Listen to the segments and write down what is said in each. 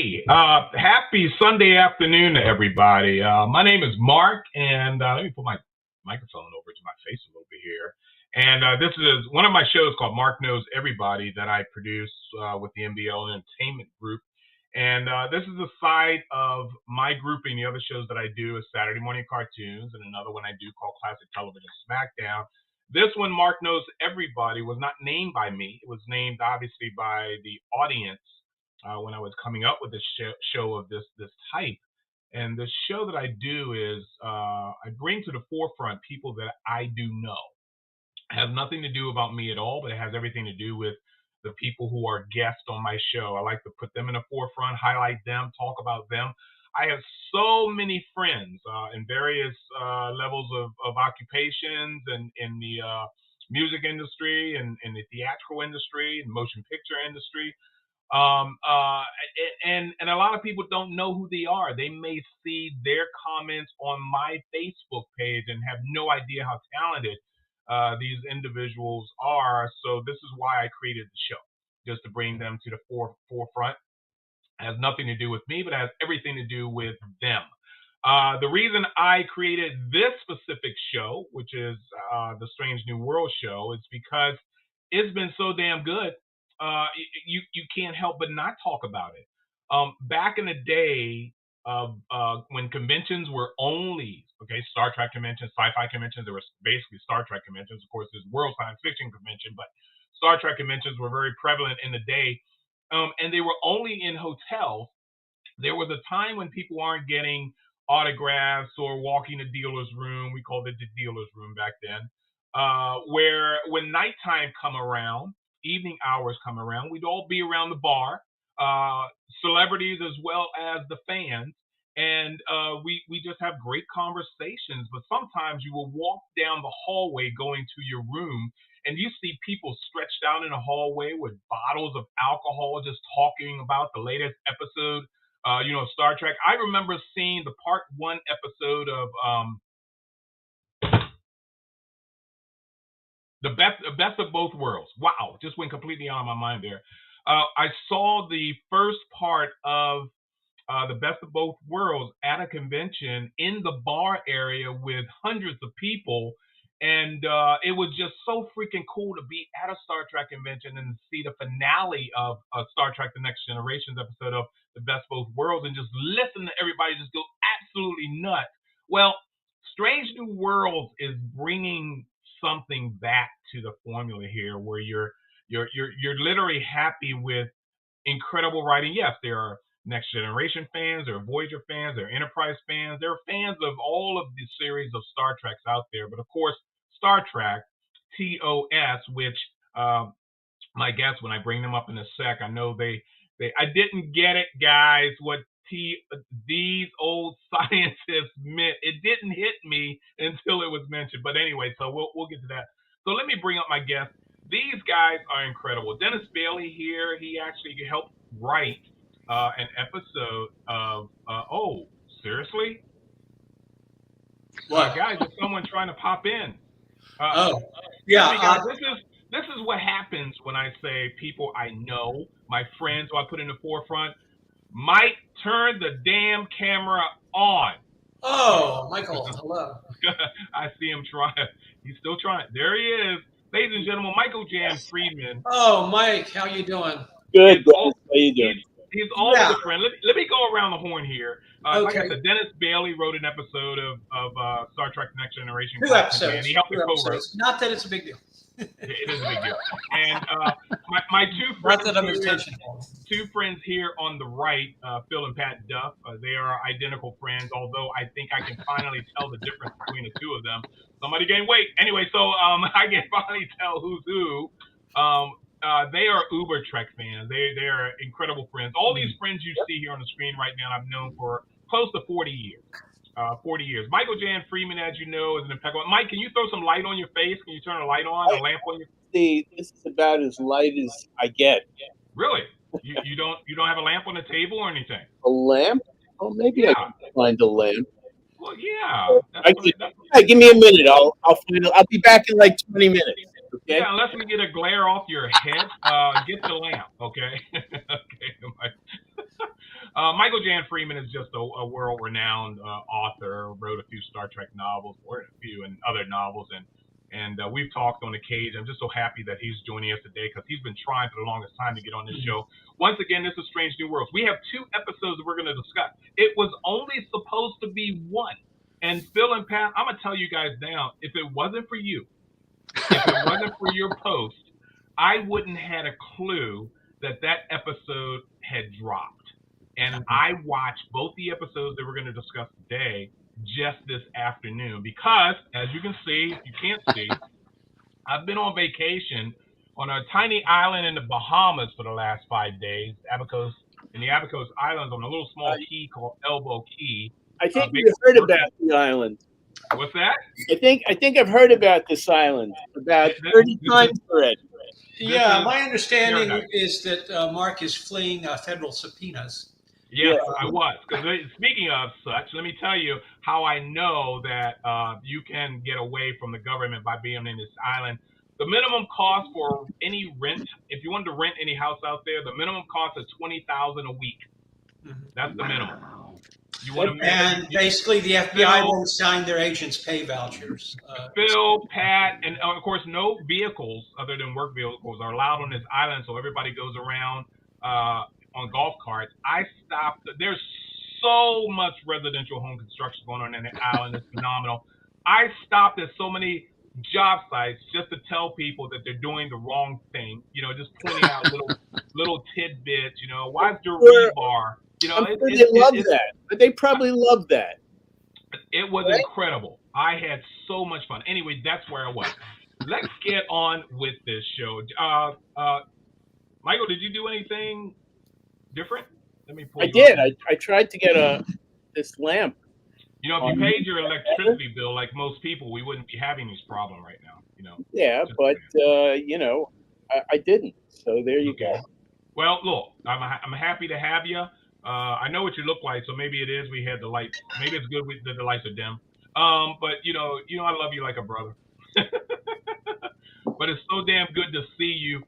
Hey, happy Sunday afternoon to everybody. My name is Mark, and let me put my microphone over to my face a little bit here. And this is one of my shows called Mark Knows Everybody that I produce with the MBL Entertainment Group. And this is a side of my group, and the other shows that I do is Saturday Morning Cartoons, and another one I do called Classic Television Smackdown. This one, Mark Knows Everybody, was not named by me. It was named obviously by the audience when I was coming up with this show of this type. And the show that I do is I bring to the forefront people that I do know. It has nothing to do about me at all, but it has everything to do with the people who are guests on my show. I like to put them in the forefront, highlight them, talk about them. I have so many friends in various levels of occupations and in the music industry and in the theatrical industry and motion picture industry. Um, uh, and a lot of people don't know who they are. They may see their comments on my Facebook page and have no idea how talented these individuals are. So this is why I created the show, just to bring them to the forefront. It has nothing to do with me, but it has everything to do with them. The reason I created this specific show, which is the Strange New World show, is because it's been so damn good. You can't help but not talk about it. Back in the day, when conventions were only Star Trek conventions, sci-fi conventions, there was basically Star Trek conventions. Of course, there's World Science Fiction Convention, but Star Trek conventions were very prevalent in the day, and they were only in hotels. There was a time when people aren't getting autographs or walking the dealer's room. We called it the dealer's room back then. Where when nighttime come around, evening hours come around, we'd all be around the bar, celebrities as well as the fans, and we just have great conversations. But sometimes you will walk down the hallway going to your room, and you see people stretched out in a hallway with bottles of alcohol, just talking about the latest episode Star Trek. I remember seeing the part one episode of the best of both worlds. Wow, just went completely out of my mind there. I saw the first part of the best of both worlds at a convention in the bar area with hundreds of people. And it was just so freaking cool to be at a Star Trek convention and see the finale of Star Trek: The Next Generation's episode of The Best of Both Worlds and just listen to everybody just go absolutely nuts. Well, Strange New Worlds is bringing something back to the formula here, where you're literally happy with incredible writing. Yes, there are Next Generation fans, there are Voyager fans, there are Enterprise fans, there are fans of all of the series of Star Treks out there. But of course, Star Trek, TOS, which my guests, when I bring them up in a sec, I know they I didn't get it, guys, what these old scientists meant. It didn't hit me until it was mentioned. But anyway, so we'll get to that. So let me bring up my guests. These guys are incredible. Dennis Bailey here, he actually helped write an episode of oh, seriously? What? Guys, there's someone trying to pop in. Yeah. Guys, this is what happens when I say people I know, my friends who I put in the forefront. Mike, turn the damn camera on. Oh, Michael, hello. I see him trying. He's still trying. There he is. Ladies and gentlemen, Michael Jan Friedman. Oh, Mike, how you doing? Good, Dennis. How you doing? He's always a friend. Let me go around the horn here. Like I Okay. said, Dennis Bailey wrote an episode of Star Trek: Next Generation. Two episodes. And he helped Two the co-wrote. episodes. Not that it's a big deal. It is a big deal. And my two friends here on the right, Phil and Pat Duff, they are identical friends, although I think I can finally tell the difference between the two of them. Somebody gain weight. Anyway, so I can finally tell who's who. They are Uber Trek fans. They are incredible friends. All these friends you see here on the screen right now, I've known for close to 40 years. 40 years. Michael Jan Freeman, as you know, is an impeccable. Mike, can you throw some light on your face? Can you turn a light on, a lamp on your face? See, this is about as light as I get. Really? You don't have a lamp on the table or anything? A lamp? Oh, maybe I can find a lamp. Well, yeah. Hey, give me a minute. I'll find. I'll be back in like 20 minutes. Okay. Yeah, unless we get a glare off your head, get the lamp. Okay. Okay. Michael Jan Freeman is just a world-renowned author. Wrote a few Star Trek novels, or a few and other novels, and we've talked on occasion. I'm just so happy that he's joining us today because he's been trying for the longest time to get on this show. Once again, this is Strange New Worlds. We have 2 episodes that we're going to discuss. It was only supposed to be 1. And Phil and Pat, I'm going to tell you guys now, if it wasn't for you, if it wasn't for your post, I wouldn't had a clue that episode had dropped. And I watched both the episodes that we're going to discuss today just this afternoon because, as you can see, if you can't see, I've been on vacation on a tiny island in the Bahamas for the last 5 days, in the Abacos Islands on a little small key called Elbow Key. I think you've heard about the island. What's that? I think I've heard about this island about 30 times already. Yeah, my understanding is that Mark is fleeing federal subpoenas. Yes, I was. Because speaking of such, let me tell you how I know that you can get away from the government by being in this island. The minimum cost for any rent, if you wanted to rent any house out there, the minimum cost is $20,000 a week. That's the minimum. And basically, the FBI won't sign their agents' pay vouchers. Phil, Pat, and of course, no vehicles other than work vehicles are allowed on this island, so everybody goes around on golf carts. I stopped. There's so much residential home construction going on in the island. It's phenomenal. I stopped at so many job sites just to tell people that they're doing the wrong thing. Just pointing out little tidbits. Why is there rebar? They love that. But they probably love that. It was incredible. I had so much fun. Anyway, that's where I was. Let's get on with this show. Michael, did you do anything different? Let me pull. I did. I tried to get this lamp. If you paid your electricity bill like most people, we wouldn't be having this problem right now. Yeah, but I didn't. So there you go. Well, look, I'm happy to have you. I know what you look like, so maybe it is. We had the lights. Maybe it's good that the lights are dim. But I love you like a brother. But it's so damn good to see you,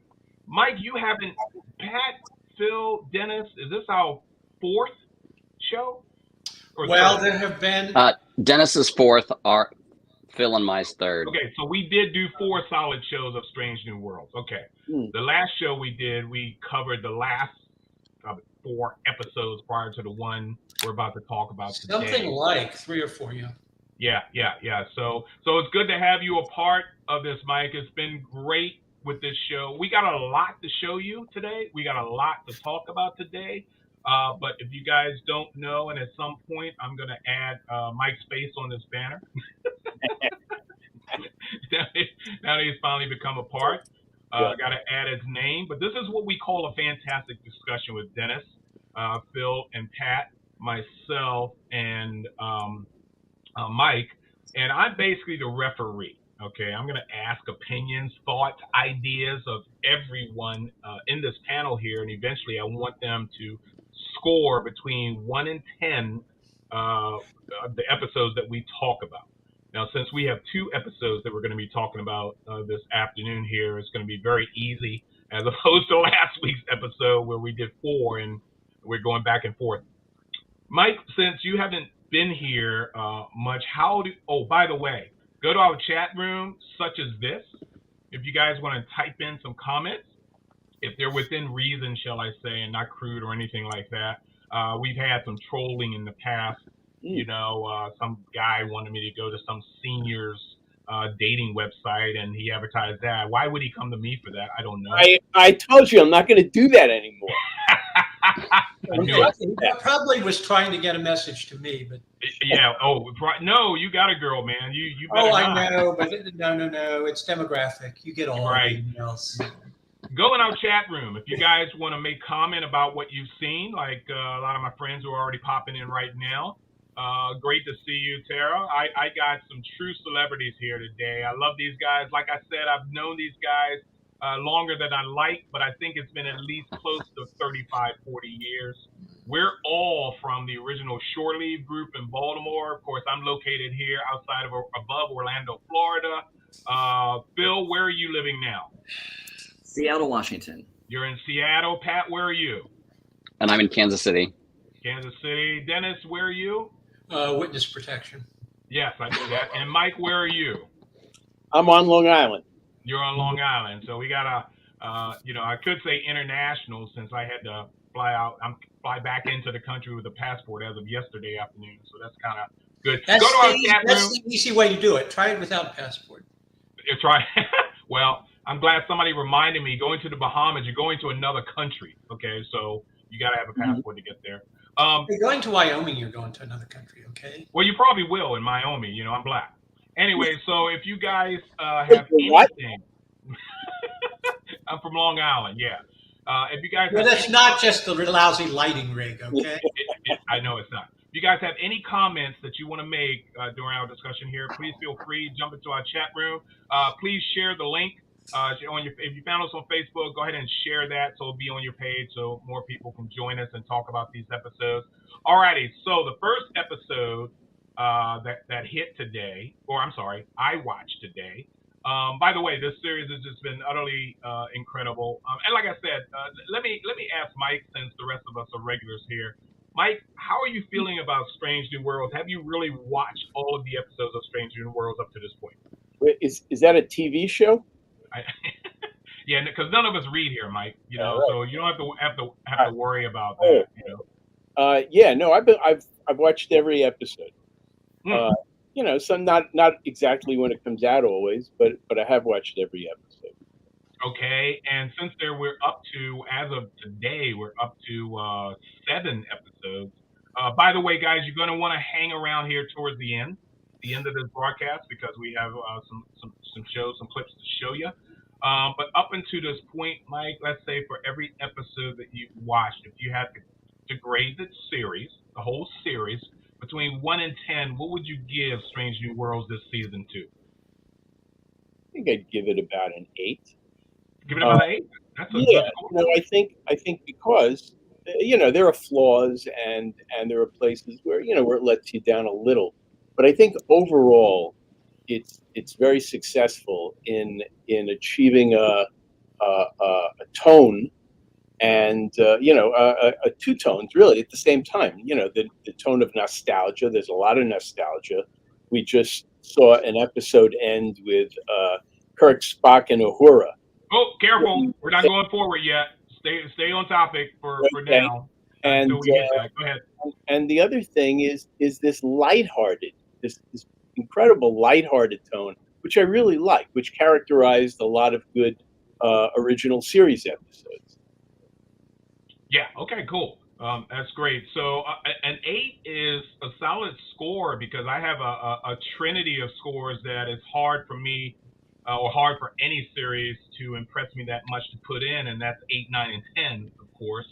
Mike. You haven't, Pat, Phil, Dennis. Is this our 4th show? Well, there have been. Dennis's 4th, Phil and my 3rd. Okay, so we did do 4 solid shows of Strange New Worlds. Okay, The last show we covered the last 4 episodes prior to the one we're about to talk about today. Something like 3 or 4, yeah. Yeah. So it's good to have you a part of this, Mike. It's been great with this show. We got a lot to show you today. We got a lot to talk about today. But if you guys don't know, and at some point I'm going to add Mike's face on this banner. Now that he's finally become a part. Got to add his name. But this is what we call a fantastic discussion with Dennis, Phil, and Pat, myself, and Mike. And I'm basically the referee. Okay, I'm going to ask opinions, thoughts, ideas of everyone in this panel here. And eventually I want them to score between 1 and 10 the episodes that we talk about. Now, since we have 2 episodes that we're going to be talking about this afternoon here, it's going to be very easy as opposed to last week's episode where we did 4 and we're going back and forth. Mike, since you haven't been here much, by the way, go to our chat room such as this. If you guys want to type in some comments, if they're within reason, shall I say, and not crude or anything like that. We've had some trolling in the past. Some guy wanted me to go to some seniors dating website and he advertised that. Why would he come to me for that? I don't know. I told you I'm not going to do that anymore. He probably was trying to get a message to me, but yeah. No, you got a girl, man. You better I not. know, but no. It's demographic. You get all right. The emails. Go in our chat room if you guys want to make comment about what you've seen. Like a lot of my friends who are already popping in right now. Great to see you, Tara. I got some true celebrities here today. I love these guys. Like I said, I've known these guys longer than I like, but I think it's been at least close to 35, 40 years. We're all from the original Shore Leave group in Baltimore. Of course, I'm located here above Orlando, Florida. Phil, where are you living now? Seattle, Washington. You're in Seattle. Pat, where are you? And I'm in Kansas City. Kansas City. Dennis, where are you? Witness protection. Yes, I do that. And Mike, where are you? I'm on Long Island. You're on Long Island. So we got I could say international since I had to fly back into the country with a passport as of yesterday afternoon. So that's kind of good. That's Go to our chat room. That's the easy way to do it. Try it without a passport. Try. Well, I'm glad somebody reminded me. Going to the Bahamas, you're going to another country. Okay, so you got to have a passport to get there. You're going to Wyoming, you're going to another country. Okay. Well, you probably will in Wyoming. You know, I'm black. Anyway, so if you guys have What? anything, I'm from Long Island. Yeah. If you guys, Well, that's not just the lousy lighting rig. Okay. I know it's not. If you guys have any comments that you want to make during our discussion here, please feel free to jump into our chat room. Please share the link. If you found us on Facebook, go ahead and share that so it'll be on your page so more people can join us and talk about these episodes. Alrighty, so the first episode that hit today, or I'm sorry, I watched today. By the way, this series has just been utterly incredible. And like I said, let me ask Mike, since the rest of us are regulars here. Mike, how are you feeling about Strange New Worlds? Have you really watched all of the episodes of Strange New Worlds up to this point? Wait, is that a TV show? Yeah, because none of us read here, Mike. You know, right. So you don't have to worry about that. You know. Yeah, no, I've watched every episode. You know, some not exactly when it comes out always, but I have watched every episode. Okay, and since we're up to, as of today, we're up to 7 episodes. By the way, guys, you're going to want to hang around here towards the end of this broadcast, because we have some shows, some clips to show you. But up until this point, Mike, let's say for every episode that you've watched, if you had to grade the series, the whole series, between 1 and 10, what would you give Strange New Worlds this season to? I think I'd give it about an 8. Give it about an 8? That's a good score. You know, I think because you know, there are flaws and there are places where, you know, where it lets you down a little, but I think overall it's very successful in achieving a tone and you know, a two tones really at the same time. You know, the tone of nostalgia. There's a lot of nostalgia. We just saw an episode end with Kirk, Spock, and Uhura. Oh, careful! We're not going forward yet. Stay on topic for now. And until we get that. Go ahead. And the other thing is this lighthearted, this incredible lighthearted tone, which I really like, which characterized a lot of good original series episodes. Yeah. Okay. Cool. That's great. So an 8 is a solid score, because I have a trinity of scores that is hard for me, or hard for any series to impress me that much to put in, and that's 8, 9, and 10, of course.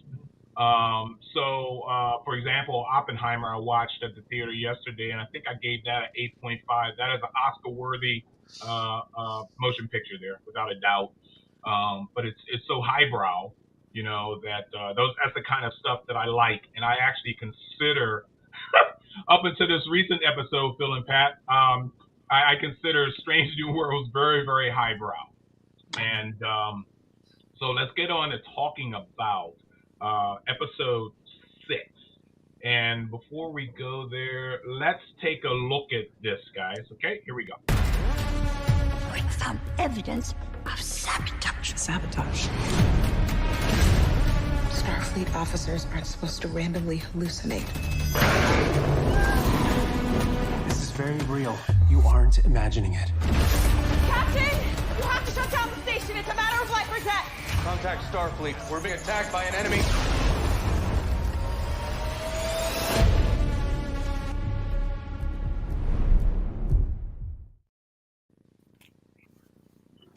For example, Oppenheimer, I watched at the theater yesterday, and I think I gave that an 8.5. That is an Oscar-worthy motion picture there, without a doubt. But it's so highbrow, you know, that that's the kind of stuff that I like, and I actually consider up until this recent episode, Phil and Pat, I consider Strange New Worlds very, very highbrow. And so let's get on to talking about episode 6. And before we go there, let's take a look at this, guys. Okay, here we go. We found evidence of sabotage. Sabotage. Starfleet officers aren't supposed to randomly hallucinate. This is very real. You aren't imagining it. Captain, you have to shut down the station. It's a matter of life or death. Contact Starfleet. We're being attacked by an enemy.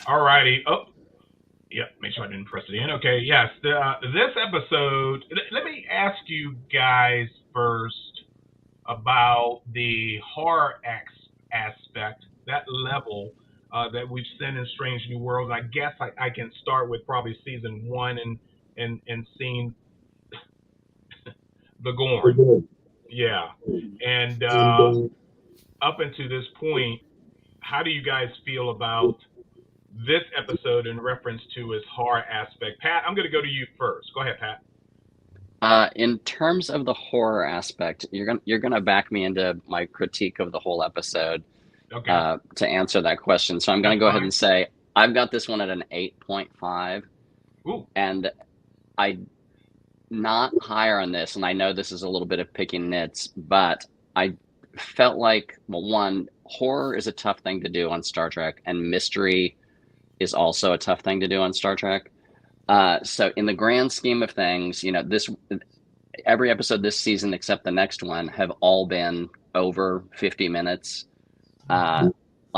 Alrighty. Oh, yeah. Make sure I didn't press it in. Okay. Yes. This episode. Let me ask you guys first about the horror aspect, that level that we've seen in Strange New Worlds. I guess I can start with probably season 1 and seeing the Gorn. Yeah. And up until this point, how do you guys feel about this episode in reference to its horror aspect? Pat, I'm going to go to you first. Go ahead, Pat. In terms of the horror aspect, you're gonna back me into my critique of the whole episode to answer that question. So I'm gonna go ahead and say I've got this one at an 8.5, and I not higher on this. And I know this is a little bit of picking nits, but I felt like, well, one, horror is a tough thing to do on Star Trek, and mystery is also a tough thing to do on Star Trek. So in the grand scheme of things, every episode this season except the next one have all been over 50 minutes. I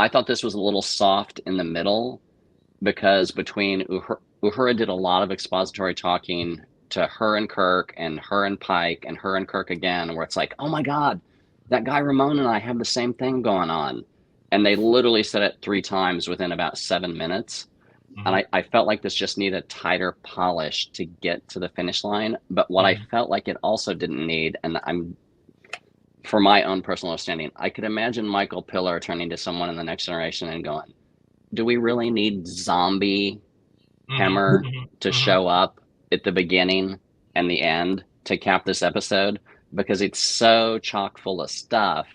thought this was a little soft in the middle because between Uhura did a lot of expository talking to her and Kirk and her and Pike and her and Kirk again, where it's like, oh my God, that guy Ramon and I have the same thing going on. And they literally said it 3 times within about 7 minutes. And I felt like this just needed tighter polish to get to the finish line. But what I felt like it also didn't need, and for my own personal understanding, I could imagine Michael Piller turning to someone in the Next Generation and going, do we really need zombie Hemmer to show up at the beginning and the end to cap this episode? Because it's so chock full of stuff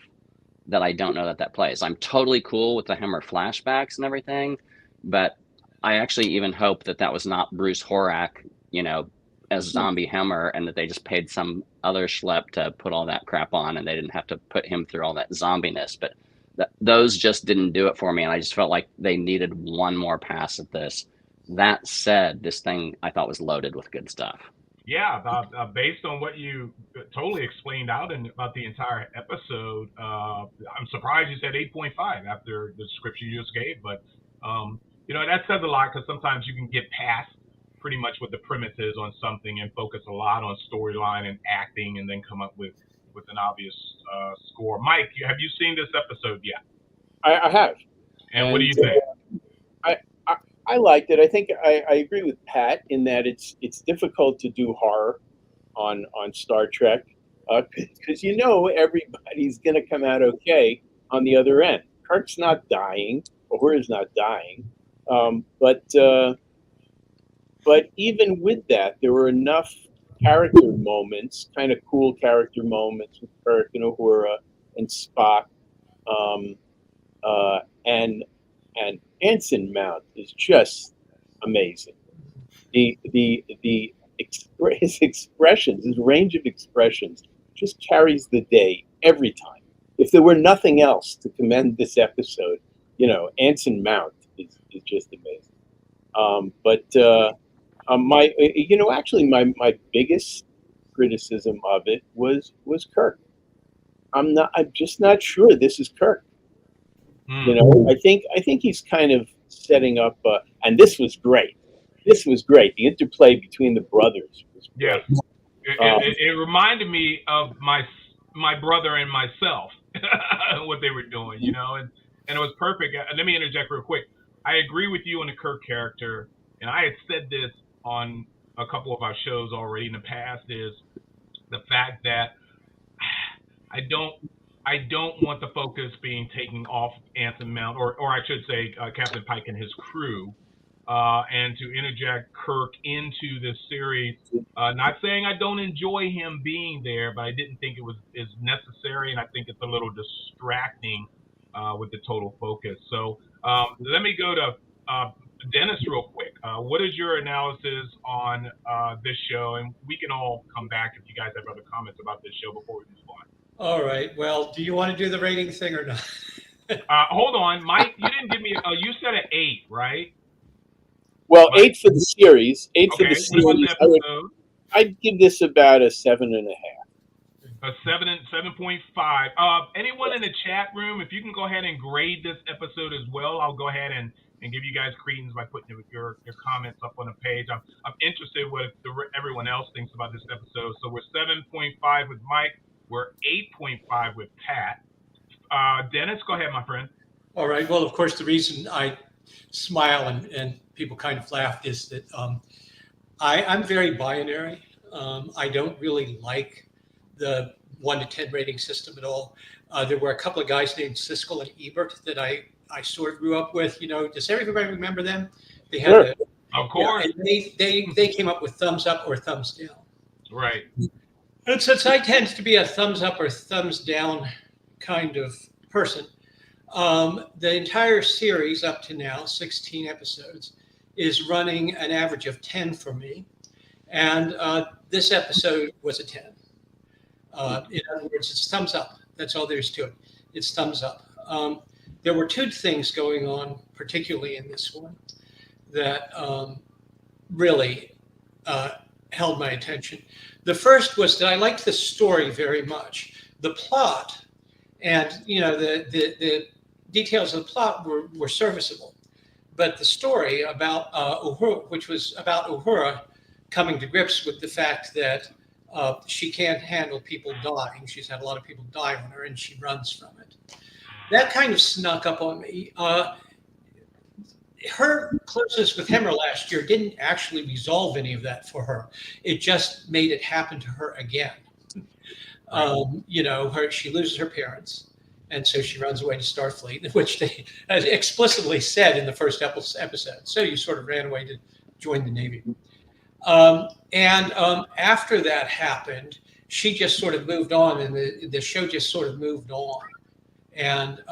that I don't know that plays. I'm totally cool with the Hemmer flashbacks and everything, but I actually even hope that was not Bruce Horak, as zombie Hemmer, and that they just paid some other schlep to put all that crap on, and they didn't have to put him through all that zombiness. But those just didn't do it for me, and I just felt like they needed one more pass at this. That said, this thing I thought was loaded with good stuff. Yeah, based on what you totally explained out about the entire episode, I'm surprised you said 8.5 after the description you just gave. But, that says a lot because sometimes you can get past pretty much what the premise is on something and focus a lot on storyline and acting and then come up with an obvious score. Mike, have you seen this episode yet? I have. And what do you think? I liked it. I think I agree with Pat in that it's difficult to do horror on Star Trek because everybody's going to come out okay on the other end. Kirk's not dying, Uhura's not dying, but even with that, there were enough character moments, kind of cool character moments with Kirk and Uhura and Spock, and Anson Mount is just amazing. His expressions, his range of expressions, just carries the day every time. If there were nothing else to commend this episode, Anson Mount is just amazing. My biggest criticism of it was Kirk. I'm just not sure this is Kirk. I think he's kind of setting up, and this was great. The interplay between the brothers was great. Yeah, it reminded me of my brother and myself, what they were doing, and it was perfect. Let me interject real quick. I agree with you on the Kirk character, and I had said this on a couple of our shows already in the past, is the fact that I don't want the focus being taken off Anson Mount, or I should say Captain Pike and his crew, and to interject Kirk into this series. Not saying I don't enjoy him being there, but I didn't think it was as necessary, and I think it's a little distracting with the total focus. So let me go to Dennis real quick. What is your analysis on this show? And we can all come back if you guys have other comments about this show before we move on. All right. Well, do you want to do the rating thing or not? Hold on, Mike. You didn't give me. You said an 8, right? Well, 8 for the series. 8 for the series. I'd give this about a 7.5. A 7.5. Anyone in the chat room, if you can go ahead and grade this episode as well, I'll go ahead and give you guys credence by putting your comments up on the page. I'm interested what everyone else thinks about this episode. So we're 7.5 with Mike. We're 8.5 with Pat. Dennis, go ahead, my friend. All right. Well, of course, the reason I smile and people kind of laugh is that I'm very binary. I don't really like the 1 to 10 rating system at all. There were a couple of guys named Siskel and Ebert that I sort of grew up with. Does everybody remember them? They had of course. and they came up with thumbs up or thumbs down. Right. And since I tend to be a thumbs up or thumbs down kind of person, the entire series up to now, 16 episodes, is running an average of 10 for me. And this episode was a 10. In other words, it's thumbs up. That's all there is to it. It's thumbs up. There were two things going on, particularly in this one, that really held my attention. The first was that I liked the story very much. The plot and the details of the plot were serviceable, but the story about Uhura, which was about Uhura coming to grips with the fact that she can't handle people dying. She's had a lot of people die on her, and she runs from it. That kind of snuck up on me. Her closeness with Hemmer last year didn't actually resolve any of that for her. It just made it happen to her again. She loses her parents, and so she runs away to Starfleet, which they explicitly said in the first episode. So you sort of ran away to join the Navy. After that happened, she just sort of moved on, and the show just sort of moved on, and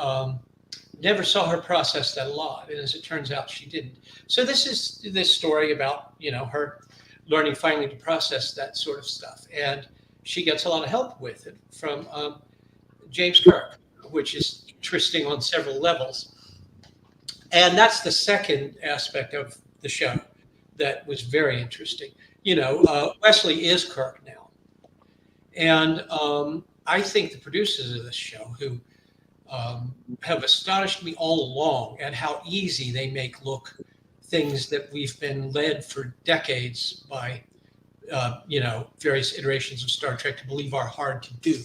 never saw her process that a lot. And as it turns out, she didn't. So this is this story about her learning finally to process that sort of stuff, and she gets a lot of help with it from James Kirk, which is interesting on several levels. And that's the second aspect of the show that was very interesting. Wesley is Kirk now. And I think the producers of this show, who have astonished me all along at how easy they make look things that we've been led for decades by, various iterations of Star Trek to believe are hard to do.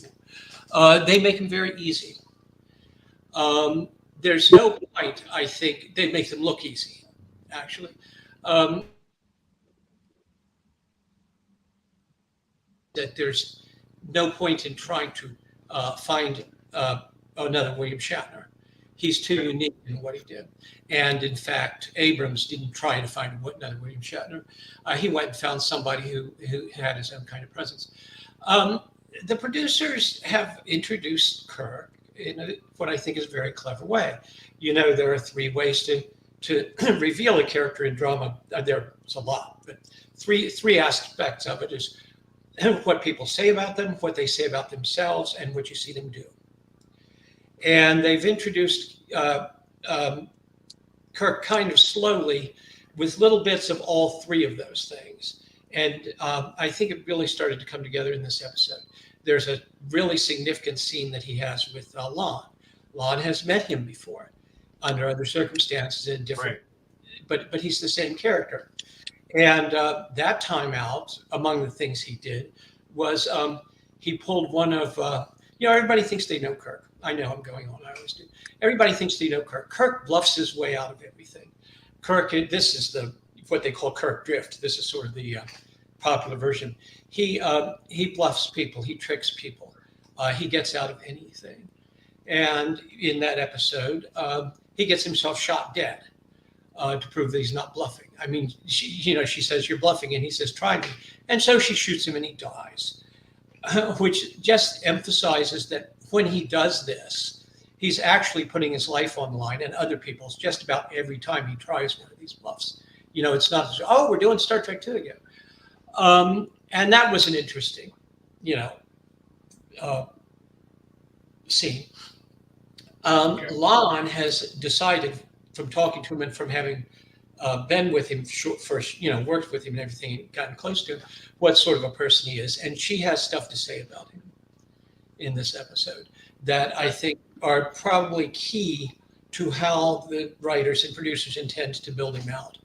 They make them very easy. There's no point, I think, they make them look easy, actually. That there's no point in trying to find another William Shatner. He's too unique in what he did. And in fact, Abrams didn't try to find another William Shatner. He went and found somebody who had his own kind of presence. The producers have introduced Kirk in what I think is a very clever way. There are three ways to reveal a character in drama. There's a lot, but three aspects of it is what people say about them, what they say about themselves, and what you see them do. And they've introduced Kirk kind of slowly with little bits of all three of those things. And I think it really started to come together in this episode. There's a really significant scene that he has with Lon. Lon has met him before under other circumstances in different, but he's the same character. And that time out, among the things he did was he pulled one of, everybody thinks they know Kirk. I know I'm going on, I always do. Everybody thinks they know Kirk. Kirk bluffs his way out of everything. Kirk, this is what they call Kirk drift. This is sort of the popular version. He bluffs people, he tricks people. He gets out of anything. And in that episode, he gets himself shot dead to prove that he's not bluffing. I mean, she says, "You're bluffing," and he says, "Try me." And so she shoots him and he dies, which just emphasizes that when he does this, he's actually putting his life on the line and other people's just about every time he tries one of these bluffs. It's not, "Oh, we're doing Star Trek 2 again." And that was an interesting, scene. Lon has decided from talking to him and from having been with him first, worked with him and everything, and gotten close to him, what sort of a person he is. And she has stuff to say about him in this episode that I think are probably key to how the writers and producers intend to build him out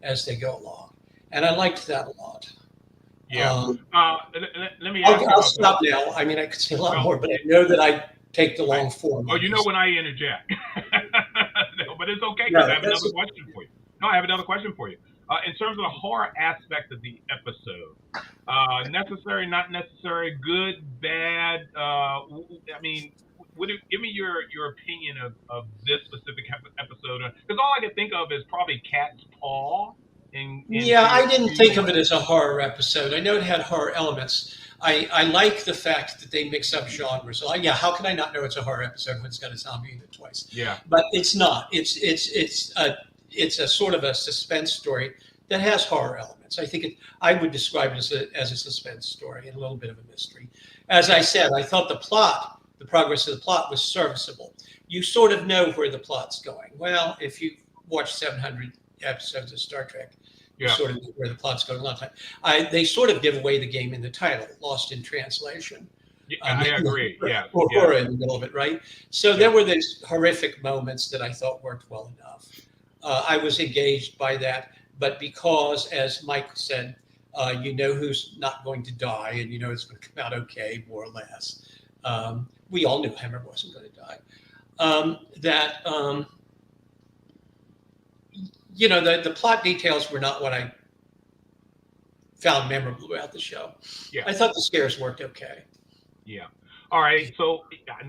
as they go along. And I liked that a lot. Yeah. Let me ask I'll stop now. I mean, I could say a lot more, but I know that I take the long form. Oh, when I interject. No, but it's okay because I have another question for you. No, I have another question for you. In terms of the horror aspect of the episode, necessary, not necessary, good, bad. Give me your opinion of this specific episode, because all I can think of is probably Cat's paw Yeah, I didn't think of it as a horror episode. I know it had horror elements. I like the fact that they mix up genres. So yeah, how can I not know it's a horror episode when it's got a zombie in it twice? Yeah, but it's not. It's a sort of a suspense story that has horror elements. I would describe it as a suspense story and a little bit of a mystery. As I said, I thought the progress of the plot was serviceable. You sort of know where the plot's going. Well, if you watch 700 episodes of Star Trek, you sort of know where the plot's going a lot of time. They sort of give away the game in the title, Lost in Translation. Yeah, I agree. Yeah. Or horror in the middle of it, right? So there were these horrific moments that I thought worked well enough. I was engaged by that, but because, as Mike said, you know who's not going to die, and you know it's going to come out okay, more or less. We all knew Hammer wasn't going to die. The plot details were not what I found memorable about the show. Yeah. I thought the scares worked okay. Yeah. All right. So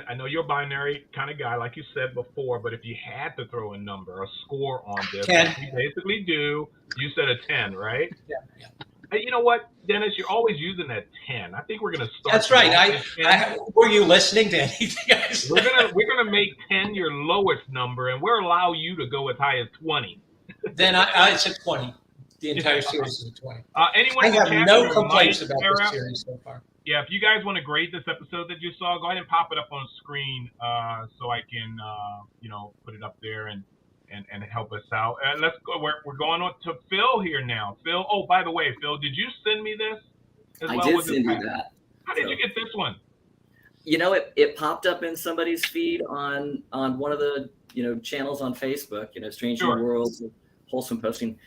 I know you're a binary kind of guy, like you said before, but if you had to throw a number, a score on this, 10. like you basically do, you said a 10, right? Yeah. Hey, you know what, Dennis? You're always using that 10. I think we're going to start. That's right. Were you listening to anything I said? We're gonna make 10 your lowest number, and we'll allow you to go as high as 20. Then I said 20. The entire series is a 20. Anyone I have no complaints Mike, about Sarah, this series so far. Yeah, if you guys want to grade this episode that you saw, go ahead and pop it up on screen so I can, put it up there and help us out. Let's go. We're going on to Phil here now. Phil, oh, by the way, Phil, did you send me this as well? I did send you that. How did you get this one? It popped up in somebody's feed on one of the channels on Facebook. Strange New Worlds, Wholesome Posting.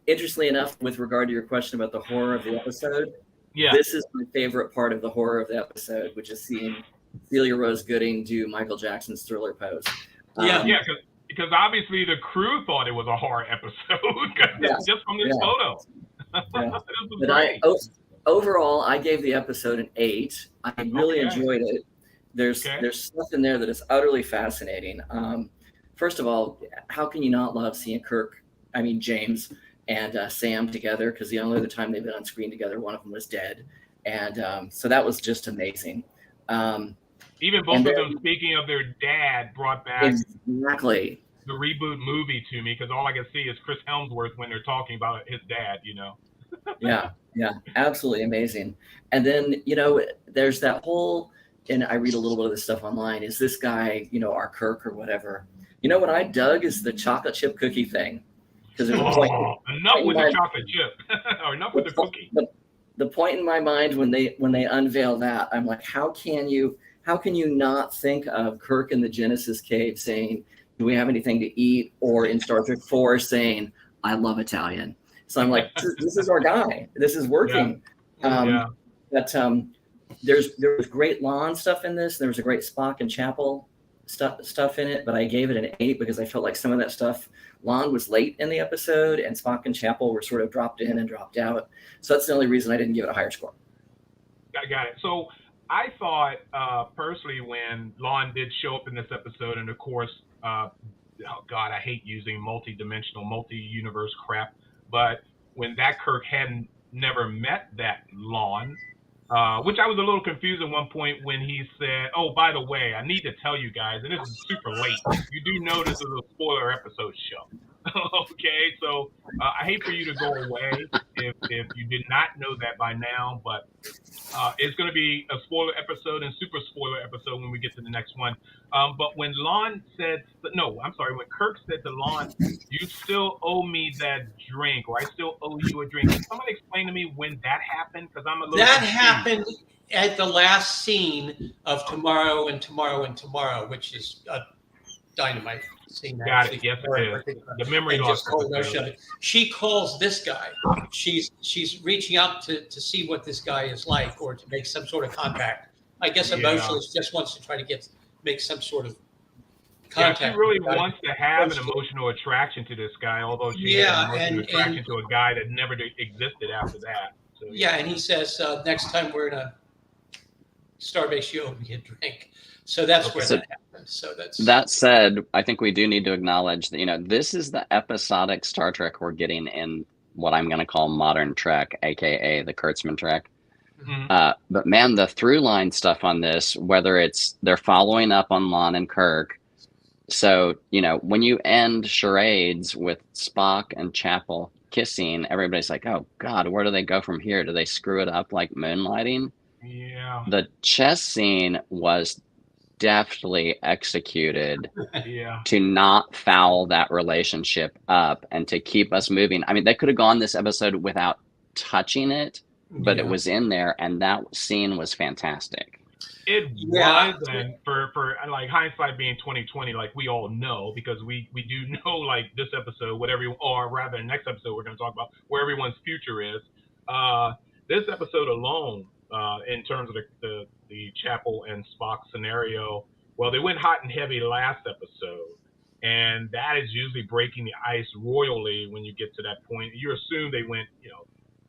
Interestingly enough, with regard to your question about the horror of the episode, this is my favorite part of the horror of the episode, which is seeing Celia Rose Gooding do Michael Jackson's Thriller pose. Because obviously the crew thought it was a horror episode just from this photo. But overall, I gave the episode an 8. I really enjoyed it. There's stuff in there that is utterly fascinating. First of all, how can you not love seeing James and Sam together? Because the only other time they've been on screen together, one of them was dead. And so that was just amazing. Even both of them, speaking of their dad, brought back the reboot movie to me, because all I can see is Chris Hemsworth when they're talking about his dad, Yeah, absolutely amazing. And then, there's that whole, and I read a little bit of this stuff online, is this guy, our Kirk or whatever. What I dug is the chocolate chip cookie thing. Because enough with the chocolate chip, or enough with the cookie. The point in my mind when they unveil that, I'm like, how can you not think of Kirk in the Genesis cave saying, "Do we have anything to eat?" or in Star Trek 4 saying, "I love Italian." So I'm like, this is our guy. This is working. But there was great Lon stuff in this. There was a great Spock and Chapel stuff in it, but I gave it an 8 because I felt like some of that stuff, Lon was late in the episode and Spock and Chapel were sort of dropped in and dropped out. So that's the only reason I didn't give it a higher score. I got it. So I thought personally when Lon did show up in this episode, and of course, I hate using multi-dimensional, multi-universe crap, but when that Kirk hadn't never met that Lon, which I was a little confused at one point when he said, "Oh, by the way, I need to tell you guys, and this is super late. You do know this is a spoiler episode show." Okay, so I hate for you to go away if you did not know that by now, but it's going to be a spoiler episode and super spoiler episode when we get to the next one. But when Lon said, when Kirk said to Lon, "You still owe me that drink," or "I still owe you a drink." Can somebody explain to me when that happened? Because I'm a little confused. Happened at the last scene of Tomorrow and Tomorrow and Tomorrow, which is a dynamite scene. Got it. Yes, it is. The memory loss. She calls this guy. She's reaching out to see what this guy is like, or to make some sort of contact. I guess emotionally, she just wants to try to make some sort of contact. Yeah, she really wants to have an emotional attraction to this guy, although she has an emotional attraction to a guy that never existed after that. So, and he says, next time we're in a Starbase, you owe me a drink. So that's where that happened. So that said, I think we do need to acknowledge that, this is the episodic Star Trek we're getting in what I'm going to call modern Trek, aka the Kurtzman Trek. Mhm. But man, the through line stuff on this, whether it's they're following up on Lon and Kirk. So, when you end charades with Spock and Chapel kissing, everybody's like, oh God, where do they go from here? Do they screw it up like Moonlighting? Yeah. The chess scene was deftly executed Yeah. to not foul that relationship up and to keep us moving. I mean, they could have gone this episode without touching it, but it was in there, and that scene was fantastic. It was, and for like hindsight being 2020, like we all know, because we do know, like this episode, or rather next episode we're going to talk about where everyone's future is. This episode alone, in terms of the Chapel and Spock scenario, well, they went hot and heavy last episode, and that is usually breaking the ice royally when you get to that point. You assume they went,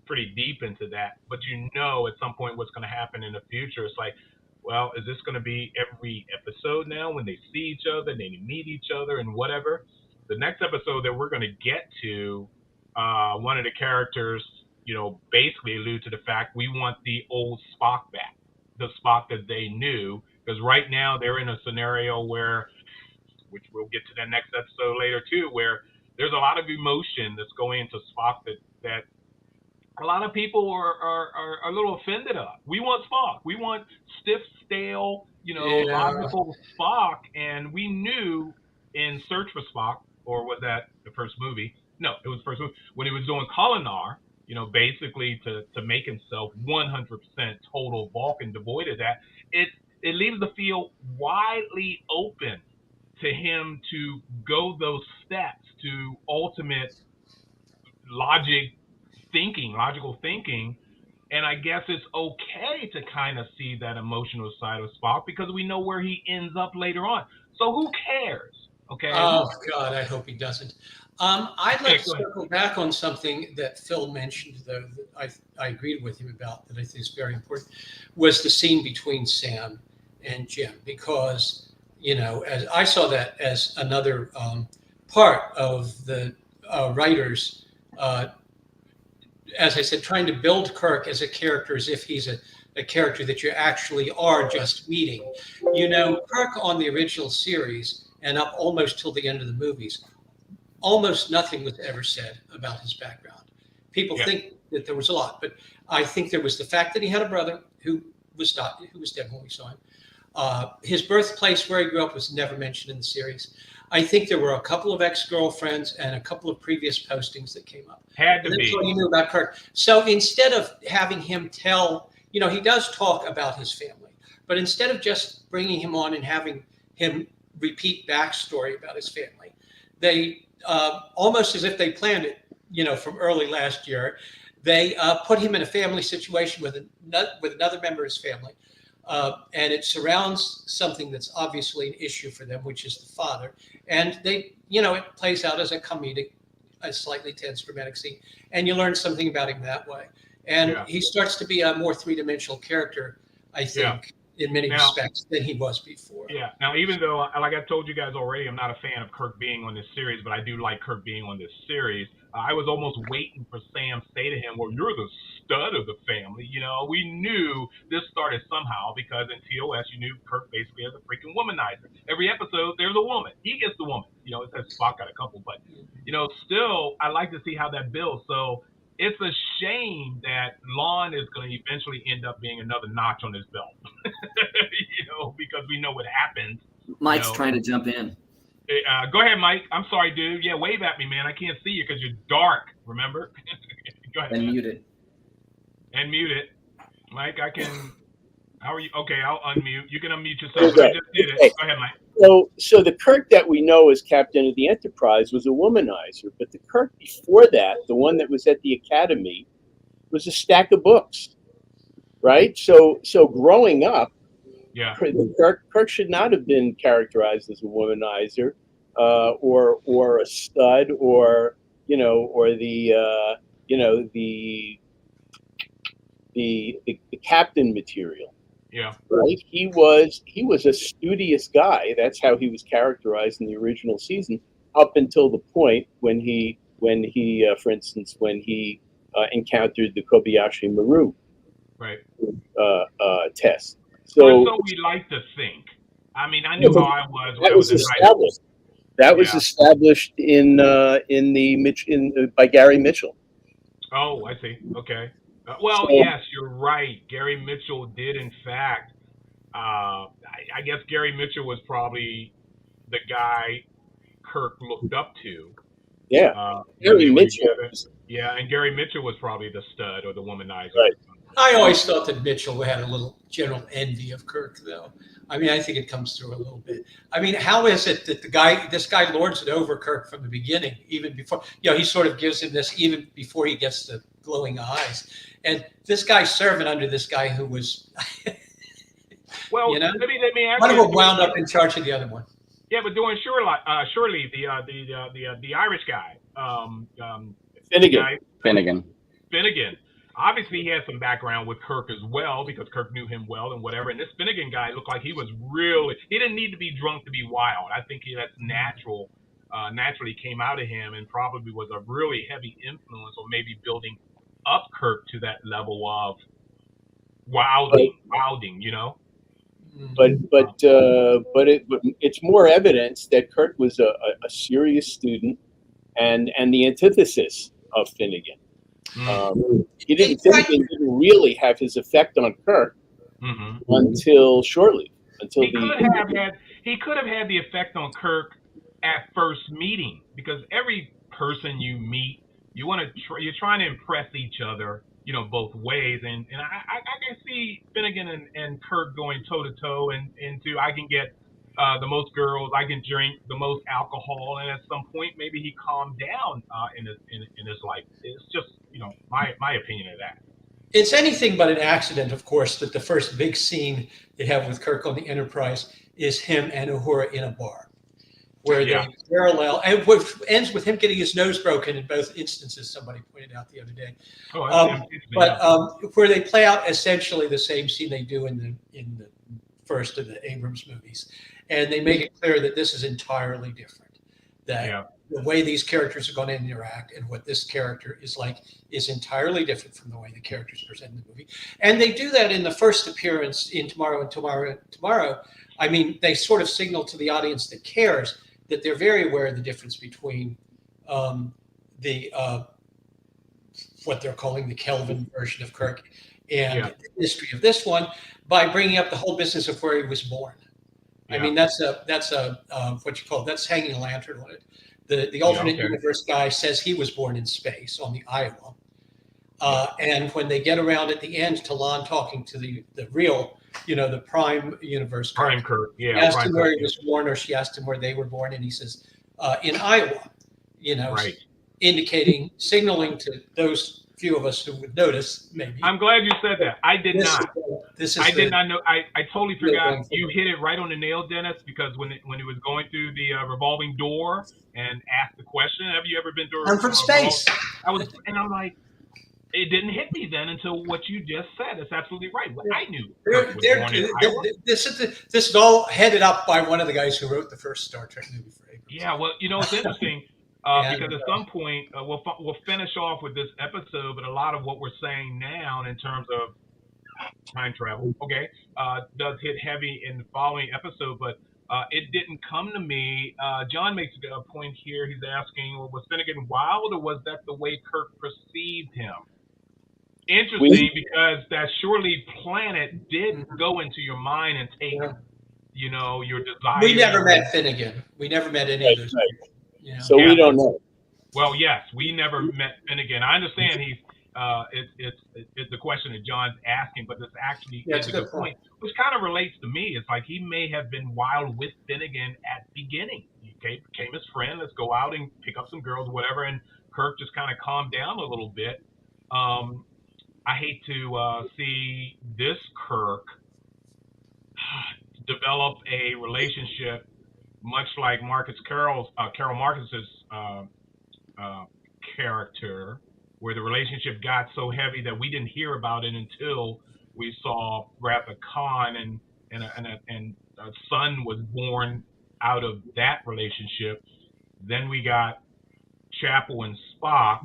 pretty deep into that, but at some point what's going to happen in the future. It's like, well, is this going to be every episode now when they see each other, they meet each other and whatever? The next episode that we're going to get to, one of the characters, basically allude to the fact we want the old Spock back, the Spock that they knew, because right now they're in a scenario which we'll get to that next episode later too, where there's a lot of emotion that's going into Spock that a lot of people are a little offended of. We want Spock. We want stiff, stale, logical Spock. And we knew in Search for Spock, or was that the first movie? No, it was the first movie. When he was doing Kolinar, basically to make himself 100% total Vulcan, devoid of that, it leaves the field widely open to him to go those steps to ultimate logical thinking, and I guess it's okay to kind of see that emotional side of Spock because we know where he ends up later on. So who cares? Okay. Oh God, I hope he doesn't. I'd like to circle back on something that Phil mentioned, though, that I agreed with him about, that I think is very important, was the scene between Sam and Jim, because as I saw that as another part of the writers. As I said, trying to build Kirk as a character as if he's a character that you actually are just meeting. Kirk on the original series and up almost till the end of the movies, almost nothing was ever said about his background. People think that there was a lot, but I think there was the fact that he had a brother who was dead when we saw him. His birthplace, where he grew up, was never mentioned in the series. I think there were a couple of ex-girlfriends and a couple of previous postings that came up. Had to be. That's all you knew about Kirk. So instead of having him tell, he does talk about his family, but instead of just bringing him on and having him repeat backstory about his family, they almost as if they planned it, from early last year, they put him in a family situation with another member of his family. And it surrounds something that's obviously an issue for them, which is the father. And they, it plays out as a slightly tense, dramatic scene. And you learn something about him that way. And he starts to be a more three-dimensional character, I think, in many respects than he was before. Yeah. Now, even though, like I told you guys already, I'm not a fan of Kirk being on this series, but I do like Kirk being on this series. I was almost waiting for Sam to say to him, well, you're the stud of the family. We knew this started somehow because in TOS, you knew Kirk basically as a freaking womanizer. Every episode, there's a woman. He gets the woman. It says Spock got a couple, but, still, I like to see how that builds. So it's a shame that Lon is going to eventually end up being another notch on his belt, because we know what happens. Mike's trying to jump in. Go ahead, Mike. I'm sorry, dude. Yeah, wave at me, man. I can't see you because you're dark, remember? Go ahead. And mute it. And mute it. Mike, I can... How are you? Okay, I'll unmute. You can unmute yourself. But I just did it. Go ahead, Mike. So the Kirk that we know as Captain of the Enterprise was a womanizer, but the Kirk before that, the one that was at the Academy, was a stack of books, right? So growing up, Kirk should not have been characterized as a womanizer, or a stud, or the captain material. Yeah. Right. He was a studious guy. That's how he was characterized in the original season, up until the point when he when he, for instance, when he encountered the Kobayashi Maru Right. test. So So we like to think. I mean, I knew how I was when that I was was in high school. established. That was Yeah. established by Gary Mitchell. Oh, I see. Okay. Well, So- yes, you're right. Gary Mitchell did, in fact. I guess Gary Mitchell was probably the guy Kirk looked up to. Yeah. When Gary they were Mitchell. together. Yeah, and Gary Mitchell was probably the stud or the womanizer. Right. I always thought that Mitchell had a little general envy of Kirk, though. I mean, I think it comes through a little bit. I mean, how is it that this guy lords it over Kirk from the beginning, even before, he sort of gives him this even before he gets the glowing eyes. And this guy's serving under this guy who was, Well, let me ask one of you. them wound up in charge of the other one. Yeah, but doing Shirley, the Irish guy, Finnegan. Finnegan. Obviously, he had some background with Kirk as well because Kirk knew him well and whatever. And this Finnegan guy looked like he was he didn't need to be drunk to be wild. I think that's naturally came out of him and probably was a really heavy influence on maybe building up Kirk to that level of wilding, But it's more evidence that Kirk was a serious student and the antithesis of Finnegan. Finnegan didn't really have his effect on Kirk until shortly. He could have had the effect on Kirk at first meeting because every person you meet, you're trying to impress each other, both ways. And I can see Finnegan and Kirk going toe to toe into I can get the most girls, I can drink the most alcohol, and at some point maybe he calmed down in his life. It's just my opinion of that. It's anything but an accident, of course, that the first big scene they have with Kirk on the Enterprise is him and Uhura in a bar, where they parallel, and what ends with him getting his nose broken in both instances. Somebody pointed out the other day. Where they play out essentially the same scene they do in the first of the Abrams movies, and they make it clear that this is entirely different. That the way these characters are going to interact and what this character is like is entirely different from the way the characters present in the movie. And they do that in the first appearance in Tomorrow and Tomorrow. I mean, they sort of signal to the audience that cares that they're very aware of the difference between what they're calling the Kelvin version of Kirk and the history of this one by bringing up the whole business of where he was born. I mean, that's what you call that's hanging a lantern on it. The alternate universe guy says he was born in space on the Iowa. And when they get around at the end to Lon talking to the real, the Prime universe. Prime Kirk, He asked him where he was born, or she asked him where they were born, and he says, in Iowa, signaling to those few of us who would notice, maybe. I'm glad you said that. I did not. I did not know. I totally forgot. You hit it right on the nail, Dennis, because when it was going through the revolving door and asked the question, have you ever been to I'm from space. And I'm like, it didn't hit me then until what you just said. That's absolutely right. I knew. This is all headed up by one of the guys who wrote the first Star Trek movie for Abrams. Yeah, well, it's interesting. Because at some point we'll finish off with this episode, but a lot of what we're saying now in terms of time travel, does hit heavy in the following episode, but it didn't come to me. John makes a point here. He's asking, was Finnegan wild, or was that the way Kirk perceived him? Interesting, because that surely planet did go into your mind and take, your desire. We never met Finnegan. We never met any of those people. So we don't know. Well, yes, we never met Finnegan. I understand it's the question that John's asking, but this actually is a good point, which kind of relates to me. It's like he may have been wild with Finnegan at the beginning. He became his friend. Let's go out and pick up some girls or whatever. And Kirk just kind of calmed down a little bit. I hate to see this Kirk develop a relationship much like Carol Marcus's character, where the relationship got so heavy that we didn't hear about it until we saw Wrath of Khan, and a son was born out of that relationship. Then we got Chapel and Spock,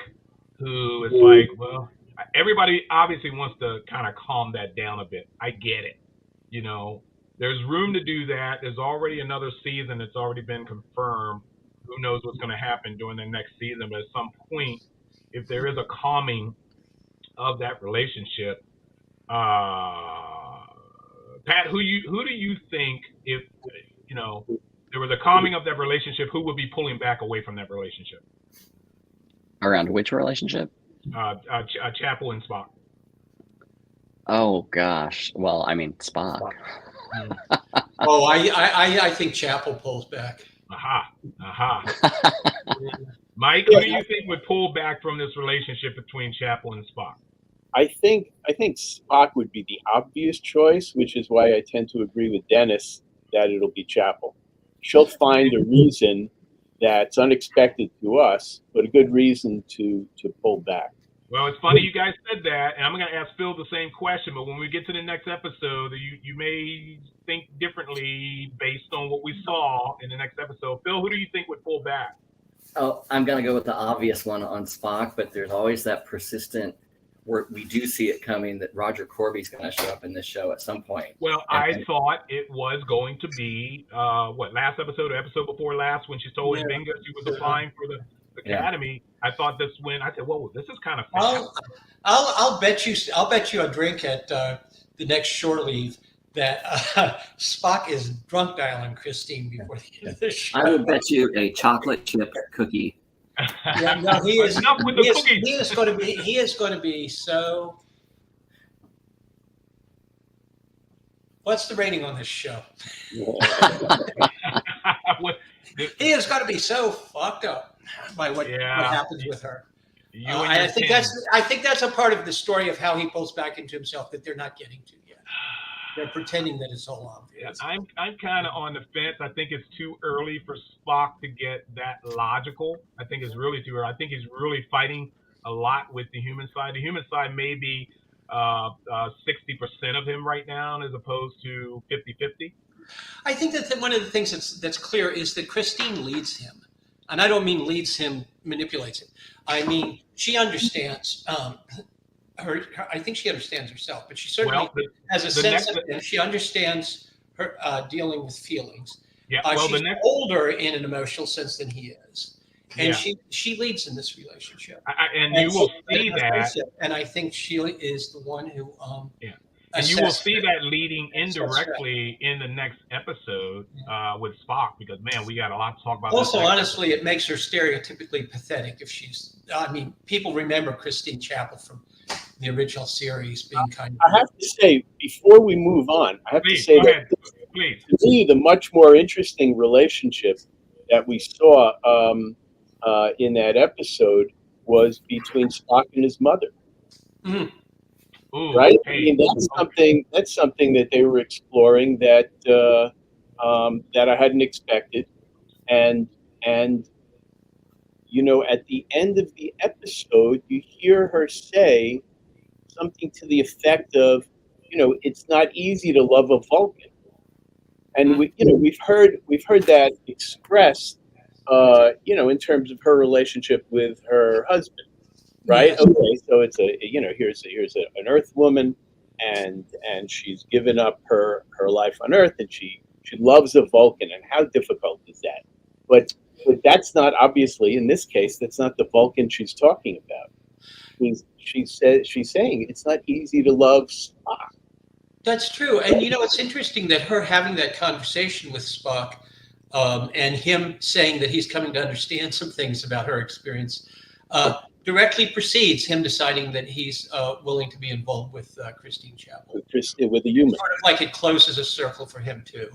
who is like, well, everybody obviously wants to kind of calm that down a bit. I get it. You know, there's room to do that. There's already another season that's already been confirmed. Who knows what's going to happen during the next season? But at some point, if there is a calming of that relationship, Pat, who do you think, if you know there was a calming of that relationship, who would be pulling back away from that relationship? Around which relationship? Chapel and Spock. Oh gosh. Well, I mean Spock. Oh, I think Chapel pulls back. Aha. Mike, who do you think would pull back from this relationship between Chapel and Spock? I think Spock would be the obvious choice, which is why I tend to agree with Dennis that it'll be Chapel. She'll find a reason that's unexpected to us, but a good reason to pull back. Well, it's funny you guys said that, and I'm going to ask Phil the same question, but when we get to the next episode, you may think differently based on what we saw in the next episode. Phil, who do you think would pull back? Oh, I'm going to go with the obvious one on Spock, but there's always that persistent where we do see it coming that Roger Corby's going to show up in this show at some point. Well, I thought it was going to be, last episode or episode before last, when she told Binga she was applying for the Academy. I thought this when I said, "Whoa, this is kind of fun." I'll bet you a drink at the next shore leave that Spock is drunk dialing Christine before the end of the show. I would bet you a chocolate chip cookie. Yeah, no, he is. Enough with the cookies. He is going to be so. What's the rating on this show? He is going to be so fucked up by what happens with her. I think that's a part of the story of how he pulls back into himself that they're not getting to yet. They're pretending that it's all obvious. Yeah, I'm kind of on the fence. I think it's too early for Spock to get that logical. I think it's really too early. I think he's really fighting a lot with the human side. The human side may be 60% of him right now as opposed to 50-50. I think that one of the things that's clear is that Christine leads him. And I don't mean leads him, manipulates him. I mean, she understands I think she understands herself, but she certainly has a sense of it. She understands her dealing with feelings. Yeah, she's older in an emotional sense than he is. And she leads in this relationship. And you will see that. And I think she is the one who and you will see that leading indirectly in the next episode with Spock, because man, we got a lot to talk about. Also, honestly, it makes her stereotypically pathetic if she's. I mean, people remember Christine Chapel from the original series being kind of. I have to say, before we move on, I have to say that to me, the much more interesting relationship that we saw in that episode was between Spock and his mother. Mm. Ooh, right? I mean, that's something that they were exploring that that I hadn't expected, and you know, at the end of the episode, you hear her say something to the effect of, you know, it's not easy to love a Vulcan, and we've heard that expressed, you know, in terms of her relationship with her husband. Right. Okay. So it's here's an Earth woman, and she's given up her life on Earth, and she loves a Vulcan, and how difficult is that? But that's not, obviously in this case, that's not the Vulcan she's talking about. She's saying it's not easy to love Spock. That's true, and you know, it's interesting that her having that conversation with Spock, and him saying that he's coming to understand some things about her experience. Directly precedes him deciding that he's willing to be involved with Christine Chapel. With the human. Sort of like it closes a circle for him too.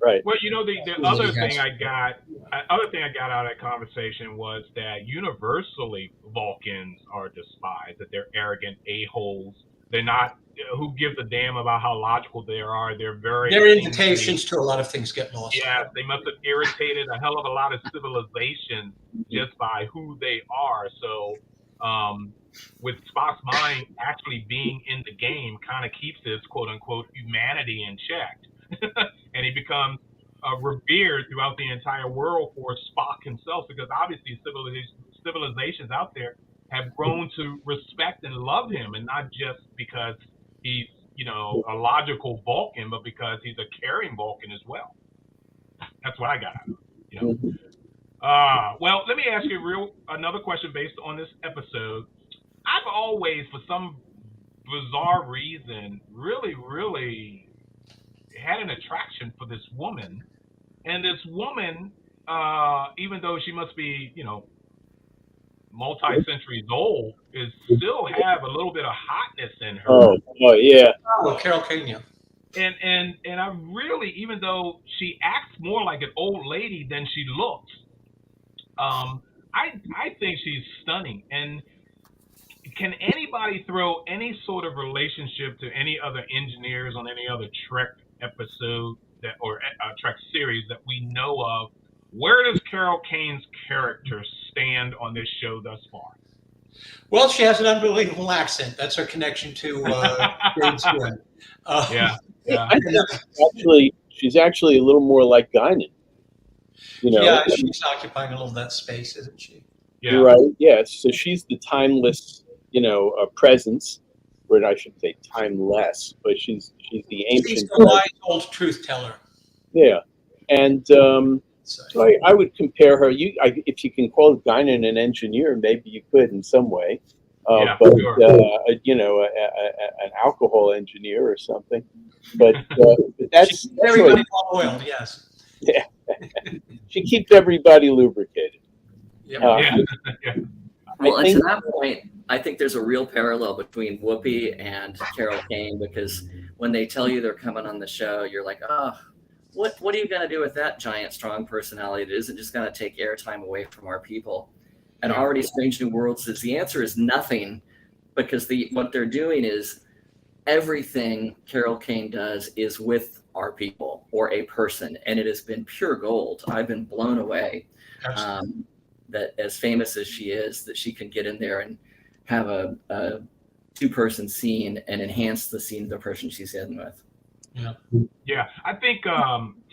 Right. Well, you know, the other thing I got out of that conversation was that universally Vulcans are despised, that they're arrogant a-holes. They're not who gives a damn about how logical they are. They're very. Their invitations to a lot of things get lost. Yeah, they must have irritated a hell of a lot of civilizations just by who they are. So, with Spock's mind actually being in the game, kind of keeps his quote unquote humanity in check, and he becomes revered throughout the entire world for Spock himself, because obviously civilizations out there have grown to respect and love him, and not just because he's, you know, a logical Vulcan, but because he's a caring Vulcan as well. That's what I got out of it, you know. Well, let me ask you another question based on this episode. I've always, for some bizarre reason, really had an attraction for this woman. And this woman, even though she must be, you know, multi-centuries old, is still have a little bit of hotness in her. Oh yeah. Oh, Carol Kane, yeah. And I really, even though she acts more like an old lady than she looks, I think she's stunning. And can anybody throw any sort of relationship to any other engineers on any other Trek episode or Trek series that we know of? Where does Carol Kane's character stand on this show thus far? Well, she has an unbelievable accent. That's her connection to James Gwynn. Yeah. She's actually a little more like Guinan. You know, yeah, she's occupying a little of that space, isn't she? Yeah. Right. Yes. So she's the timeless, you know, presence, or I should say timeless, but she's the ancient. She's the wise old truth teller. Yeah, and so I would compare her. If you can call Guinan an engineer, maybe you could in some way. Yeah, but sure. you know, an alcohol engineer or something. But that's everybody well oiled. Yes. Yeah. She keeps everybody lubricated. Yep. Yeah. Well, and to that point, I think there's a real parallel between Whoopi and Carol Kane, because when they tell you they're coming on the show, you're like, oh, what are you going to do with that giant, strong personality that isn't just going to take airtime away from our people? And already Strange New Worlds says the answer is nothing, because what they're doing is everything Carol Kane does is with our people or a person, and it has been pure gold. I've been blown away that, as famous as she is, that she can get in there and have a two-person scene and enhance the scene of the person she's in with. Yeah. I think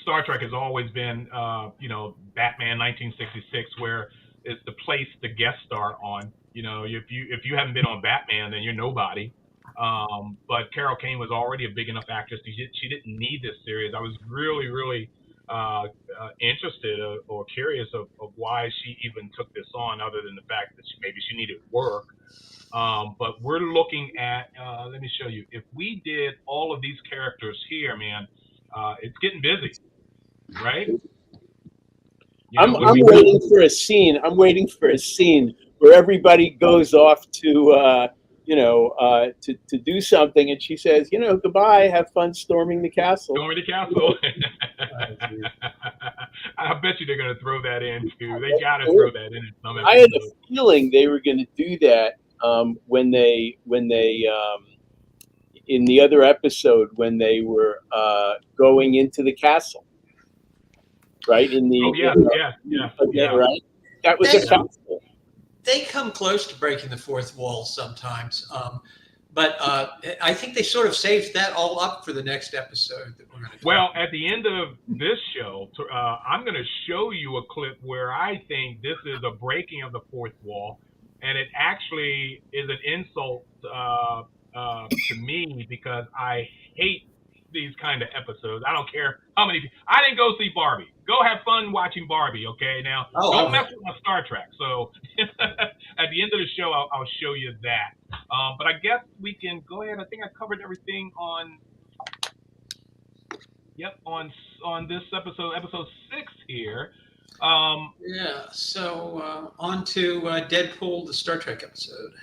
Star Trek has always been, you know, Batman 1966, where it's the place to guest star on. You know, if you haven't been on Batman, then you're nobody. But Carol Kane was already a big enough actress. She didn't need this series. I was really interested or curious of why she even took this on, other than the fact that maybe she needed work. But we're looking at, let me show you. If we did all of these characters here, man, it's getting busy, right? I'm waiting for a scene. I'm waiting for a scene where everybody goes off to, to do something, and she says, you know, goodbye, have fun storming the castle. Storming the castle. I bet you they're going to throw that in too. They got to throw that in some episode. I had a feeling they were going to do that when they in the other episode when they were going into the castle, right? Yeah. Right. That was a castle. They come close to breaking the fourth wall sometimes, but I think they sort of saved that all up for the next episode that we're going to do. Well, at the end of this show, I'm going to show you a clip where I think this is a breaking of the fourth wall, and it actually is an insult to me, because I hate these kind of episodes. I don't care how many people. I didn't go see Barbie. Go have fun watching Barbie, okay? Now, don't mess with my Star Trek. So at the end of the show, I'll show you that. But I guess we can go ahead. I think I covered everything on this episode 6 here. So on to Deadpool, the Star Trek episode.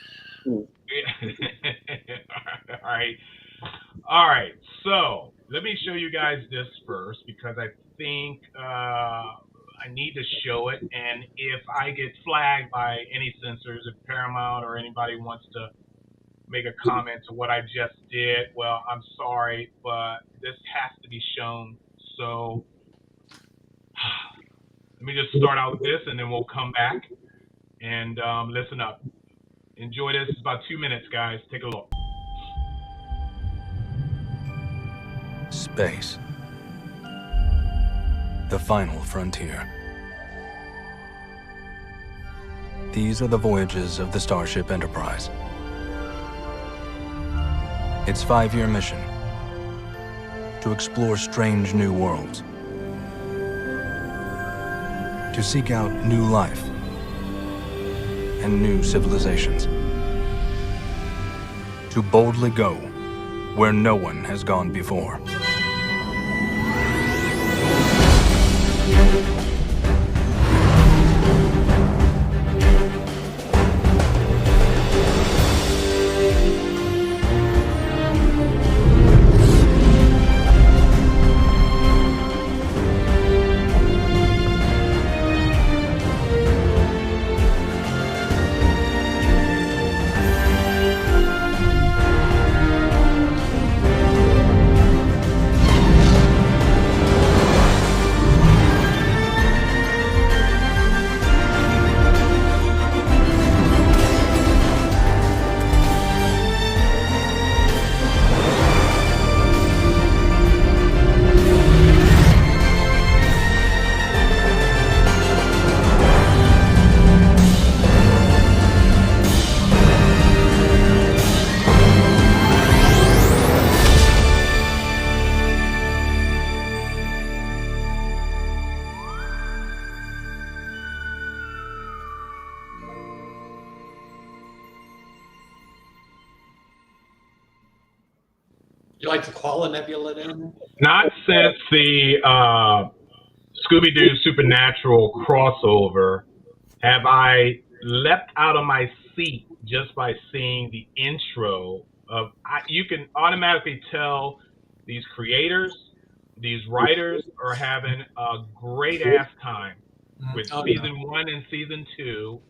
All right. So let me show you guys this first, because I think I need to show it. And if I get flagged by any censors, if Paramount or anybody wants to make a comment to what I just did, well, I'm sorry, but this has to be shown. So let me just start out with this, and then we'll come back and listen up. Enjoy this. It's about 2 minutes, guys. Take a look. Space. The final frontier. These are the voyages of the Starship Enterprise. Its 5-year mission: to explore strange new worlds, to seek out new life and new civilizations, to boldly go where no one has gone before. You like the Koala Nebula then? Not since the Scooby-Doo Supernatural crossover have I leapt out of my seat just by seeing the intro of. You can automatically tell these creators, these writers are having a great ass time with season 1 and season 2,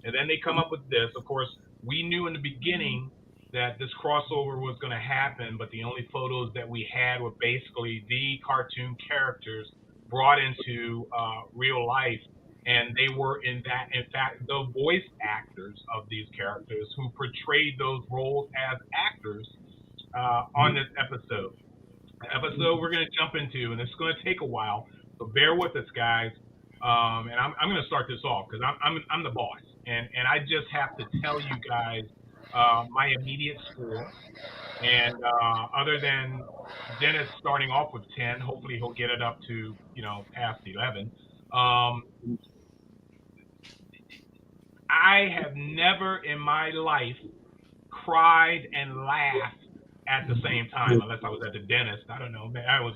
and then they come up with this. Of course, we knew in the beginning that this crossover was going to happen, but the only photos that we had were basically the cartoon characters brought into real life, and they were in fact the voice actors of these characters who portrayed those roles as actors on this episode. The episode we're going to jump into, and it's going to take a while, so bear with us, guys. And I'm going to start this off because I'm the boss, and I just have to tell you guys my immediate score. And other than Dennis starting off with 10, hopefully he'll get it up to past 11. I have never in my life cried and laughed at the same time, unless I was at the dentist. I don't know. I was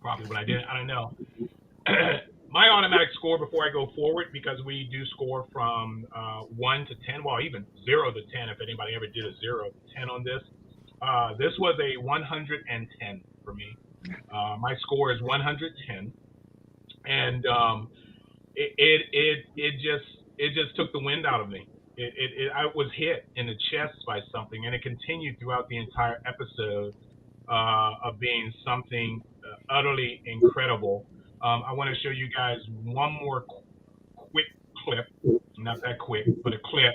probably what I did. I don't know. My automatic score before I go forward, because we do score from 1 to 10, well, even 0 to 10, if anybody ever did a 0 to 10 on this. This was a 110 for me. My score is 110, and it just took the wind out of me. I was hit in the chest by something, and it continued throughout the entire episode of being something utterly incredible. I want to show you guys one more quick clip. Not that quick, but a clip.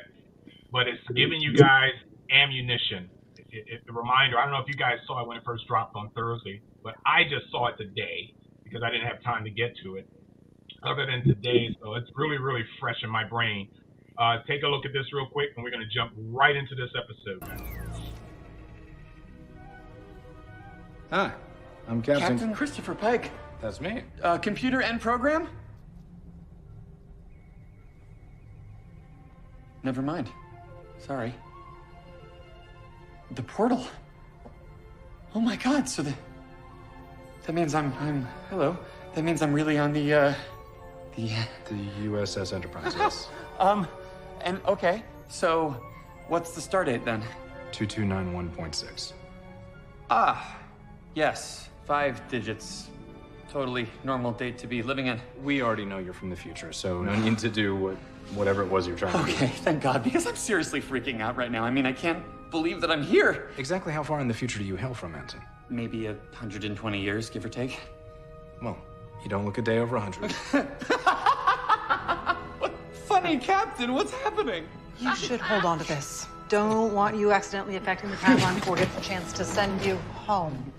But it's giving you guys ammunition. It's a reminder. I don't know if you guys saw it when it first dropped on Thursday, but I just saw it today because I didn't have time to get to it. Other than today, so it's really, really fresh in my brain. Take a look at this real quick, and we're going to jump right into this episode. Hi, I'm Captain Christopher Pike. That's me. Computer and program? Never mind. Sorry. The portal. Oh my God! So that means I'm hello. That means I'm really on the USS Enterprise. Yes. And okay. So, what's the start date then? 2291.6. Ah, yes. 5 digits. Totally normal date to be living in. We already know you're from the future, so no need to do whatever it was you're trying to do. Okay, thank God, because I'm seriously freaking out right now. I mean, I can't believe that I'm here. Exactly how far in the future do you hail from, Anton? Maybe 120 years, give or take. Well, you don't look a day over 100. What funny, Captain, what's happening? You should hold on to this. Don't want you accidentally affecting the timeline before it gets a chance to send you home.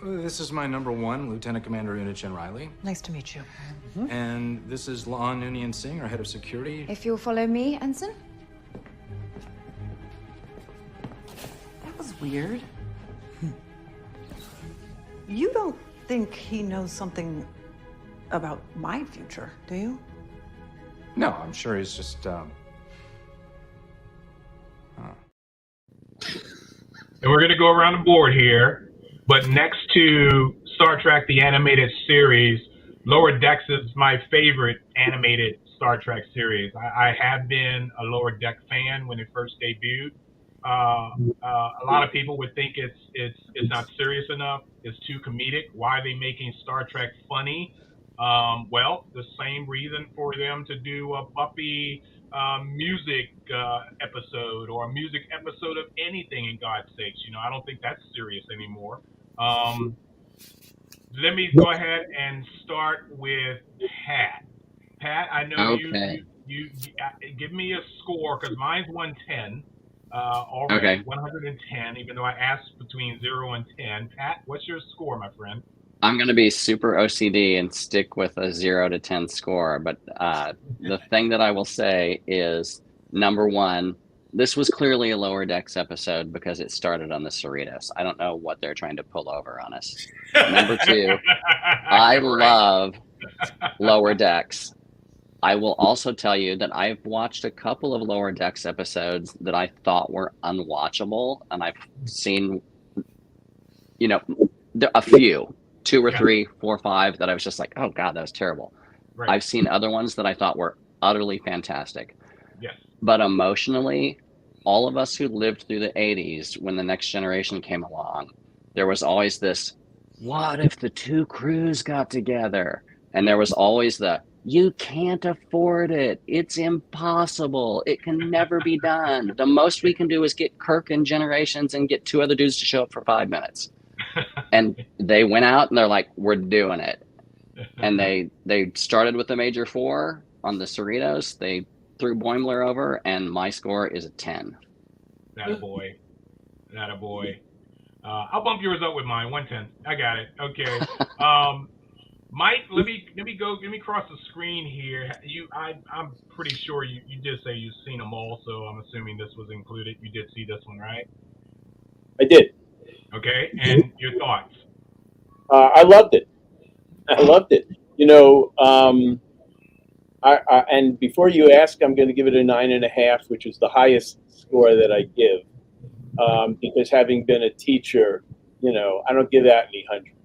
This is my number 1, Lieutenant Commander Unit Riley. Nice to meet you. And this is Lon Noonien Singh, our head of security. If you'll follow me, Ensign. That was weird. You don't think he knows something about my future, do you? No, I'm sure he's just, And we're going to go around the board here, but next to Star Trek, the animated series, Lower Decks is my favorite animated Star Trek series. I have been a Lower Deck fan when it first debuted. A lot of people would think it's not serious enough. It's too comedic. Why are they making Star Trek funny? Well, the same reason for them to do a Buffy music episode or a music episode of anything, in God's sakes. I don't think that's serious anymore. Let me go ahead and start with Pat. Pat, I know you give me a score because mine's 110 already. Okay. 110, even though I asked between 0 and 10. Pat, what's your score, my friend? I'm going to be super OCD and stick with a 0 to 10 score. But the thing that I will say is, number 1, this was clearly a Lower Decks episode because it started on the Cerritos. I don't know what they're trying to pull over on us. Number 2, I love Lower Decks. I will also tell you that I've watched a couple of Lower Decks episodes that I thought were unwatchable, and I've seen, a few. 2 or 3, 4, 5 that I was just like, oh God, that was terrible. Right. I've seen other ones that I thought were utterly fantastic. Yes. But emotionally, all of us who lived through the 80s when the Next Generation came along, there was always this, what if the 2 crews got together? And there was always the, you can't afford it. It's impossible. It can never be done. The most we can do is get Kirk and Generations and get 2 other dudes to show up for 5 minutes. And they went out and they're like, we're doing it. And they started with the Major 4 on the Cerritos. They threw Boimler over, and my score is a 10. Attaboy. I'll bump yours up with mine. 110. I got it. Okay. Mike, let me cross the screen here. I'm pretty sure you did say you've seen them all, so I'm assuming this was included. You did see this one, right? I did. Okay, and your thoughts? I loved it. And before you ask, I'm going to give it a 9.5, which is the highest score that I give. Because having been a teacher, I don't give that many hundreds.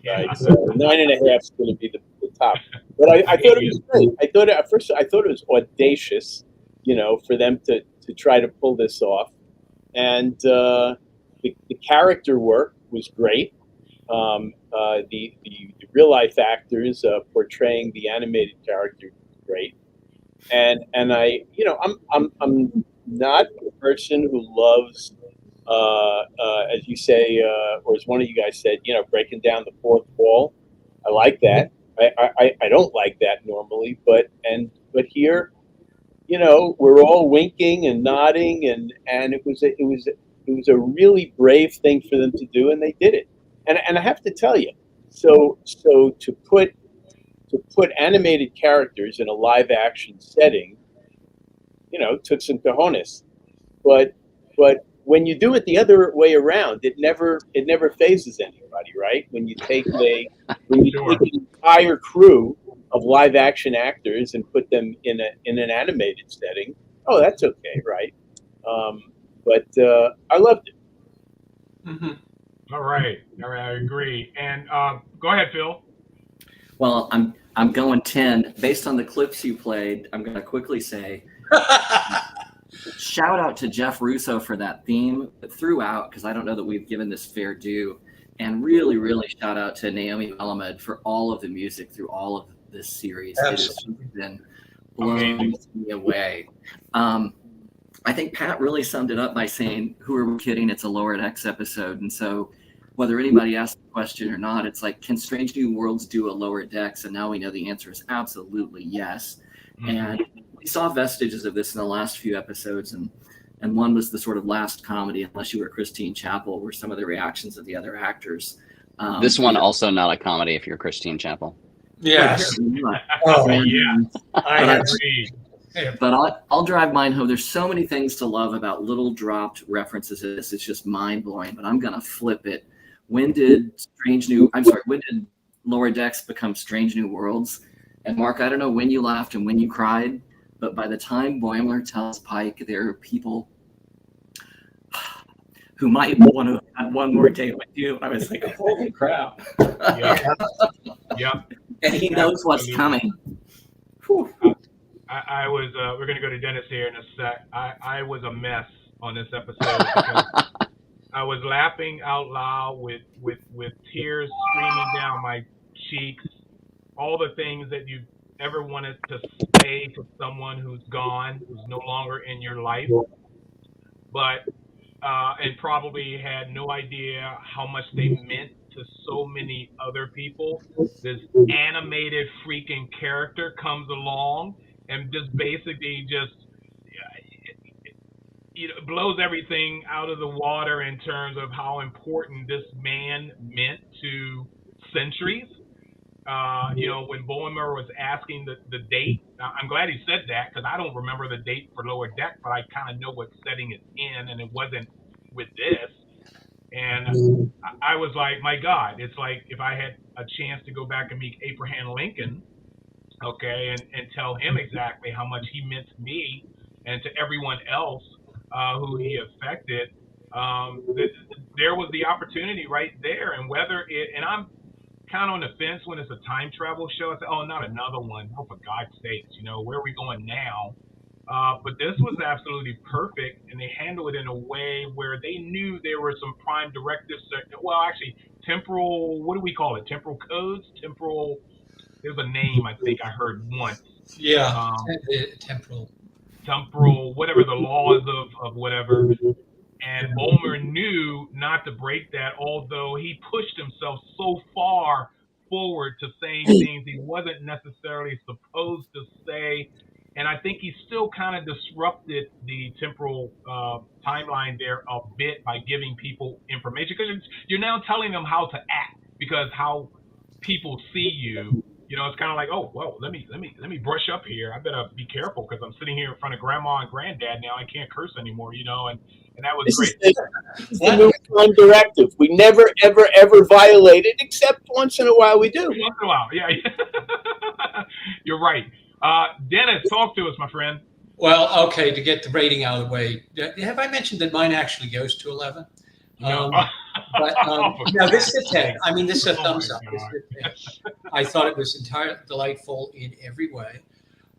Right? So 9.5 is going to be the top. But I thought it was great. I thought it was audacious, for them to try to pull this off. And the character work was great. The real life actors portraying the animated character was great. And I'm not a person who loves, as you say, or as one of you guys said, breaking down the fourth wall. I like that. I don't like that normally, but here, we're all winking and nodding, and it was a really brave thing for them to do, and they did it. And I have to tell you, so to put animated characters in a live action setting, took some cojones. But when you do it the other way around, it never phases anybody, right? When you take take an entire crew of live action actors and put them in an animated setting, oh, that's okay, right? But I loved it. Mm-hmm. All right, I agree. And go ahead, Phil. Well, I'm going 10 based on the clips you played. I'm going to quickly say, shout out to Jeff Russo for that theme throughout, because I don't know that we've given this fair due, and really, really shout out to Naomi Melamed for all of the music through all of this series. Absolutely. It has been blown me away. I think Pat really summed it up by saying, who are we kidding? It's a Lower Decks episode. And so whether anybody asked the question or not, it's like, can Strange New Worlds do a Lower Decks? And now we know the answer is absolutely yes. Mm-hmm. And we saw vestiges of this in the last few episodes. And one was the sort of last comedy, unless you were Christine Chapel, were some of the reactions of the other actors. This one also not a comedy if you're Christine Chapel. Yes. Oh, yeah. I agree. But I'll drive mine home. There's so many things to love about little dropped references to this. It's just mind blowing. But I'm gonna flip it. When did Lower Decks become Strange New Worlds? And Mark, I don't know when you laughed and when you cried, but by the time Boimler tells Pike there are people who might want to have one more date with you, I was like, holy crap. Yeah. And he knows what's coming. I was, we're going to go to Dennis here in a sec. I was a mess on this episode because I was laughing out loud with tears streaming down my cheeks, all the things that you ever wanted to say to someone who's gone, who's no longer in your life, but, and probably had no idea how much they meant to so many other people. This animated freaking character comes along and just basically blows everything out of the water in terms of how important this man meant to centuries. When Boimler was asking the date, I'm glad he said that because I don't remember the date for Lower Deck, but I kind of know what setting it's in, and it wasn't with this. And I was like, my God, it's like if I had a chance to go back and meet Abraham Lincoln, okay, and tell him exactly how much he meant to me and to everyone else who he affected. There was the opportunity right there, and and I'm kind of on the fence when it's a time travel show. I say, oh, not another one. Oh, for God's sakes, where are we going now? But this was absolutely perfect, and they handled it in a way where they knew there were some prime directives. Well, actually, temporal, what do we call it? Temporal codes? There's a name I think I heard once. Yeah, temporal, whatever the laws of whatever. And Boimler knew not to break that, although he pushed himself so far forward to saying things he wasn't necessarily supposed to say. And I think he still kind of disrupted the temporal timeline there a bit by giving people information, because you're now telling them how to act, because how people see you. It's kind of like, oh, well, let me brush up here. I better be careful because I'm sitting here in front of grandma and granddad now. I can't curse anymore, and that was great. This is the new time directive. We never, ever, ever violate it, except once in a while we do. Once in a while, yeah. You're right. Dennis, talk to us, my friend. Well, okay, to get the rating out of the way, have I mentioned that mine actually goes to 11? No. No, this is a 10. I mean, this is a thumbs up. I thought it was entirely delightful in every way.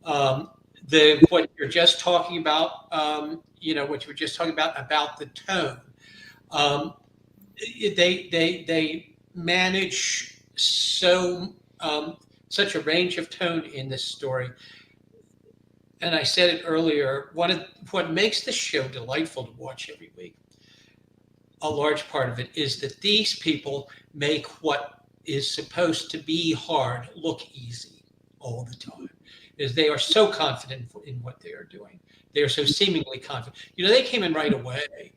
What you're just talking about, what you were just talking about the tone. They manage such a range of tone in this story. And I said it earlier, what makes the show delightful to watch every week, a large part of it is that these people make what is supposed to be hard look easy all the time. Is they are so confident in what they are doing. They are so seemingly confident. They came in right away,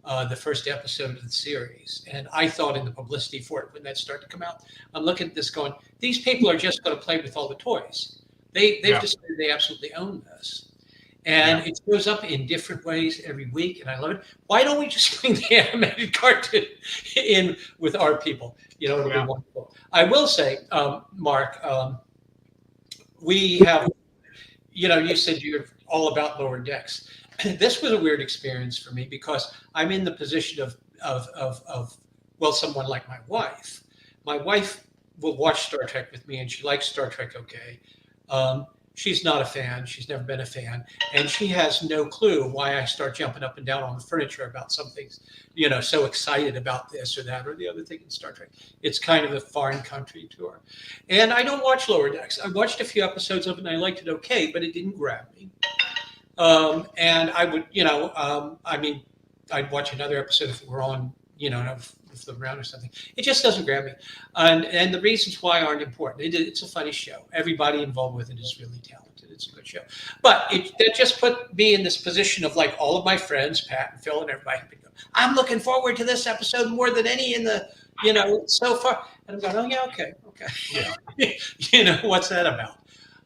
the first episode of the series. And I thought in the publicity for it, when that started to come out, I'm looking at this going, these people are just going to play with all the toys. They've decided they absolutely own this. And it shows up in different ways every week, and I love it. Why don't we just bring the animated cartoon in with our people? It'll be wonderful. I will say, Mark, we have, you said you're all about Lower Decks. This was a weird experience for me because I'm in the position of someone like my wife. My wife will watch Star Trek with me, and she likes Star Trek okay. She's not a fan. She's never been a fan. And she has no clue why I start jumping up and down on the furniture about some things, so excited about this or that or the other thing in Star Trek. It's kind of a foreign country to her. And I don't watch Lower Decks. I watched a few episodes of it and I liked it okay, but it didn't grab me. And I would, I'd watch another episode if it were on, if they're around or something. It just doesn't grab me. And the reasons why aren't important. It's a funny show. Everybody involved with it is really talented. It's a good show. But that just put me in this position of like all of my friends, Pat and Phil and everybody. I'm looking forward to this episode more than any in the You know, so far, and I'm going, oh yeah, okay. Yeah. You know, what's that about?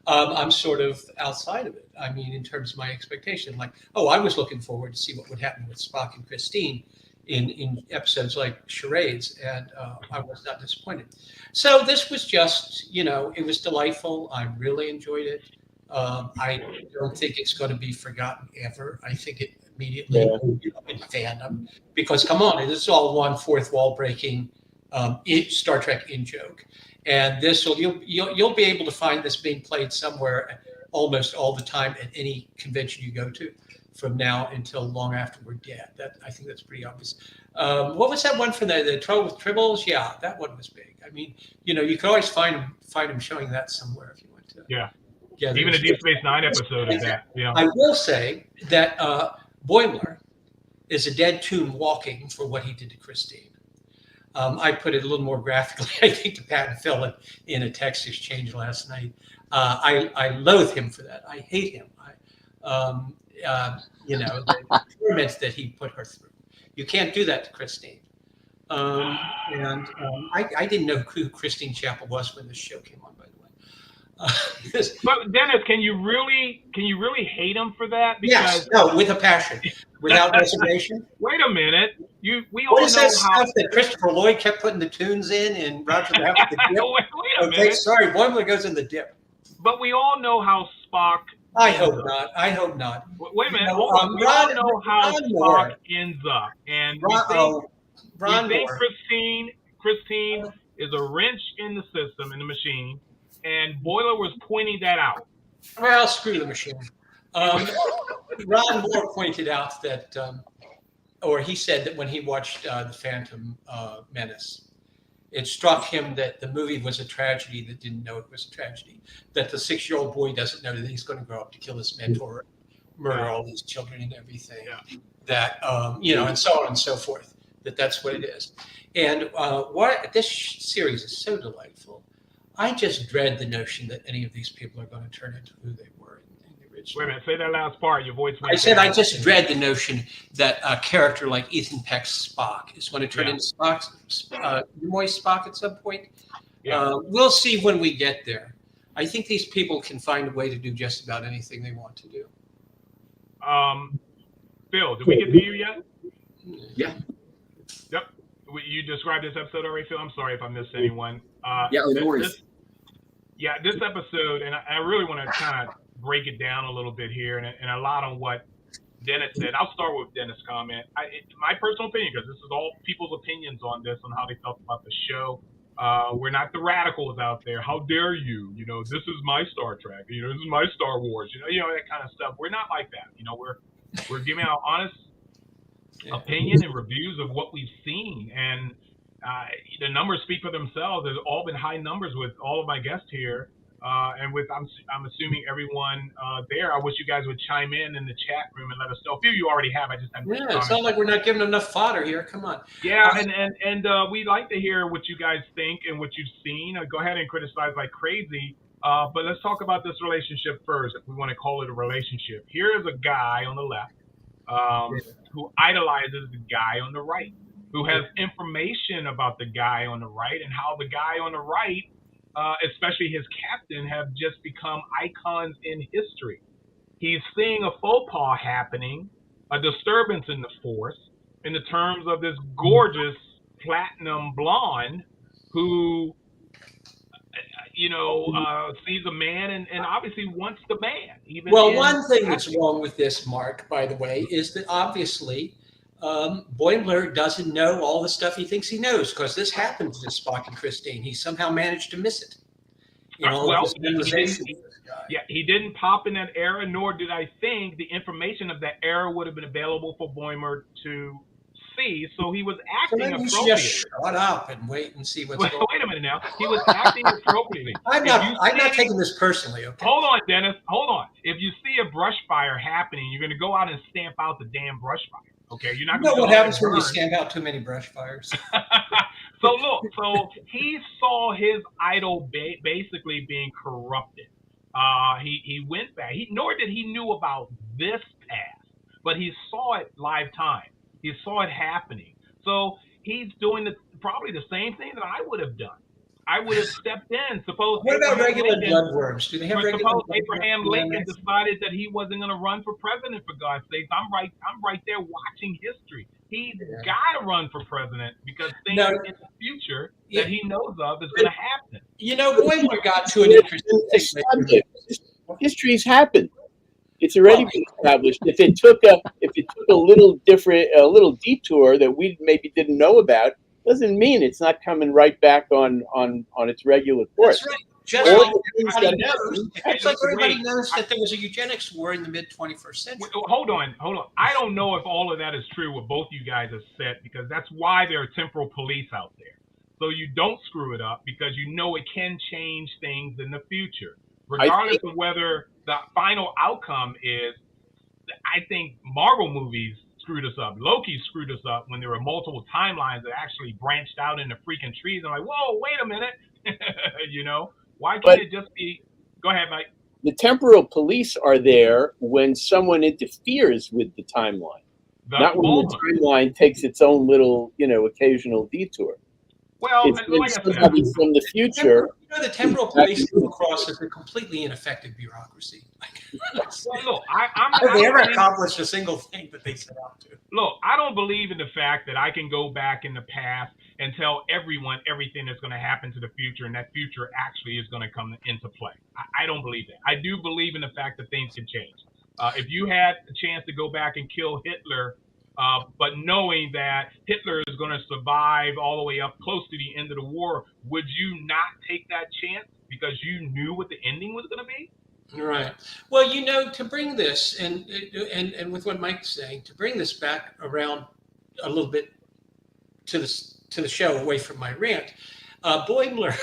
I'm sort of outside of it. I mean, in terms of my expectation, like, oh, I was looking forward to see what would happen with Spock and Christine in episodes like Charades, and I was not disappointed. So this was just, you know, it was delightful. I really enjoyed it. I don't think it's going to be forgotten ever. I think it immediately in fandom, because come on, this is all one fourth wall breaking Star Trek in joke. And this will you'll be able to find this being played somewhere almost all the time at any convention you go to from now until long after we're dead. That I think that's pretty obvious. What was that one for the Trouble with Tribbles? Yeah, that one was big. I mean, you know, you could always find them showing that somewhere if you want to. Yeah. Yeah. Even a Deep Space Nine episode of that. Yeah. I will say that Boimler is a dead tune walking for what he did to Christine. I put it a little more graphically, I think, to Pat and Phil in a text exchange last night. I loathe him for that. I hate him. You know, the torments that he put her through. You can't do that to Christine. I didn't know who Christine Chapel was when this show came on, by the way. But Dennis, can you really hate him for that? Because, yes, no, with a passion, without reservation. Wait a minute. We all what is know that how stuff that Christopher Lloyd kept putting the tunes in and Roger Rabbit the dip? Wait a Okay, minute. sorry, Boimler goes in the dip. But we all know how Spock. I hope not. I hope not. Wait a minute. You know, Hold on. We all know how Ron Spock Moore. ends up, and Ron we think Moore. Christine is a wrench in the system, in the machine, and Boiler was pointing that out. Well, screw the machine. Ron Moore pointed out that, or he said that when he watched The Phantom Menace, it struck him that the movie was a tragedy that didn't know it was a tragedy. That the 6-year-old boy doesn't know that he's going to grow up to kill his mentor, murder all these children and everything. Yeah. That, you know, and so on and so forth. That's what it is. And this series is so delightful. I just dread the notion that any of these people are going to turn into who they were in the original. Wait a minute. Say that last part. Your voice went I said down. I just dread the notion that a character like Ethan Peck's Spock is going to turn into Nimoy Spock at some point. Yeah. We'll see when we get there. I think these people can find a way to do just about anything they want to do. Phil, did we get to you yet? Yeah. Yep. You described this episode already, Phil. I'm sorry if I missed anyone. Yeah, no worries. This episode, and I really want to kind of break it down a little bit here, and a lot on what Dennis said. I'll start with Dennis' comment. My personal opinion, because this is all people's opinions on this, on how they felt about the show. We're not the radicals out there. How dare you? You know, this is my Star Trek. You know, this is my Star Wars. You know that kind of stuff. We're not like that. You know, we're giving our honest opinion and reviews of what we've seen, and the numbers speak for themselves. There's all been high numbers with all of my guests here, and with I'm assuming everyone there. I wish you guys would chime in the chat room and let us know. A few of you already have. I just haven't. Yeah, it's not like we're not giving enough fodder here. Come on. Yeah, and we'd like to hear what you guys think and what you've seen. Go ahead and criticize like crazy. But let's talk about this relationship first, if we want to call it a relationship. Here is a guy on the left who idolizes the guy on the right, who has information about the guy on the right and how the guy on the right, especially his captain, have just become icons in history. He's seeing a faux pas happening, a disturbance in the force, in the terms of this gorgeous platinum blonde who, sees a man and obviously wants the man. One thing that's wrong with this, Mark, by the way, is that obviously Boimler doesn't know all the stuff he thinks he knows, because this happened to Spock and Christine. He somehow managed to miss it. He didn't pop in that era, nor did I think the information of that era would have been available for Boimler to see. So he was acting appropriately. Just shut up and wait and see what's going on. Wait a minute now. He was acting appropriately. I'm not taking this personally. Okay. Hold on, Dennis. Hold on. If you see a brush fire happening, you're going to go out and stamp out the damn brush fire. Okay, you're not. You know what happens when you stamp out too many brush fires? So he saw his idol basically being corrupted. He went back. Nor did he knew about this past, but he saw it live time. He saw it happening. So he's doing the probably the same thing that I would have done. I would have stepped in. Suppose What about Abraham regular Lincoln, bloodworms? Do they have regular suppose bloodworms? Abraham Lincoln decided that he wasn't going to run for president, for God's sakes. I'm right there watching history. He's got to run for president because things in the future that he knows of is going to happen. You know, Boimler got to an interesting thing. History's happened. It's already been established. If it took a little detour that we maybe didn't know about, doesn't mean it's not coming right back on its regular course. That's right. Just like everybody knows that there was a eugenics war in the mid-21st century. Hold on. I don't know if all of that is true, what both you guys have said, because that's why there are temporal police out there. So you don't screw it up because you know it can change things in the future. Regardless of whether the final outcome is, I think Marvel movies screwed us up. Loki screwed us up when there were multiple timelines that actually branched out into freaking trees. I'm like, whoa, wait a minute. You know? Why can't it just be? Go ahead, Mike. The temporal police are there when someone interferes with the timeline, not when the timeline takes its own little, occasional detour. Well, it's like somebody from the future. The temporal police come across as a completely ineffective bureaucracy. Well, look, have they ever accomplished a single thing that they set out to? Look, I don't believe in the fact that I can go back in the past and tell everyone everything that's going to happen to the future, and that future actually is going to come into play. I don't believe that. I do believe in the fact that things can change. If you had a chance to go back and kill Hitler, but knowing that Hitler is going to survive all the way up close to the end of the war, would you not take that chance because you knew what the ending was going to be? Right. Well, to bring this and with what Mike's saying, to bring this back around a little bit to the show, away from my rant, Boimler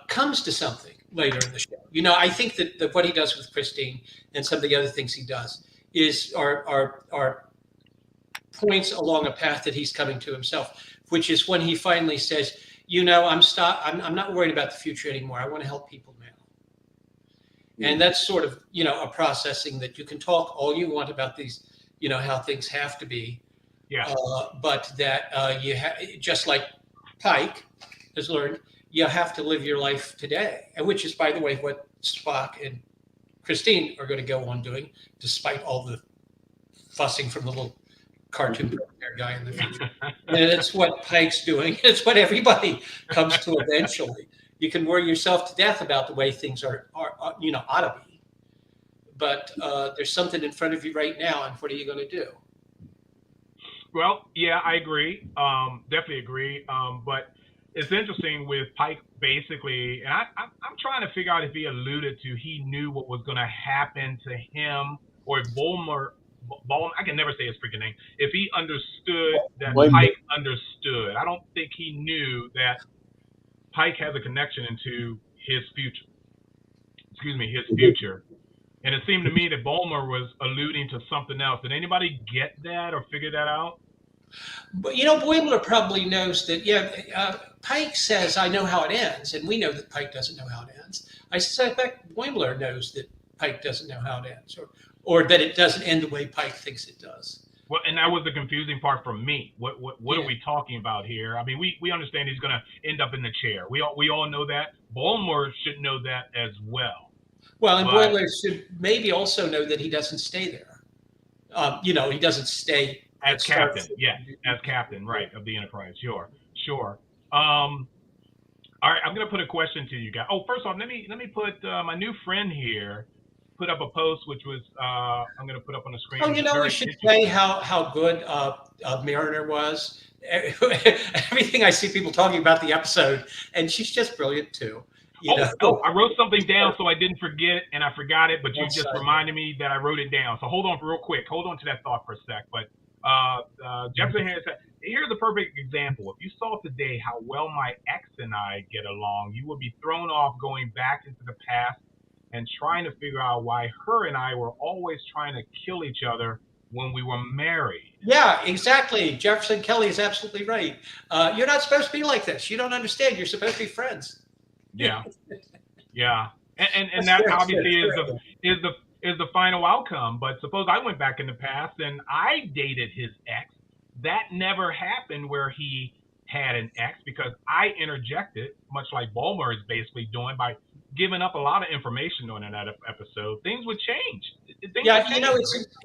comes to something later in the show. I think that what he does with Christine and some of the other things he does are points along a path that he's coming to himself, which is when he finally says, I'm not worried about the future anymore. I want to help people now. And that's sort of, a processing that you can talk all you want about these, how things have to be. Yeah. But that just like Pike has learned, you have to live your life today, and which is, by the way, what Spock and Christine are going to go on doing, despite all the fussing from the little cartoon guy in the future. And it's what Pike's doing. It's what everybody comes to eventually. You can worry yourself to death about the way things are ought to be. But there's something in front of you right now, and what are you going to do? Well, yeah, I agree. Definitely agree. But it's interesting with Pike, basically, and I'm trying to figure out if he alluded to he knew what was going to happen to him, or if Boimler, I can never say his freaking name, if he understood that Pike understood. I don't think he knew that Pike has a connection into his future. His future. And it seemed to me that Boimler was alluding to something else. Did anybody get that or figure that out? But Boimler probably knows that. Pike says, "I know how it ends," and we know that Pike doesn't know how it ends. I suspect Boimler knows that Pike doesn't know how it ends, or that it doesn't end the way Pike thinks it does. Well, and that was the confusing part for me. What are we talking about here? I mean, we understand he's going to end up in the chair. We all know that. Boimler should know that as well. Well, and Boimler should maybe also know that he doesn't stay there. He doesn't stay as captain. Yeah, as captain, right, of the Enterprise. Sure. All right, I'm going to put a question to you guys. Oh, first off, let me put my new friend here. Put up a post, which was I'm going to put up on the screen. Oh, we should say how good Mariner was. Everything I see people talking about the episode, and she's just brilliant too. I wrote something down so I didn't forget, and I forgot it, but you just reminded me that I wrote it down. So hold on real quick. Hold on to that thought for a sec. But Jefferson here said, here's a perfect example. If you saw today how well my ex and I get along, you would be thrown off going back into the past and trying to figure out why her and I were always trying to kill each other when we were married. Yeah, exactly. Jefferson Kelly is absolutely right. You're not supposed to be like this. You don't understand. You're supposed to be friends. Yeah. And that obviously is the final outcome. But suppose I went back in the past and I dated his ex. That never happened where he had an X because I interjected, much like Bulmer is basically doing by giving up a lot of information on that episode, things would change. It's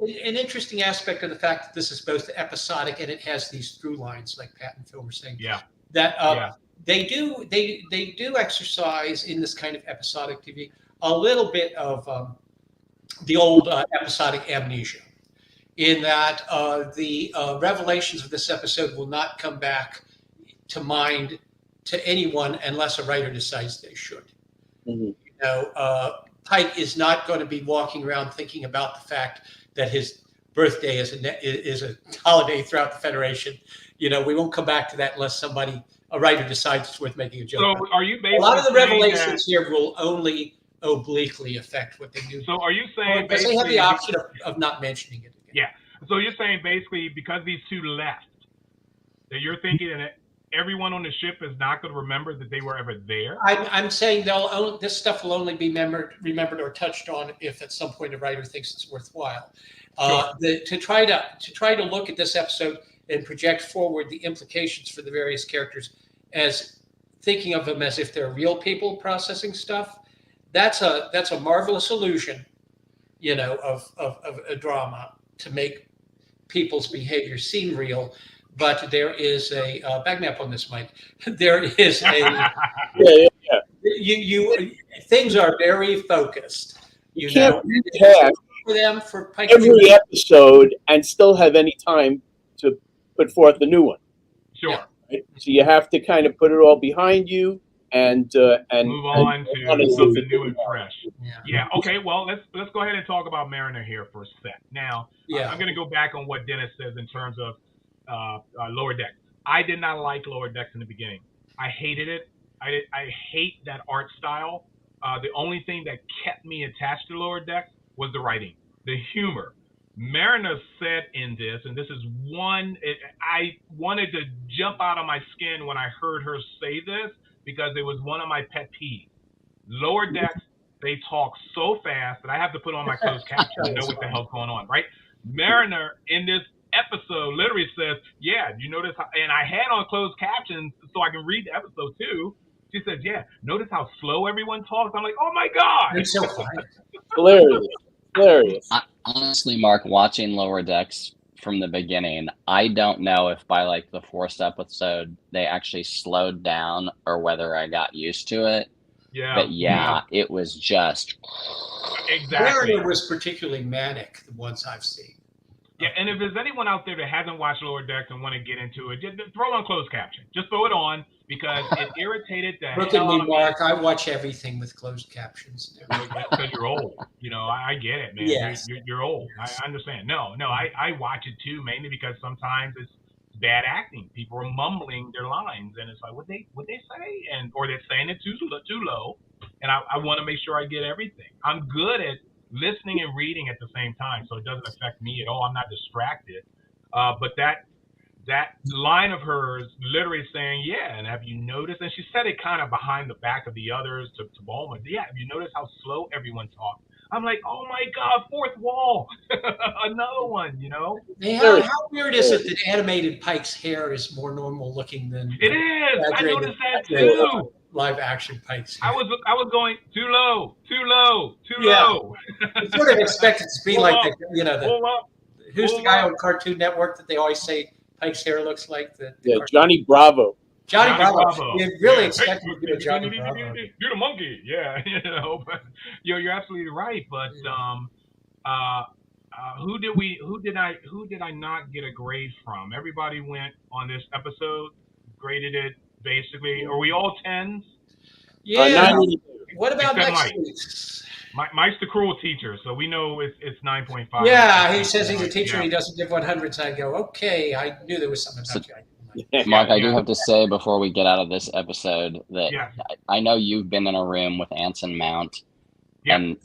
an interesting aspect of the fact that this is both episodic and it has these through lines, like Pat and Phil were saying. Yeah. That they do exercise in this kind of episodic TV a little bit of the old episodic amnesia, in that the revelations of this episode will not come back to mind to anyone unless a writer decides they should. Pike is not going to be walking around thinking about the fact that his birthday is a holiday throughout the Federation. We won't come back to that unless a writer decides it's worth making a joke. So are you basically a lot of the saying revelations here will only obliquely affect what they do? So are you saying because they have the option of not mentioning it again? Yeah. So you're saying basically because these two left, that you're thinking that everyone on the ship is not going to remember that they were ever there? I'm saying this stuff will only be remembered or touched on if at some point a writer thinks it's worthwhile. Sure. To try to look at this episode and project forward the implications for the various characters as thinking of them as if they're real people processing stuff, that's a marvelous illusion, of a drama to make people's behavior seem real. But there is a Bagnap on this mic. There is a things are very focused. You can't have for them for Pike every episode and still have any time to put forth a new one. Sure. Right? So you have to kind of put it all behind you and move on to something new and fresh. Yeah. Okay. Well, let's go ahead and talk about Mariner here for a sec. Now, I'm going to go back on what Dennis says in terms of Lower Decks. I did not like Lower Decks in the beginning. I hated it. I hate that art style. The only thing that kept me attached to Lower Decks was the writing, the humor. Mariner said in this, and this is I wanted to jump out of my skin when I heard her say this because it was one of my pet peeves. Lower Decks, they talk so fast that I have to put on my closed caption to know what the hell's going on, right? Mariner in this episode literally says, you notice how, and I had on closed captions so I can read the episode too. She says, notice how slow everyone talks. I'm like, oh my God. It's so funny. Hilarious. Honestly, Mark, watching Lower Decks from the beginning, I don't know if by like the fourth episode they actually slowed down or whether I got used to it. But it was just exactly. Mariner was particularly manic, the ones I've seen. Yeah, and if there's anyone out there that hasn't watched Lower Decks and want to get into it, just throw on closed caption. Just throw it on because it irritated the Look at me, Mark. I watch everything with closed captions. Because you're old. I get it, man. Yes. You're old. Yes. I understand. No, I watch it too, mainly because sometimes it's bad acting. People are mumbling their lines, and it's like, what they say, or they're saying it too low, and I want to make sure I get everything. I'm good at listening and reading at the same time, so it doesn't affect me at all. I'm not distracted. But that line of hers literally saying, and have you noticed? And she said it kind of behind the back of the others to Bowman. Have you noticed how slow everyone talks? I'm like, oh my God, fourth wall, another one, How weird is it that animated Pike's hair is more normal looking than it is? I noticed that too. Live action Pike's hair. I was going too low. You sort of expect it to be Pull like up. Who's the guy on Cartoon Network that they always say Pike's hair looks like? Johnny Bravo. Johnny Bravo. You really expect him to be a Johnny Bravo. You're the monkey. Yeah, but you're absolutely right. But who did I not get a grade from? Everybody went on this episode, graded it basically. Are we all 10s? Yeah. What about next week? Mike's the cruel teacher, so we know it's 9.5. Yeah, he says he's a teacher. He doesn't give 100s. I go, okay. I knew there was something about you. Mark, I do have to say before we get out of this episode that I know you've been in a room with Anson Mount, and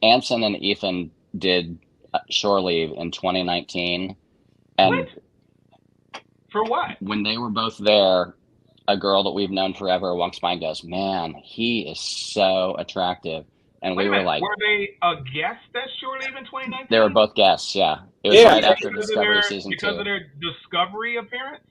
Anson and Ethan did shore leave in 2019, and what? For what? When they were both there, a girl that we've known forever walks by and goes, "Man, he is so attractive." And we were like, were they a guest at shore leave in 2019? They were both guests, yeah. It was right after Discovery season 2. Because of their Discovery appearance?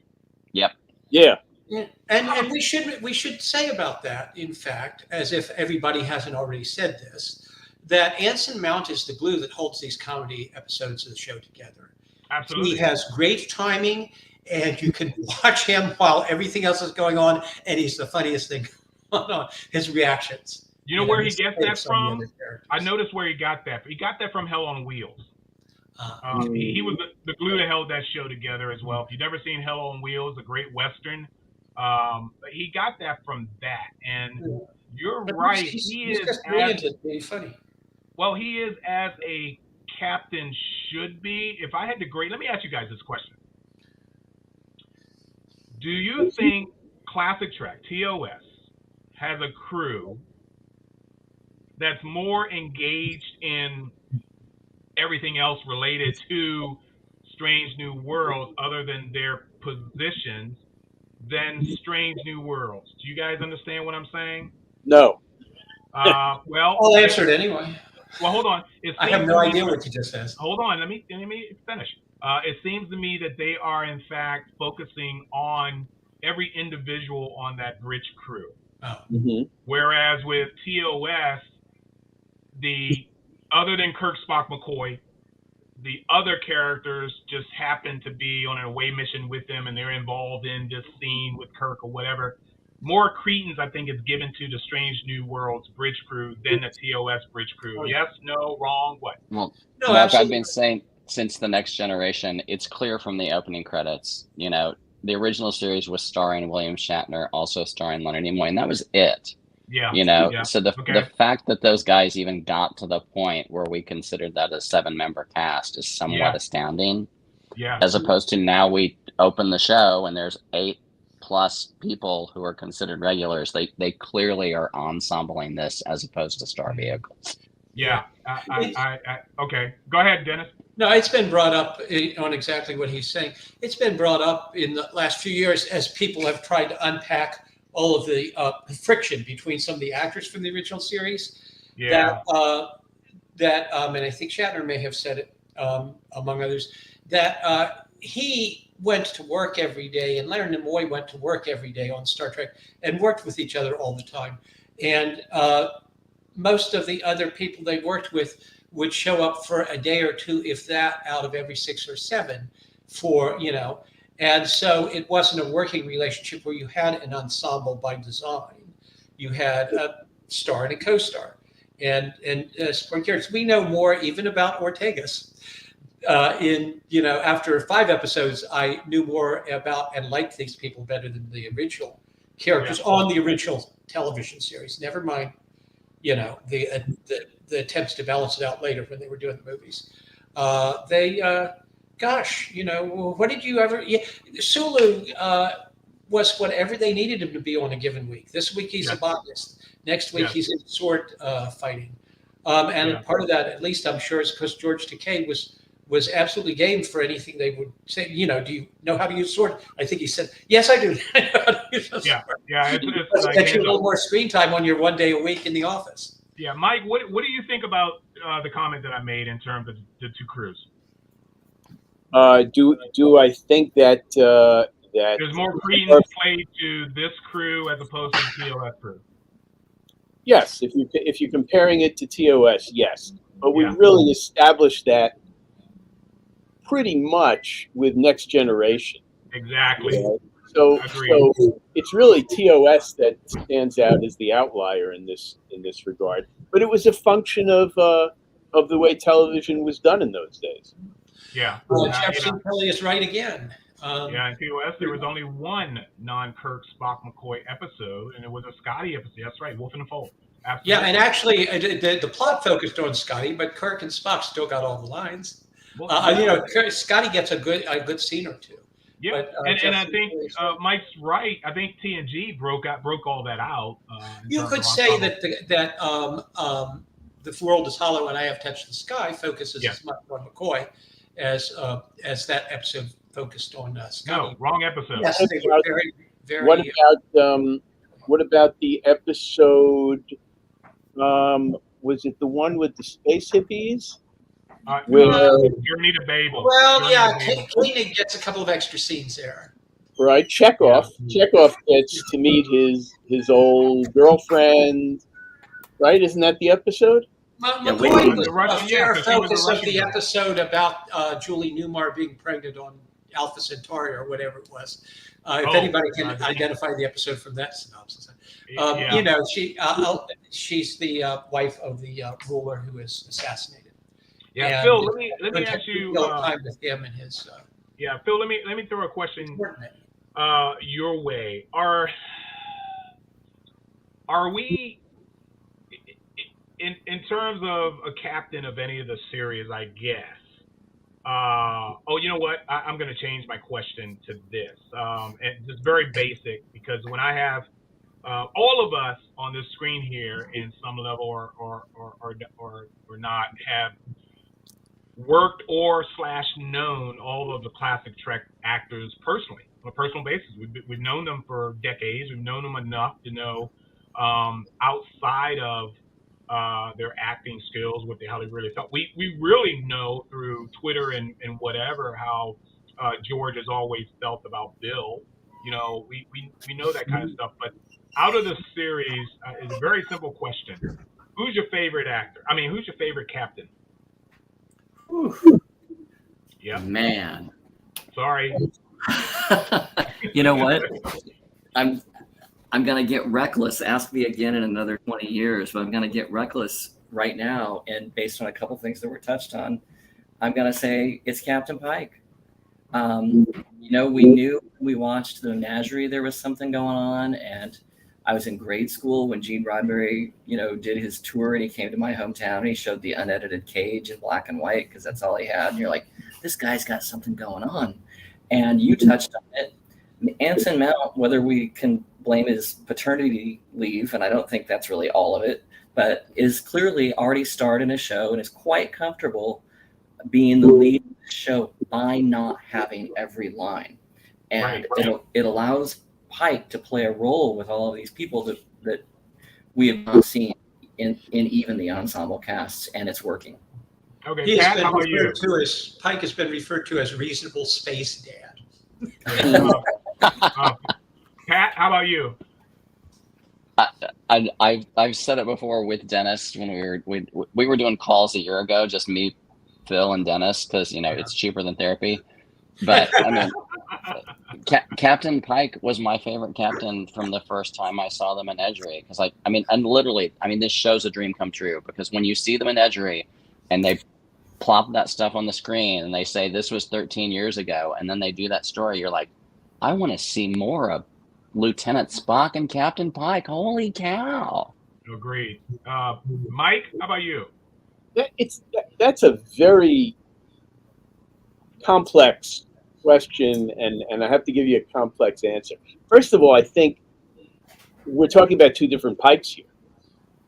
Yep. Yeah. Yeah. And we should say about that, in fact, as if everybody hasn't already said this, that Anson Mount is the glue that holds these comedy episodes of the show together. Absolutely. He has great timing, and you can watch him while everything else is going on, and he's the funniest thing on. His reactions. You know where he gets that from? I noticed where he got that. He got that from Hell on Wheels. He was the glue that held that show together as well. If you've never seen Hell on Wheels, a great Western, he got that from that. And you're right. He's just brilliant at being funny. Well, he is as a captain should be. If I had to grade, let me ask you guys this question. Do you think Classic Trek, TOS, has a crew that's more engaged in everything else related to Strange New Worlds other than their positions than Strange New Worlds? Do you guys understand what I'm saying? No. Well, I'll answer it anyway. Well, hold on. I have no idea what you just said. Hold on. Let me finish. It seems to me that they are, in fact, focusing on every individual on that bridge crew. Oh. Mm-hmm. Whereas with TOS, other than Kirk, Spock, McCoy, the other characters just happen to be on an away mission with them, and they're involved in this scene with Kirk or whatever. More credence, I think, is given to the Strange New Worlds bridge crew than the TOS bridge crew. Yes, no, wrong, what? Well, no, Mark, absolutely. I've been saying since The Next Generation, it's clear from the opening credits, the original series was starring William Shatner, also starring Leonard Nimoy, and that was it. Yeah. So the fact that those guys even got to the point where we considered that a 7-member cast is somewhat astounding. Yeah. As opposed to now we open the show and there's 8+ people who are considered regulars. They clearly are ensembling this as opposed to star vehicles. Yeah. Okay. Go ahead, Dennis. No, it's been brought up on exactly what he's saying. It's been brought up in the last few years as people have tried to unpack all of the friction between some of the actors from the original series. Yeah. And I think Shatner may have said it, among others, that he went to work every day and Leonard Nimoy went to work every day on Star Trek and worked with each other all the time. And most of the other people they worked with would show up for a day or two, if that, out of every 6 or 7 and so it wasn't a working relationship where you had an ensemble by design. You had a star and a co-star. And supporting characters. We know more even about Ortegas. After 5 episodes, I knew more about and liked these people better than the original characters on the original television series. Never mind, the attempts to balance it out later when they were doing the movies. What did you ever? Yeah, Sulu was whatever they needed him to be on a given week. This week he's a botanist. Next week he's in sword fighting. Part of that, at least I'm sure, is because George Takei was absolutely game for anything they would say. Do you know how to use sword? I think he said, yes, I do. I know how to use a sword. It's like get you a little more screen time on your 1 day a week in the office. Yeah, Mike, what do you think about the comment that I made in terms of the 2 crews? Do I think that there's more credence played to this crew as opposed to the TOS crew? Yes, if you're comparing it to TOS, yes, but we really established that pretty much with Next Generation. Exactly. So it's really TOS that stands out as the outlier in this regard. But it was a function of the way television was done in those days. Yeah. Jefferson Kelly is right again. In TOS, there was only 1 non-Kirk, Spock, McCoy episode, and it was a Scotty episode. That's right, Wolf in the Fold. Absolutely. Yeah, and actually, the plot focused on Scotty, but Kirk and Spock still got all the lines. Scotty gets a good scene or 2. Yeah, but, and I think Mike's right. I think TNG broke all that out. You could say that The World is Hollow and I Have Touched the Sky focuses as much on McCoy as that episode focused on Scotty. No, wrong episode. Yes, they were very, very. What about the episode? Was it the one with the space hippies? Journey to Babel. Well, Koenig gets a couple of extra scenes there. Right, Chekhov gets to meet his old girlfriend. Right, isn't that the episode? McCoy was a fair focus of the episode about Julie Newmar being pregnant on Alpha Centauri or whatever it was. If anybody can identify the episode from that synopsis, you know, she's the wife of the ruler who is assassinated. Yeah, and Phil, let me ask you. Time with him and his. Yeah, Phil, let me throw a question your way. Are we in terms of a captain of any of the series? I guess. You know what? I'm going to change my question to this, and just very basic, because when I have all of us on this screen here, in some level or not, have worked or / known all of the classic Trek actors personally, on a personal basis. We've known them for decades. We've known them enough to know, outside of their acting skills, how they really felt. We really know through Twitter and whatever how George has always felt about Bill. You know, we know that kind of stuff. But out of the series, it's a very simple question: who's your favorite actor? I mean, who's your favorite captain? Yeah. Man. Sorry. You know what? I'm gonna get reckless. Ask me again in another 20 years, but I'm gonna get reckless right now. And based on a couple things that were touched on, I'm gonna say it's Captain Pike. You know, we knew we watched the Menagerie there was something going on, and I was in grade school when Gene Roddenberry, you know, did his tour, and he came to my hometown and he showed the unedited Cage in black and white because that's all he had. And you're like, this guy's got something going on. And you touched on it. Anson Mount, whether we can blame his paternity leave, and I don't think that's really all of it, but is clearly already starred in a show and is quite comfortable being the lead of the show by not having every line. And it allows Pike to play a role with all of these people that we have not seen in even the ensemble casts, and it's working. Okay, Pike has been referred to as reasonable space dad. Pat, how about you? I've said it before with Dennis when we were doing calls a year ago, just me, Phil, and Dennis, because it's cheaper than therapy. But I mean, Captain Pike was my favorite captain from the first time I saw the Menagerie, because this show's a dream come true, because when you see the Menagerie and they plop that stuff on the screen and they say this was 13 years ago, and then they do that story, you're like, I want to see more of Lieutenant Spock and Captain Pike. Holy cow! Agreed. Mike, how about you? That's a very complex question, and I have to give you a complex answer. First of all, I think we're talking about two different Pikes here,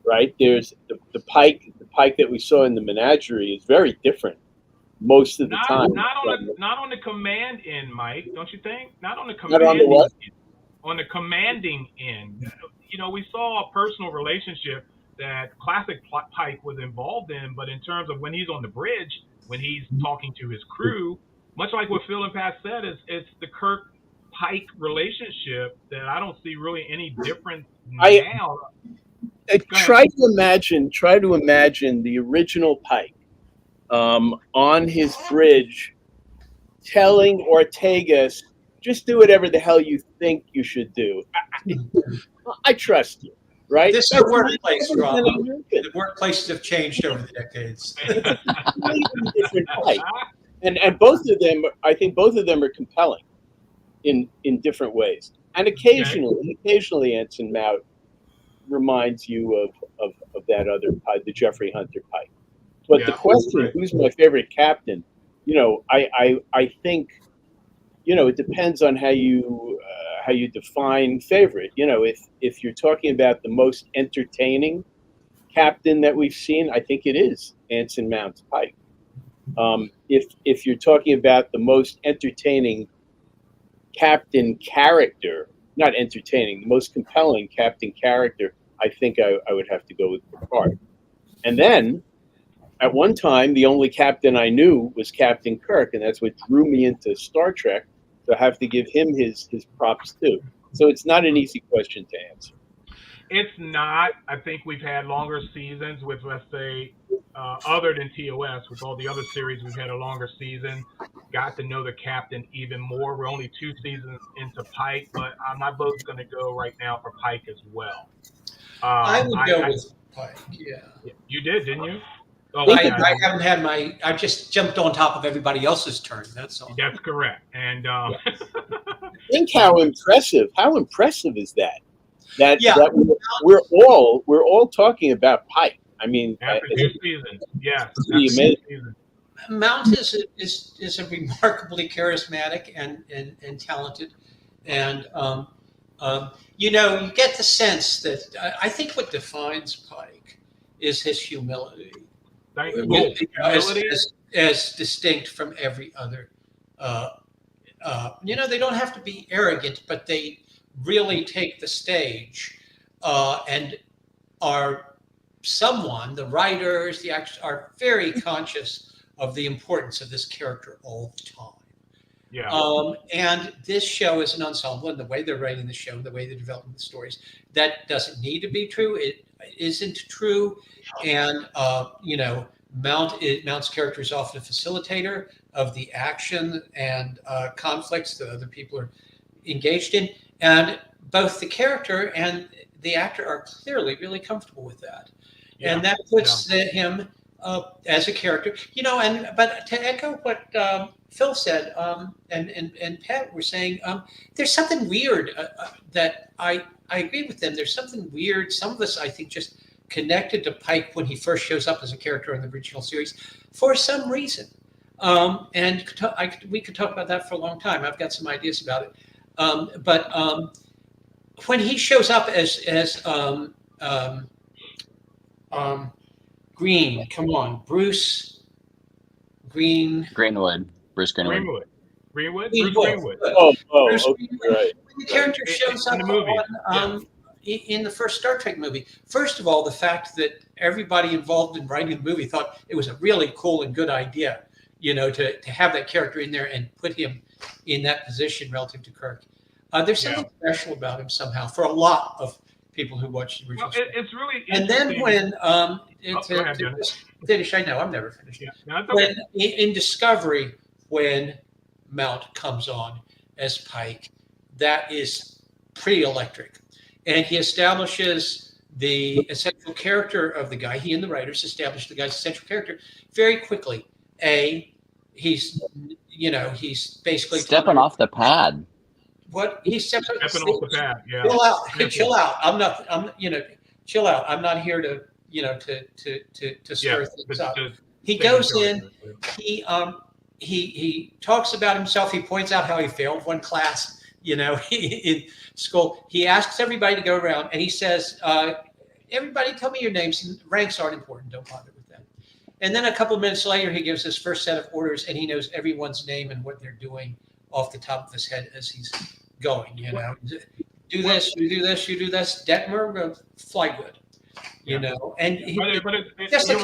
right? There's the Pike that we saw in the Menagerie is very different most of the time. Not on the command end, Mike, don't you think? Not on the commanding end. On the commanding end. We saw a personal relationship that classic Pike was involved in, but in terms of when he's on the bridge, when he's talking to his crew, much like what Phil and Pat said, it's the Kirk-Pike relationship that I don't see really any difference now. Try to imagine the original Pike on his bridge telling Ortegas, just do whatever the hell you think you should do. I trust you, right? This is a workplace, Rob. The workplaces have changed over the decades. Different Pike. And both of them, I think both of them are compelling in different ways. And occasionally Anson Mount reminds you of that other Pike, the Jeffrey Hunter Pike. But the question, who's my favorite captain? I think, it depends on how you define favorite. If you're talking about the most entertaining captain that we've seen, I think it is Anson Mount's Pike. If you're talking about the most entertaining captain character, not entertaining, the most compelling captain character, I think I would have to go with Picard. And then, at one time, the only captain I knew was Captain Kirk, and that's what drew me into Star Trek. So I have to give him his props too. So it's not an easy question to answer. It's not. I think we've had longer seasons with, let's say, other than TOS, with all the other series, we've had a longer season. Got to know the captain even more. We're only 2 seasons into Pike, but my vote's going to go right now for Pike as well. I would go with Pike. Yeah. You did, didn't you? Oh, I haven't had my. I just jumped on top of everybody else's turn. That's all. That's correct. And think how impressive is that? That we're all talking about Pike. I mean, after 2 seasons, yeah. Mount is a remarkably charismatic and talented, and you know, you get the sense that I think what defines Pike is his humility. As distinct from every other. You know, they don't have to be arrogant, but they really take the stage and are the writers, the actors are very conscious of the importance of this character all the time. Yeah. And this show is an ensemble, and the way they're writing the show, the way they're developing the stories, that doesn't need to be true. It isn't true. And, you know, Mount's character is often a facilitator of the action and conflicts that other people are engaged in. And both the character and the actor are clearly really comfortable with that. Yeah. And that puts him as a character, you know, but to echo what Phil said and Pat were saying, there's something weird that I agree with them. There's something weird. Some of us, I think, just connected to Pike when he first shows up as a character in the original series for some reason. And we could talk about that for a long time. I've got some ideas about it. But when he shows up as Green, come on, Bruce Greenwood. Bruce Greenwood. Greenwood. Oh, Bruce okay, Greenwood. right. When the character shows up in the first Star Trek movie, first of all, the fact that everybody involved in writing the movie thought it was a really cool and good idea, you know, to have that character in there and put him in that position relative to Kirk. There's something special about him somehow for a lot of people who watched the original. It's really and then when finish, I know I'm never finished. Yeah. No, okay. When in Discovery, when Mount comes on as Pike, that is pretty electric, and he establishes the essential character of the guy. He and the writers established the guy's essential character very quickly. He's basically stepping off the pad. What he's stepping off the pad. Yeah. Chill out. Hey, chill out. Chill out. I'm not here to stir things up. He goes in. He talks about himself. He points out how he failed one class, you know, in school. He asks everybody to go around, and he says, "Everybody, tell me your names. Ranks aren't important. Don't bother with them." And then a couple of minutes later, he gives his first set of orders, and he knows everyone's name and what they're doing off the top of his head as he's going. You know, do this, you do this, you do this. Detmer, fly good. You know, and just a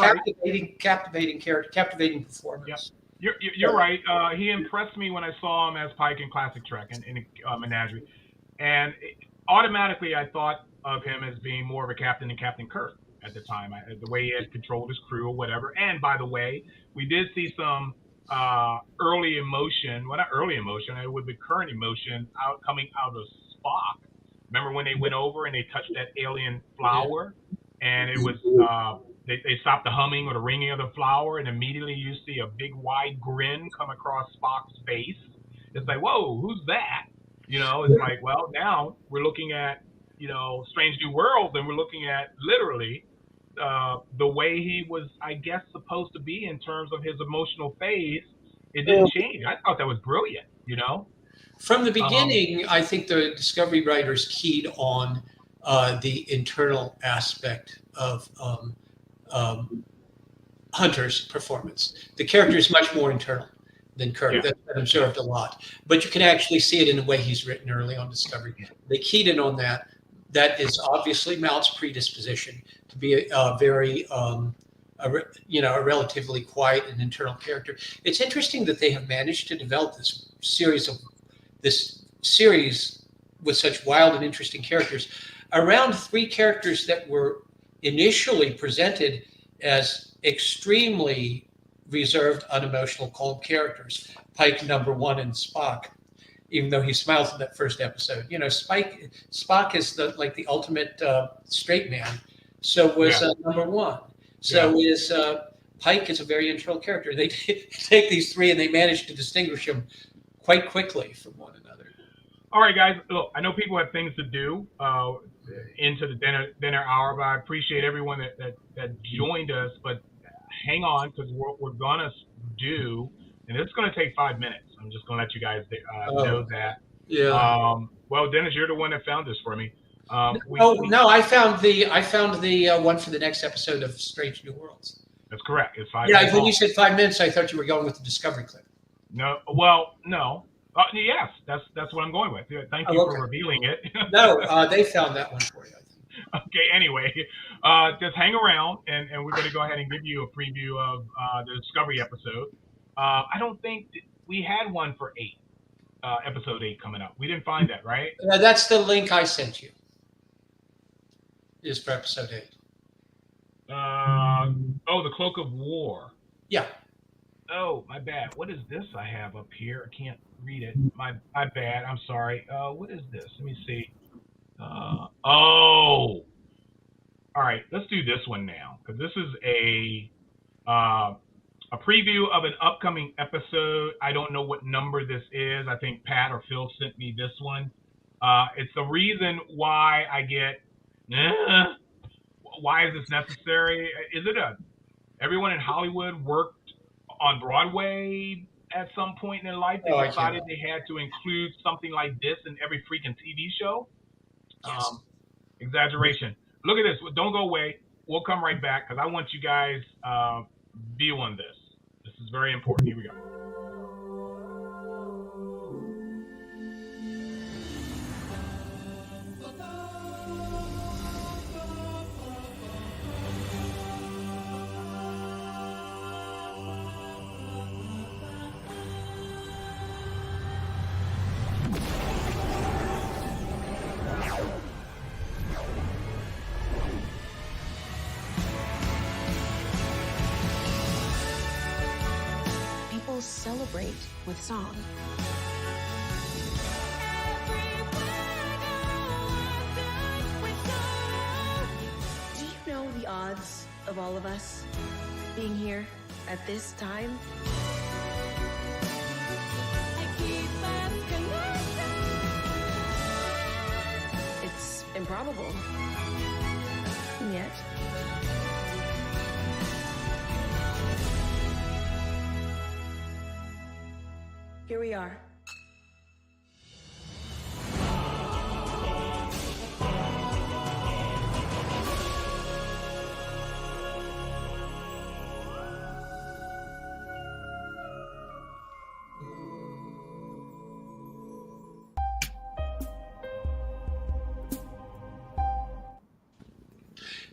captivating character, captivating performance. Yeah. You're right. He impressed me when I saw him as Pike in Classic Trek in Menagerie, and automatically I thought of him as being more of a captain than Captain Kirk at the time. The way he had controlled his crew or whatever. And by the way, we did see some early emotion. Well, not early emotion. It would be current emotion coming out of Spock. Remember when they went over and they touched that alien flower, and it was they stopped the humming or the ringing of the flower, and immediately you see a big wide grin come across Spock's face. It's like, whoa, who's that? You know, it's like, well, now we're looking at, you know, Strange New Worlds, and we're looking at literally the way he was, I guess, supposed to be in terms of his emotional phase. It didn't change. I thought that was brilliant, you know? From the beginning, I think the Discovery writers keyed on the internal aspect of Hunter's performance. The character is much more internal than Kirk. Yeah. That's been observed a lot. But you can actually see it in the way he's written early on Discovery. They keyed in on that. That is obviously Mount's predisposition to be a very, a relatively quiet and internal character. It's interesting that they have managed to develop this series of this series with such wild and interesting characters around 3 characters that were initially presented as extremely reserved, unemotional, cold characters. Pike, Number One, and Spock. Even though he smiles in that first episode, Spock is the ultimate straight man. So was Number One. So is Pike is a very internal character. They take these 3 and they manage to distinguish them quite quickly from one another. All right, guys. Look, I know people have things to do into the dinner hour, but I appreciate everyone that joined us. But hang on, because we're gonna do, and it's gonna take 5 minutes. I'm just gonna let you guys know that. Yeah. Well, Dennis, you're the one that found this for me. No, I found the one for the next episode of Strange New Worlds. That's correct. It's 5 Yeah, minutes. when you said 5 minutes, I thought you were going with the Discovery clip. No, well, no. Yes, that's what I'm going with. Thank you for revealing it. No, they found that one for you. Okay, anyway, just hang around, and we're going to go ahead and give you a preview of the Discovery episode. I don't think we had one for episode 8 coming up. We didn't find that, right? That's the link I sent you. Is for episode 8. The Cloak of War. Yeah. Oh, my bad. What is this I have up here? I can't read it. My bad. I'm sorry. What is this? Let me see. All right. Let's do this one now, because this is a preview of an upcoming episode. I don't know what number this is. I think Pat or Phil sent me this one. It's the reason why I get. Why is this necessary? Is it everyone in Hollywood worked on Broadway at some point in their life? They decided they had to include something like this in every freaking TV show? Yes. Exaggeration. Look at this. Don't go away. We'll come right back, because I want you guys view on this. This is very important. Here we go. Celebrate with song. Do you know the odds of all of us being here at this time? It's improbable. And yet, here we are.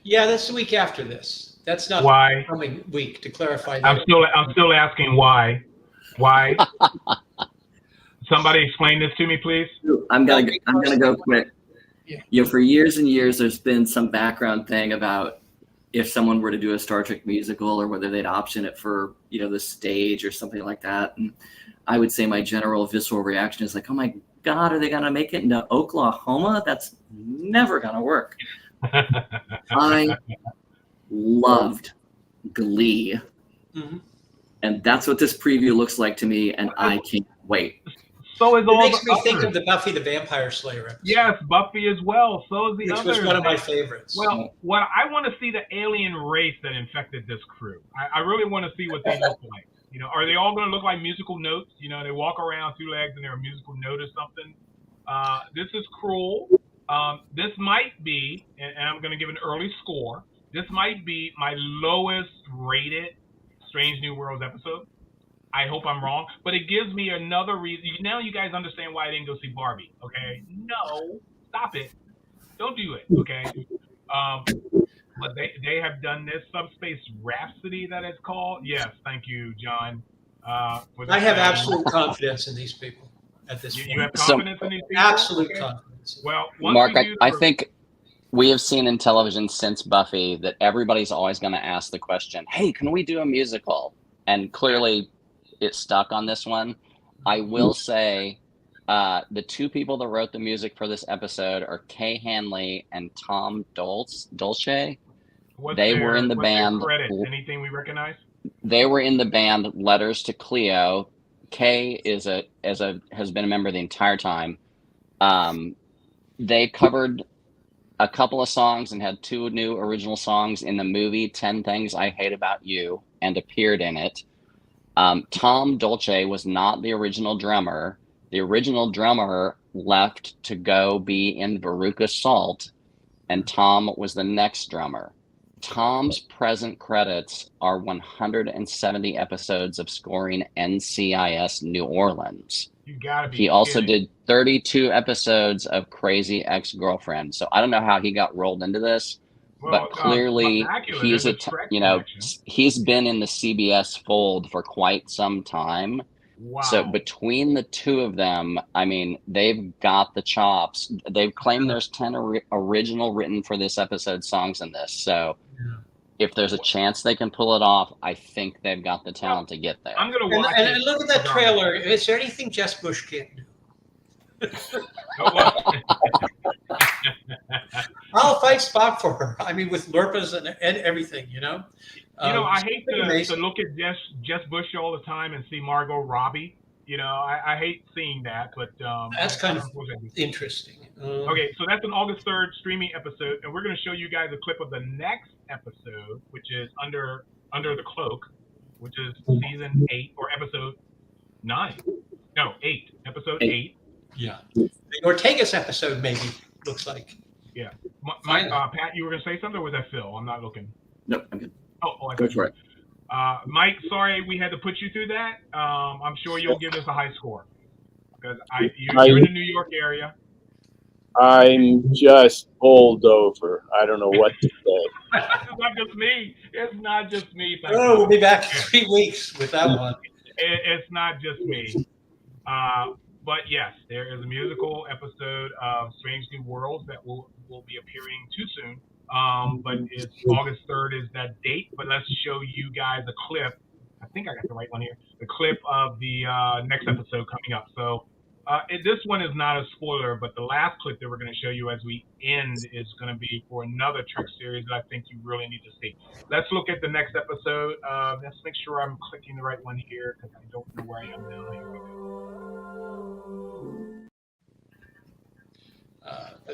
Yeah, that's the week after this. That's not why the coming week, to clarify that. I'm still asking why. Why? Somebody explain this to me, please. I'm gonna go quick. Yeah. For years and years, there's been some background thing about if someone were to do a Star Trek musical, or whether they'd option it for the stage or something like that. And I would say my general visceral reaction is like, oh my God, are they gonna make it into Oklahoma? That's never gonna work. I loved Glee. Mm-hmm. And that's what this preview looks like to me, and I can't wait. So is it makes me think of the Buffy the Vampire Slayer episode. Yes, Buffy as well. So is the other. Which was one of my favorites. Well, what I want to see the alien race that infected this crew. I really want to see what they look like. Are they all going to look like musical notes? They walk around 2 legs and they're a musical note or something. This is cruel. This might be, and I'm going to give an early score. This might be my lowest rated Strange New Worlds episode. I hope I'm wrong, but it gives me another reason. Now you guys understand why I didn't go see Barbie, okay? No, stop it. Don't do it, okay? But they have done this Subspace Rhapsody that it's called. Yes, thank you, John. I have absolute confidence in these people. at this point. You have confidence in these people? Absolute Okay. confidence. Well, once Mark, we do I think we have seen in television since Buffy that everybody's always going to ask the question, hey, can we do a musical? And clearly it stuck on this one. I will say the two people that wrote the music for this episode are Kay Hanley and Tom Dolce. They were in the band. Anything we recognize? They were in the band Letters to Cleo. Kay has been a member the entire time. They covered a couple of songs and had 2 new original songs in the movie 10 Things I Hate About You and appeared in it. Tom Dolce was not the original drummer. The original drummer left to go be in Veruca Salt, and Tom was the next drummer. Tom's present credits are 170 episodes of scoring NCIS New Orleans. You gotta be He also kidding. did 32 episodes of Crazy Ex-Girlfriend. So I don't know how he got rolled into this, but clearly he's he's been in the CBS fold for quite some time. Wow. So between the two of them, I mean, they've got the chops. They've claimed there's 10 original written for this episode songs in this. So if there's a chance they can pull it off, I think they've got the talent to get there. I'm gonna watch And it. look at that trailer. Is there anything Jess Bush can't do? I'll fight Spock for her. I mean, with Lurpas and everything, you know. I hate to amazing. look at Jess Bush all the time and see Margot Robbie. I hate seeing that, but That's kind of interesting. Okay, so that's an August 3rd streaming episode, and we're going to show you guys a clip of the next episode, which is Under the Cloak, which is season 8 or episode 9. No, 8. Episode 8. Yeah. The Ortegas episode maybe looks like. Yeah. Pat, you were going to say something, or was that Phil? I'm not looking. No, I'm good. Oh, I Go for it. Mike, sorry we had to put you through that. I'm sure you'll give us a high score because you're in the New York area. I'm just bowled over. I don't know what to say. It's not just me. It's not just me. Oh, we'll be back in 3 weeks with that one. It's not just me. But yes, there is a musical episode of Strange New Worlds that will be appearing too soon. But it's August 3rd is that date. But let's show you guys a clip. I think I got the right one here. The clip of the next episode coming up. So this one is not a spoiler, but the last clip that we're going to show you as we end is going to be for another Trek series that I think you really need to see. Let's look at the next episode. Let's make sure I'm clicking the right one here because I don't know where I am now. Here we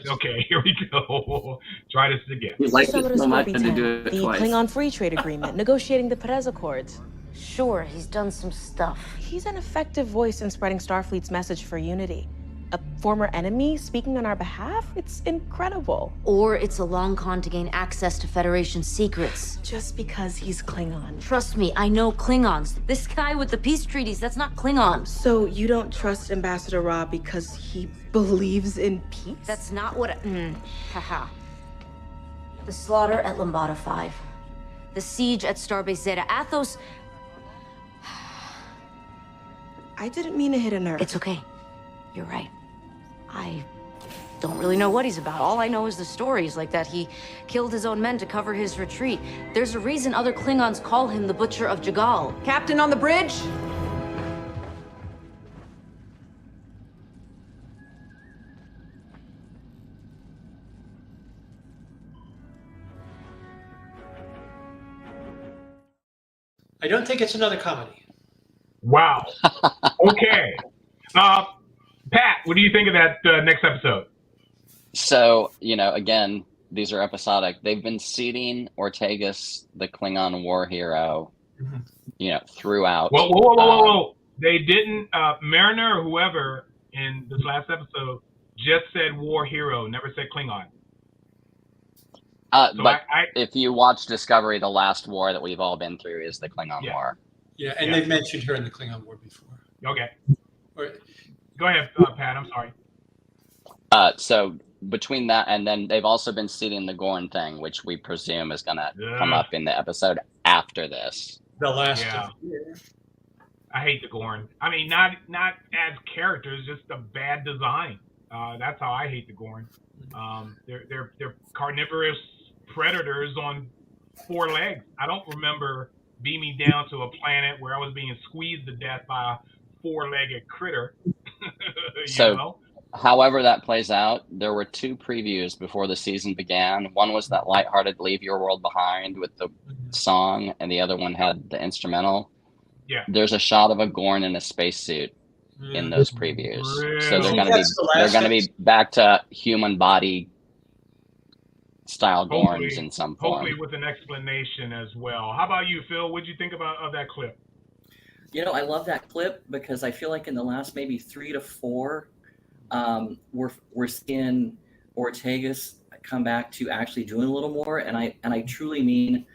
go. Okay, here we go. Try this again. You like it so much to do it the twice. Klingon Free Trade Agreement, negotiating the Perez Accords. Sure, he's done some stuff. He's an effective voice in spreading Starfleet's message for unity. A former enemy speaking on our behalf? It's incredible. Or it's a long con to gain access to Federation secrets. Just because he's Klingon. Trust me, I know Klingons. This guy with the peace treaties, that's not Klingon. So you don't trust Ambassador Ra because he believes in peace? That's not what haha. The slaughter at Lambada 5. The siege at Starbase Zeta. Athos. I didn't mean to hit a nerve. It's okay. You're right. I don't really know what he's about. All I know is the stories, like that he killed his own men to cover his retreat. There's a reason other Klingons call him the Butcher of Jagal. Captain on the bridge? I don't think it's another comedy. Wow. Okay. Pat, what do you think of that next episode? So, again, these are episodic. They've been seeding Ortegas, the Klingon war hero, throughout. Whoa. They didn't, Mariner or whoever in this last episode just said war hero, never said Klingon. But if you watch Discovery, the last war that we've all been through is the Klingon War. Yeah, and they've mentioned her in the Klingon War before. Okay. Go ahead, Pat. I'm sorry. So between that and then they've also been seeding the Gorn thing, which we presume is going to come up in the episode after this. The last. Yeah. I hate the Gorn. I mean, not as characters, just the bad design. That's how I hate the Gorn. They're carnivorous predators on 4 legs. I don't remember beaming down to a planet where I was being squeezed to death by a 4-legged critter. So, however that plays out, there were 2 previews before the season began. One was that lighthearted "Leave Your World Behind" with the song, and the other one had the instrumental. Yeah. There's a shot of a Gorn in a spacesuit in those previews, so they're gonna be back to human body style Gorns in some form. Hopefully with an explanation as well. How about you, Phil? What did you think of that clip? You know, I love that clip because I feel like in the last maybe 3 to 4, we're seeing Ortegas come back to actually doing a little more, and I truly mean,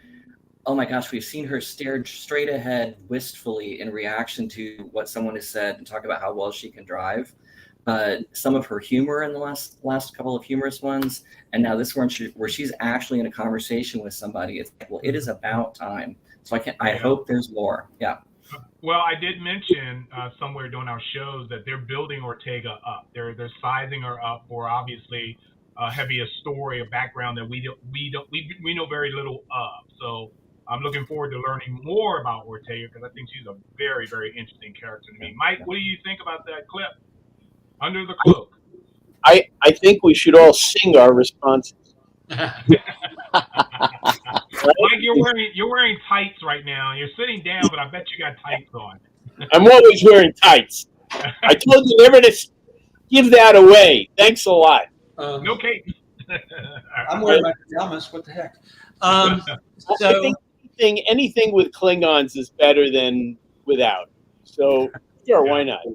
oh my gosh, we've seen her stare straight ahead wistfully in reaction to what someone has said and talk about how well she can drive. Some of her humor in the last couple of humorous ones, and now this one where she's actually in a conversation with somebody. It's like, well, it is about time. So I hope there's more. Yeah. Well, I did mention somewhere during our shows that they're building Ortega up. They're sizing her up for obviously a heavier story, a background that we know very little of. So I'm looking forward to learning more about Ortega because I think she's a very, very interesting character to me. Mike, what do you think about that clip? Under the Cloak. I think we should all sing our responses. Mike, you're wearing tights right now. You're sitting down, but I bet you got tights on. I'm always wearing tights. I told you never to give that away. Thanks a lot. No cake. I'm wearing my pajamas. What the heck? I think anything with Klingons is better than without. So sure, why not?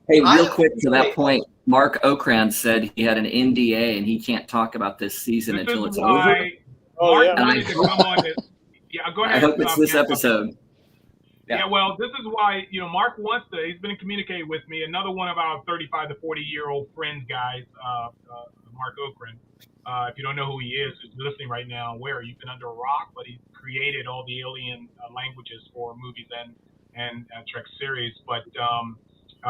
Hey, real quick to that point, Mark Okrand said he had an NDA and he can't talk about this season until it's over. Go ahead. I hope it's this episode. Yeah, well, this is why, Mark wants to, he's been communicating with me, another one of our 35 to 40-year-old friends, guys, Mark Okrand. If you don't know who he is, who's listening right now, where you've been under a rock, but he's created all the alien languages for movies and Trek series. But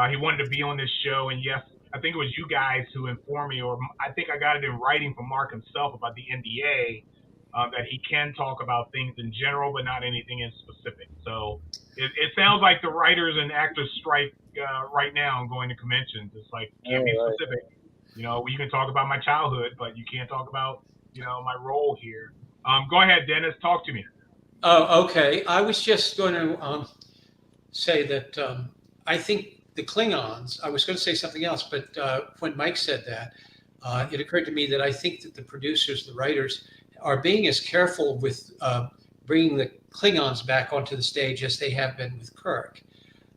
he wanted to be on this show, and yes, I think it was you guys who informed me, or I think I got it in writing from Mark himself about the NDA, that he can talk about things in general, but not anything in specific. So it sounds like the writers and actors strike right now and going to conventions. It's like, can't be specific. You can talk about my childhood, but you can't talk about, my role here. Go ahead, Dennis, talk to me. Oh, okay. I was just going to say that I think the Klingons, I was going to say something else, but when Mike said that, it occurred to me that I think that the producers, the writers, are being as careful with bringing the Klingons back onto the stage as they have been with Kirk.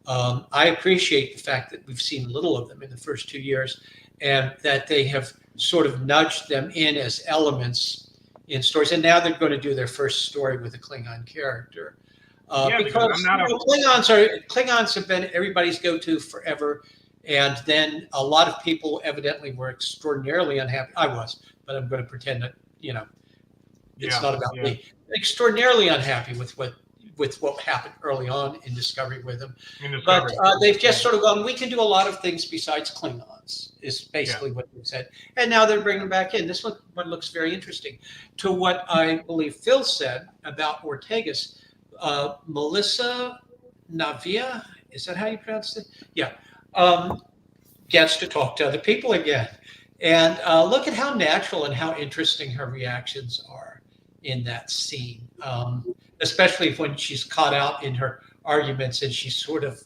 I appreciate the fact that we've seen little of them in the first 2 years and that they have sort of nudged them in as elements in stories. And now they're going to do their first story with a Klingon character. Because Klingons have been everybody's go-to forever. And then a lot of people evidently were extraordinarily unhappy. I was, but I'm going to pretend that, it's not about me. Extraordinarily unhappy with what happened early on in Discovery with them. But they've just sort of gone, we can do a lot of things besides Klingons, is basically what they've said. And now they're bringing them back in. This one looks very interesting. To what I believe Phil said about Ortegas, Melissa Navia, is that how you pronounce it? Yeah. Gets to talk to other people again. And look at how natural and how interesting her reactions are in that scene, especially when she's caught out in her arguments and she's sort of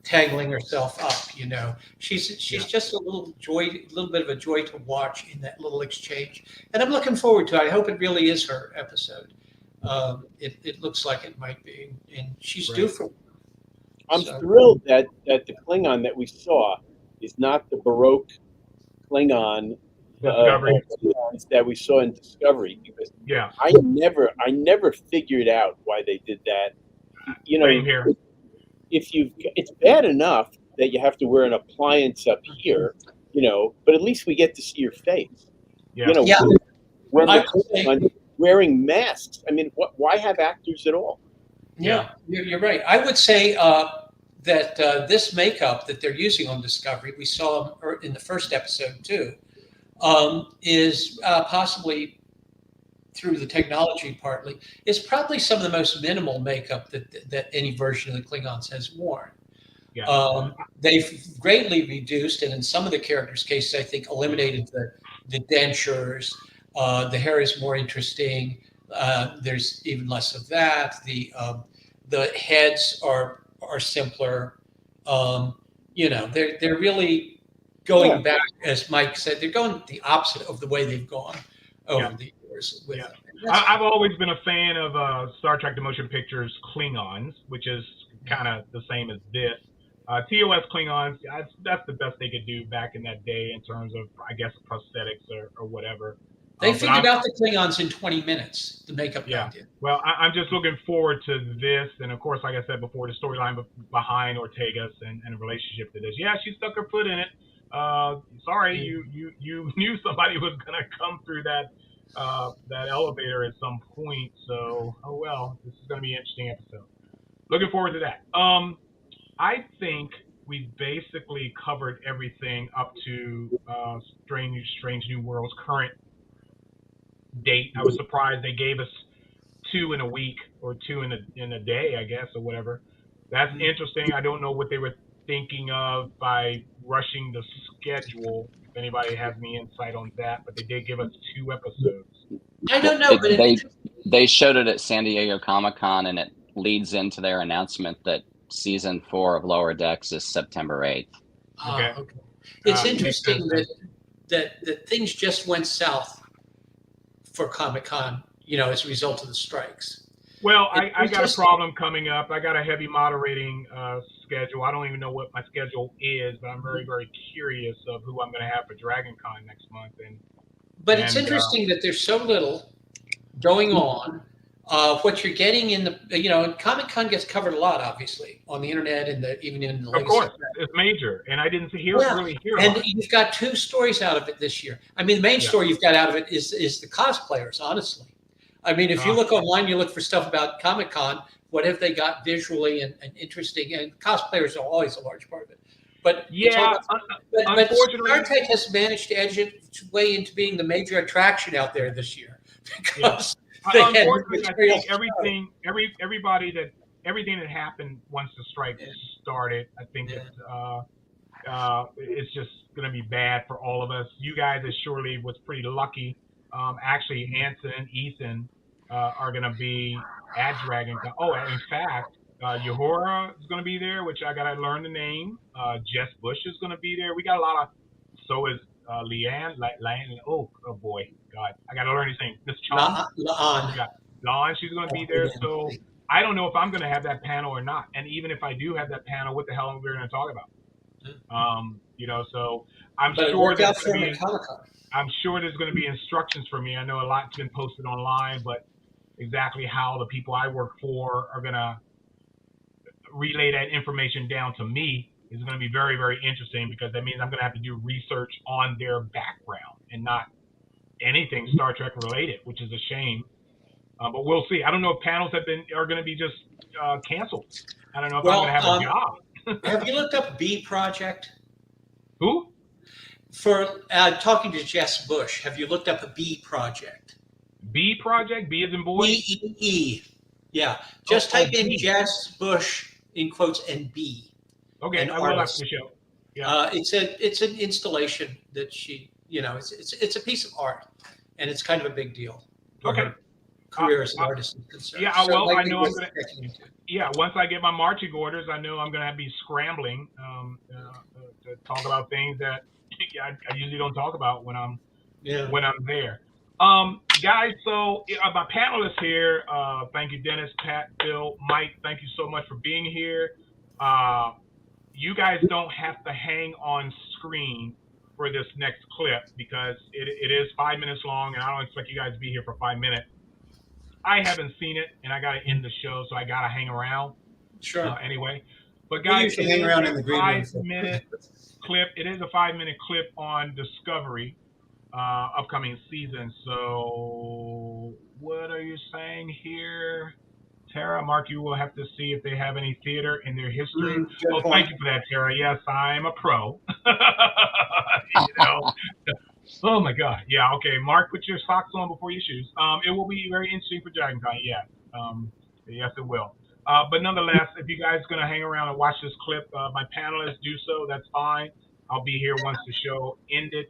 tangling herself up. She's just a little bit of a joy to watch in that little exchange. And I'm looking forward to it. I hope it really is her episode. It looks like it might be, and she's due for. I'm thrilled that the Klingon that we saw is not the Baroque Klingon that we saw in Discovery, because I never figured out why they did that. It's bad enough that you have to wear an appliance up here, but at least we get to see your face. When the Klingon wearing masks, I mean, why have actors at all? Yeah, you're right. I would say that this makeup that they're using on Discovery, we saw in the first episode too, is possibly through the technology partly, is probably some of the most minimal makeup that any version of the Klingons has worn. Yeah. They've greatly reduced, and in some of the characters' cases, I think eliminated the dentures. The hair is more interesting. There's even less of that. The heads are simpler. They're really going back, as Mike said, they're going the opposite of the way they've gone over the years. I've always been a fan of Star Trek: The Motion Pictures Klingons, which is kind of the same as this. TOS Klingons, that's the best they could do back in that day in terms of, I guess, prosthetics or whatever. They figured out the Klingons in 20 minutes, the makeup guy did. Well, I'm just looking forward to this. And, of course, like I said before, the storyline behind Ortegas and the relationship to this. Yeah, she stuck her foot in it. Sorry, you knew somebody was going to come through that elevator at some point. So, oh, well, this is going to be an interesting episode. Looking forward to that. I think we basically covered everything up to Strange New World's current date. I was surprised they gave us 2 in a week or 2 in a day, I guess, or whatever. That's interesting. I don't know what they were thinking of by rushing the schedule. If anybody has any insight on that, but they did give us 2 episodes. I don't know, but they showed it at San Diego Comic-Con, and it leads into their announcement that season 4 of Lower Decks is September 8th. Okay. It's interesting that things just went south for Comic-Con, as a result of the strikes. Well, I got a problem coming up. I got a heavy moderating schedule. I don't even know what my schedule is, but I'm very, very curious of who I'm going to have for Dragon Con next month. But it's interesting that there's so little going on. What you're getting in the, Comic-Con gets covered a lot, obviously, on the internet and even in the legacy. Of course, it's major, and I didn't really hear and about it. You've got 2 stories out of it this year. I mean, the main story you've got out of it is the cosplayers, honestly. I mean, if you look online, you look for stuff about Comic-Con, what have they got visually and interesting, and cosplayers are always a large part of it. But but Star Trek has managed to edge its way into being the major attraction out there this year. Because unfortunately, I think everything that happened once the strike started, I think it's just going to be bad for all of us. You guys, as surely was pretty lucky. Actually, Anson and Ethan are going to be at Dragon Con. Oh, in fact, Uhura is going to be there, which I got to learn the name. Jess Bush is going to be there. We got a lot of. So is Leanne. Oh boy, God, I got to learn his name. Miss Chong. Lon. She's going to be there. So I don't know if I'm going to have that panel or not. And even if I do have that panel, what the hell are we going to talk about? So I'm sure there's going to be instructions for me. I know a lot's been posted online, but exactly how the people I work for are going to relay that information down to me is going to be very, very interesting, because that means I'm going to have to do research on their background and not anything Star Trek related, which is a shame. But we'll see. I don't know if panels are going to be just canceled. I don't know if I'm going to have a job. Have you looked up B Project? Who? For talking to Jess Bush, have you looked up a B Project? B Project? B as in boy? B-E-E. Yeah. Just type in Jess Bush in quotes and B. Okay, I will after the show. Yeah. It's an installation that she, it's a piece of art, and it's kind of a big deal. Okay. Career as an artist is concerned. Yeah, I know I'm going to. Yeah, once I get my marching orders, I know I'm going to be scrambling to talk about things that I usually don't talk about when I'm there. Guys, so my panelists here, thank you, Dennis, Pat, Bill, Mike. Thank you so much for being here. You guys don't have to hang on screen for this next clip, because it is 5 minutes long, and I don't expect you guys to be here for 5 minutes. I haven't seen it, and I got to end the show, so I got to hang around. Sure. Anyway, but guys, it is a 5-minute clip. It is a 5-minute clip on Discovery, upcoming season. So what are you saying here? Tara. Mark, you will have to see if they have any theater in their history. Good Oh, point. thank you for that, Tara. Yes, I am a pro. You know. Oh my God. Yeah. Okay. Mark, put your socks on before your shoes. It will be very interesting for Dragon Con. Yeah. Yes, it will. But nonetheless, if you guys are going to hang around and watch this clip, my panelists do so. That's fine. I'll be here once the show ended.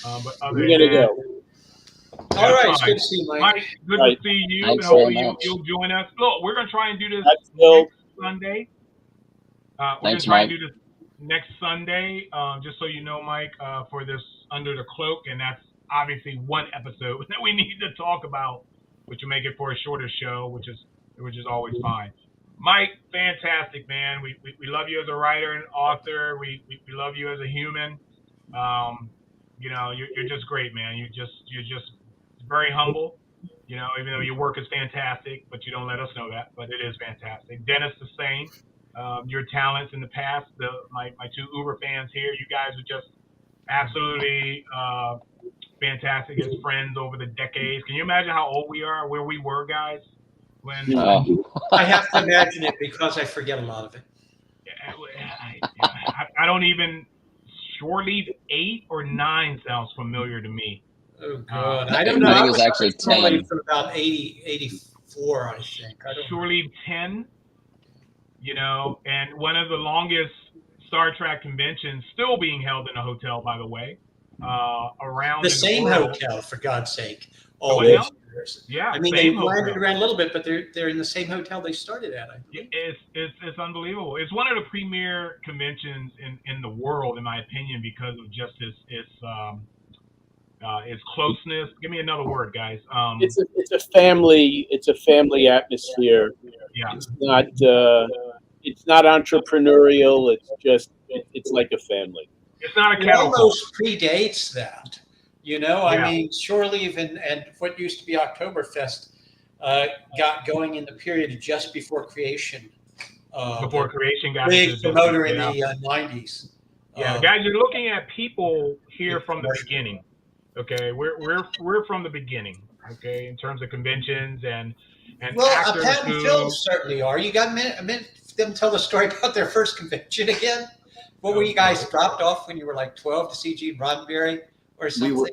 But other We're than gonna that, go. All right, that's it's fine. good to see you, Mike. Mike, good Right. to see you. Thanks and hopefully very much. you'll join us. Look, we're going to try and do this That's Bill. next Sunday. We're going Thanks, to try and Mike. do this next Sunday, just so you know, Mike, for this Under the Cloak. And that's obviously one episode that we need to talk about, which will make it for a shorter show, which is always fine. Mike, fantastic, man. We love you as a writer and author. We love you as a human. You know, you're just great, man. You're just very humble. You know, even though your work is fantastic, but you don't let us know that. But it is fantastic. Dennis, the same. Your talents in the past, my two Uber fans here, you guys are just absolutely fantastic as friends over the decades. Can you imagine how old we are, where we were, guys? When I have to imagine it because I forget a lot of it. I don't even. Shore Leave 8 or 9 sounds familiar to me. Oh God, I don't know. I think I it was actually 10. From about 80, 84, I think. I don't Shore Leave 10. You know, and one of the longest Star Trek conventions still being held in a hotel, by the way, around the in same the world. hotel, for God's sake. Oh, All yeah? those years. Yeah, I mean, same they wandered hotel. around a little bit, but they're in the same hotel they started at. I believe. It's unbelievable. It's one of the premier conventions in the world, in my opinion, because of just its closeness. Give me another word, guys. It's a family atmosphere. Yeah. It's not entrepreneurial. It's like a family. It's not a It cattle call. almost predates that. You know, Yeah. I mean, Shore Leave and what used to be Oktoberfest got going in the period just before Creation. Before Creation got big into the promoter in business, the 90s. Yeah, guys, you're looking at people here from the beginning. Okay, we're from the beginning. Okay, in terms of conventions and Well, actors Pat and who, Phil certainly are. You got a minute them tell the story about their first convention again? What were you guys dropped off when you were like 12 to see Gene Roddenberry or something?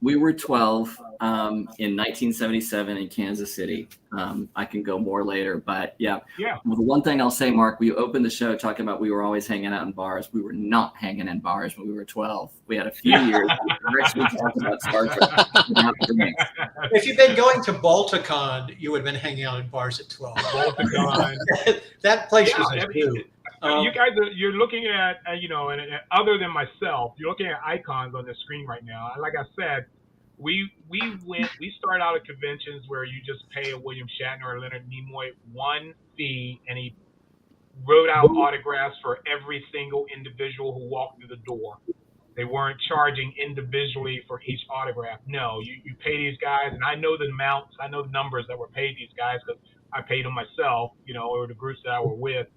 We were 12 in 1977 in Kansas City. I can go more later, but yeah. Well, the one thing I'll say, Mark, we opened the show talking about we were always hanging out in bars. We were not hanging in bars when we were 12. We had a few years we were actually talking about Star Trek. If you've been going to Balticon, you would have been hanging out in bars at 12. Balticon. That place was Yeah, a zoo. you guys you're looking at you know, and other than myself, you're looking at icons on the screen right now. Like I said, we started out at conventions where you just pay a William Shatner or Leonard Nimoy one fee, and he wrote out autographs for every single individual who walked through the door. They weren't charging individually for each autograph. No, you pay these guys, and I know the amounts, I know the numbers that were paid these guys because I paid them myself, you know, or the groups that I were with,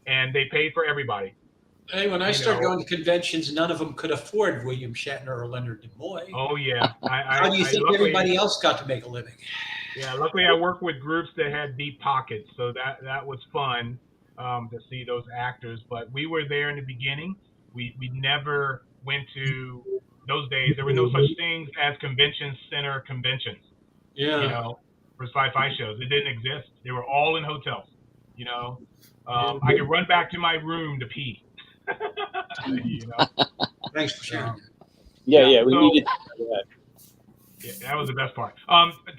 and they paid for everybody. Hey, when I started going to conventions, none of them could afford William Shatner or Leonard Nimoy. Oh yeah. How do you think everybody else got to make a living? Yeah, luckily I worked with groups that had deep pockets, so that was fun to see those actors. But we were there in the beginning. We never went to those days. There were no such things as convention center conventions. Yeah. You know, for sci-fi shows, it didn't exist. They were all in hotels. You know, I could run back to my room to pee. You know. Thanks for sharing. Yeah, we needed that. Yeah, that was the best part.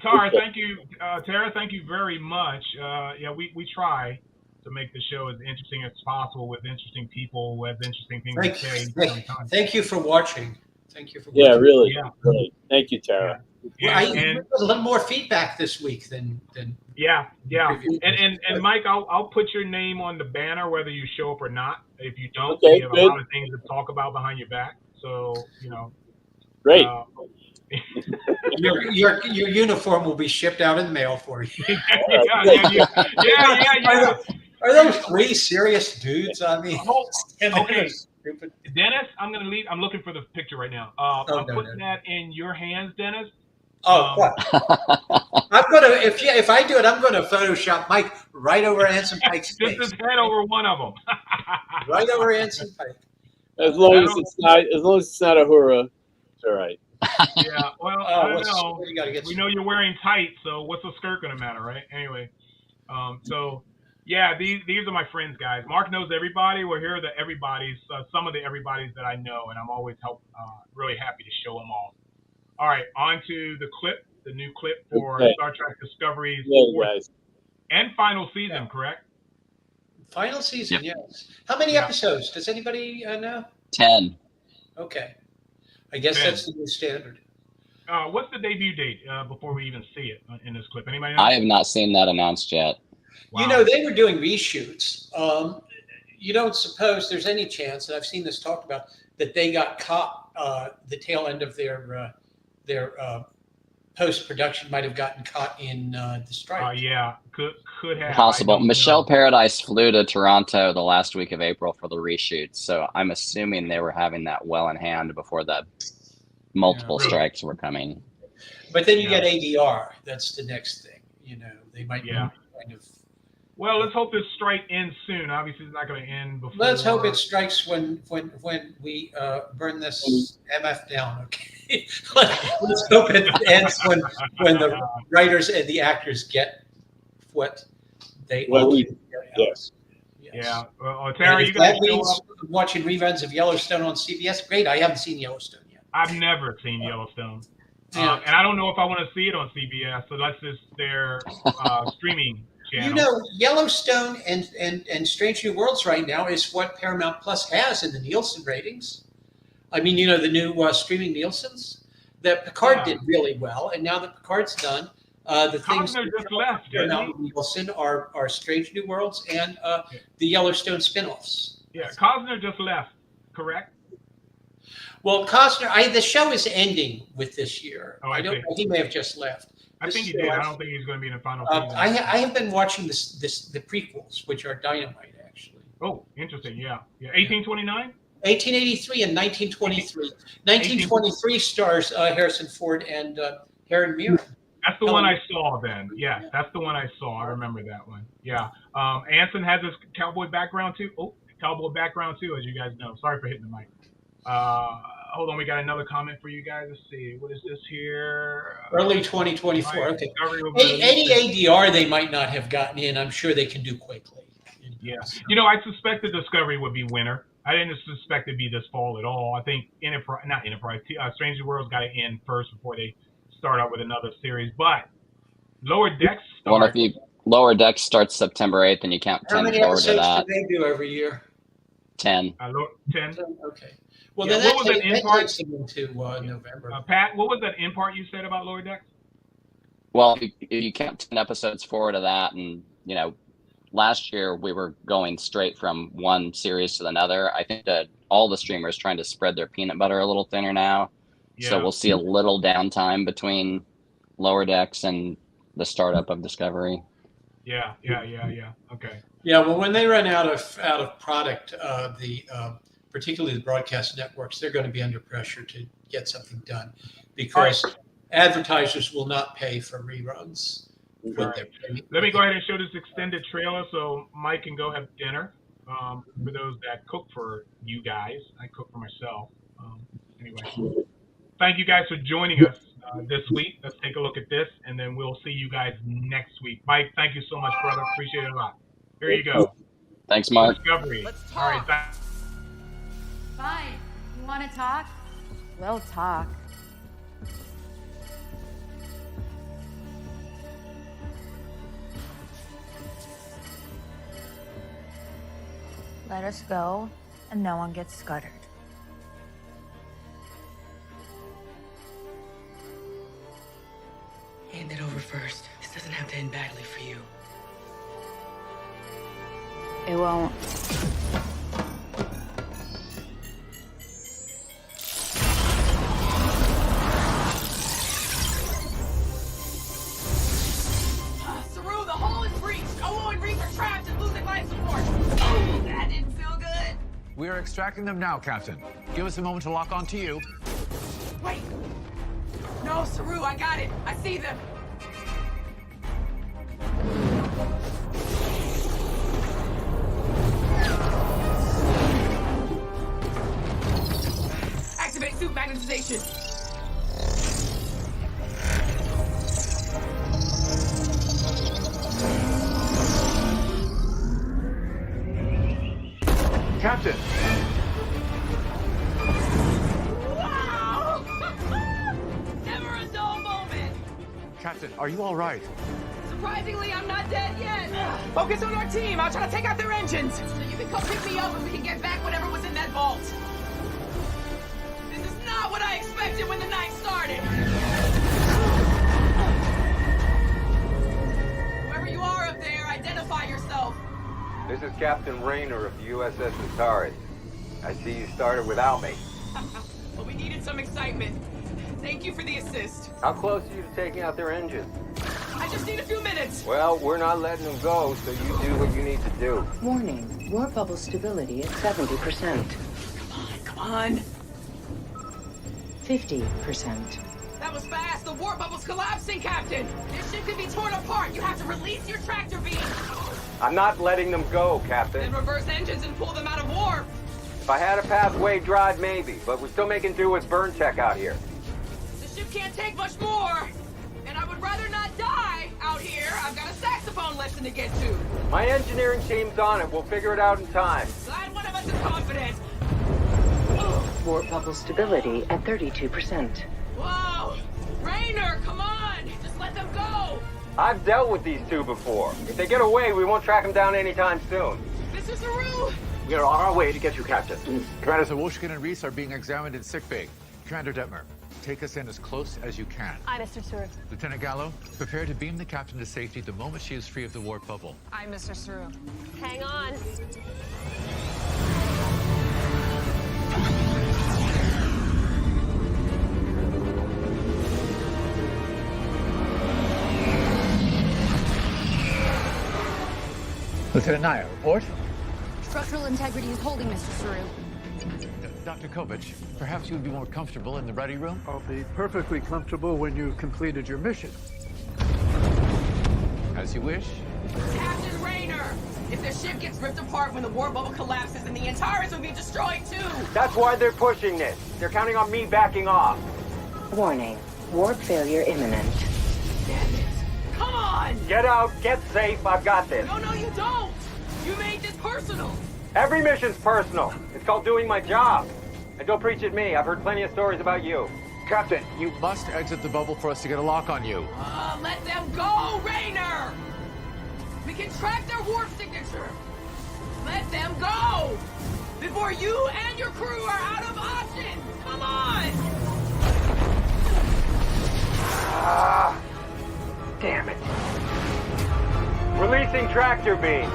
Tara, thank you. Tara, thank you very much. Yeah, we try to make the show as interesting as possible with interesting people who have interesting things to say. Thank you for watching. Thank you for watching. Yeah, really. Really. Thank you, Tara. Yeah, I and a little more feedback this week than yeah. And Mike, I'll put your name on the banner whether you show up or not. If you don't, we have a lot of things to talk about behind your back. So, you know. Great. Your uniform will be shipped out in the mail for you. Yeah. Are those three serious dudes? I mean, okay. Dennis, I'm gonna leave. I'm looking for the picture right now. I'm putting that in your hands, Dennis. Oh, what? I'm gonna if I do it, I'm gonna Photoshop Mike right over Anson Pike's face. Just his head over one of them. Right over Anson Pike. As long as it's not a hurrah, it's all right. Yeah, well, I don't know. You gotta get We know you're wearing tights, so what's a skirt gonna matter, right? Anyway, so yeah, these are my friends, guys. Mark knows everybody. Well, here are the everybody's, some of the everybody's that I know, and I'm always really happy to show them all. All right, on to the new clip for Star Trek Discovery's fourth and final season, correct? Final season, yes. How many episodes? Does anybody know? 10. Okay. I guess 10. That's the new standard. What's the debut date before we even see it in this clip? Anybody know? I have not seen that announced yet. Wow. You know, they were doing reshoots. You don't suppose there's any chance, and I've seen this talked about, that they got caught, the tail end of their post-production might have gotten caught in the strike. Yeah, could have. Possible. Michelle Paradise flew to Toronto the last week of April for the reshoot, so I'm assuming they were having that well in hand before the multiple strikes were coming. But then you get ADR. That's the next thing. You know, they might be kind of. Well, let's hope this strike ends soon. Obviously, it's not going to end before. Let's hope it strikes when we burn this MF down. Okay. Let's hope it ends when the writers and the actors get what they need. Yes. Yeah. Well, Tara, you guys watching reruns of Yellowstone on CBS? Great. I haven't seen Yellowstone yet. I've never seen Yellowstone. And I don't know if I want to see it on CBS, so that's just their streaming channel. You know, Yellowstone and Strange New Worlds right now is what Paramount Plus has in the Nielsen ratings. I mean, you know, the new streaming Nielsen's. That Picard did really well, and now that Picard's done, the things that just left, Nielsen are Strange New Worlds and the Yellowstone spinoffs. Yeah, Costner just left, correct? Well, Costner, the show is ending with this year. Oh, I don't know. He may have just left. I think he did. I don't think he's going to be in the final season. I have been watching the prequels, which are dynamite, actually. Oh, interesting. Yeah. 1829? 1883 and 1923. 1923 stars Harrison Ford and Helen Mirren. That's the one I saw then. Yes, that's the one I saw. I remember that one. Yeah. Anson has this cowboy background too. Oh, cowboy background too, as you guys know. Sorry for hitting the mic. Hold on, we got another comment for you guys. Let's see. What is this here? Early 2024. Okay. Any ADR they might not have gotten in, I'm sure they can do quickly. Yeah. You know, I suspected Discovery would be winter. I didn't suspect it'd be this fall at all. I think Strange New Worlds got to end first before they start out with another series. But Lower Decks Well, if you Lower Decks starts September 8th and you count 10 forward to that. How many episodes do they do every year? 10. 10. Okay. Well, then that takes them into November. Pat, what was that in part you said about Lower Decks? Well, if you count 10 episodes forward to that, and, you know, last year we were going straight from one series to another. I think that all the streamers trying to spread their peanut butter a little thinner now. Yeah. So we'll see a little downtime between Lower Decks and the startup of Discovery. Yeah. Okay. Yeah, well, when they run out of product, particularly the broadcast networks, they're going to be under pressure to get something done because advertisers will not pay for reruns. Right. Let me go ahead and show this extended trailer so Mike can go have dinner. For those that cook for you guys, I cook for myself. Anyway, thank you guys for joining us this week. Let's take a look at this, and then we'll see you guys next week. Mike, thank you so much, brother. Appreciate it a lot. Here you go. Thanks, Mark. Discovery. Let's talk. All right. Fine. You want to talk? We'll talk. Let us go, and no one gets scuttered. Hand it over first. This doesn't have to end badly for you. It won't. Saru, the hole is breached. Olo and Reef are trapped and losing life support. Oh, that didn't feel good. We are extracting them now, Captain. Give us a moment to lock onto you. Wait. No. Oh, Saru, I got it. I see them. Activate suit magnetization. Captain! Wow! Never a dull moment. Captain, are you all right? Surprisingly, I'm not dead yet. Focus on our team. I'll try to take out their engines. So you can come pick me up and we can get back whatever was in that vault. This is not what I expected when the night started. Whoever you are up there, identify yourself. This is Captain Rayner of the USS Antares. I see you started without me. Well, we needed some excitement. Thank you for the assist. How close are you to taking out their engines? I just need a few minutes. Well, we're not letting them go, so you do what you need to do. Warning, warp bubble stability at 70%. Come on. 50%. That was fast. The warp bubble's collapsing, Captain. This ship could be torn apart. You have to release your tractor beam. I'm not letting them go, Captain. Then reverse engines and pull them out of warp. If I had a pathway drive, maybe, but we're still making do with burn tech out here. The ship can't take much more. And I would rather not die out here. I've got a saxophone lesson to get to. My engineering team's on it. We'll figure it out in time. Glad one of us is confident. Warp bubble stability at 32%. Whoa! Rayner, come on! Just let them go! I've dealt with these two before. If they get away, we won't track them down anytime soon. Mr. Saru! We are on our way to get you, Captain. Commanders Zawoshkin and Reese are being examined in sickbay. Commander Detmer, take us in as close as you can. Aye, Mr. Saru. Lieutenant Gallo, prepare to beam the captain to safety the moment she is free of the warp bubble. Aye, Mr. Saru. Hang on. Lieutenant Naya, report. Structural integrity is holding, Mr. Saru. Dr. Kovich, perhaps you would be more comfortable in the ready room? I'll be perfectly comfortable when you've completed your mission. As you wish. Captain Rayner! If the ship gets ripped apart when the warp bubble collapses, then the Antares will be destroyed too! That's why they're pushing this. They're counting on me backing off. Warning, warp failure imminent. Damn it! Come on! Get out, get safe, I've got this. No, you don't! You made this personal! Every mission's personal. It's called doing my job. And don't preach at me. I've heard plenty of stories about you. Captain, you must exit the bubble for us to get a lock on you. Let them go, Rayner! We can track their warp signature. Let them go! Before you and your crew are out of options! Come on! Damn it. Releasing tractor beam.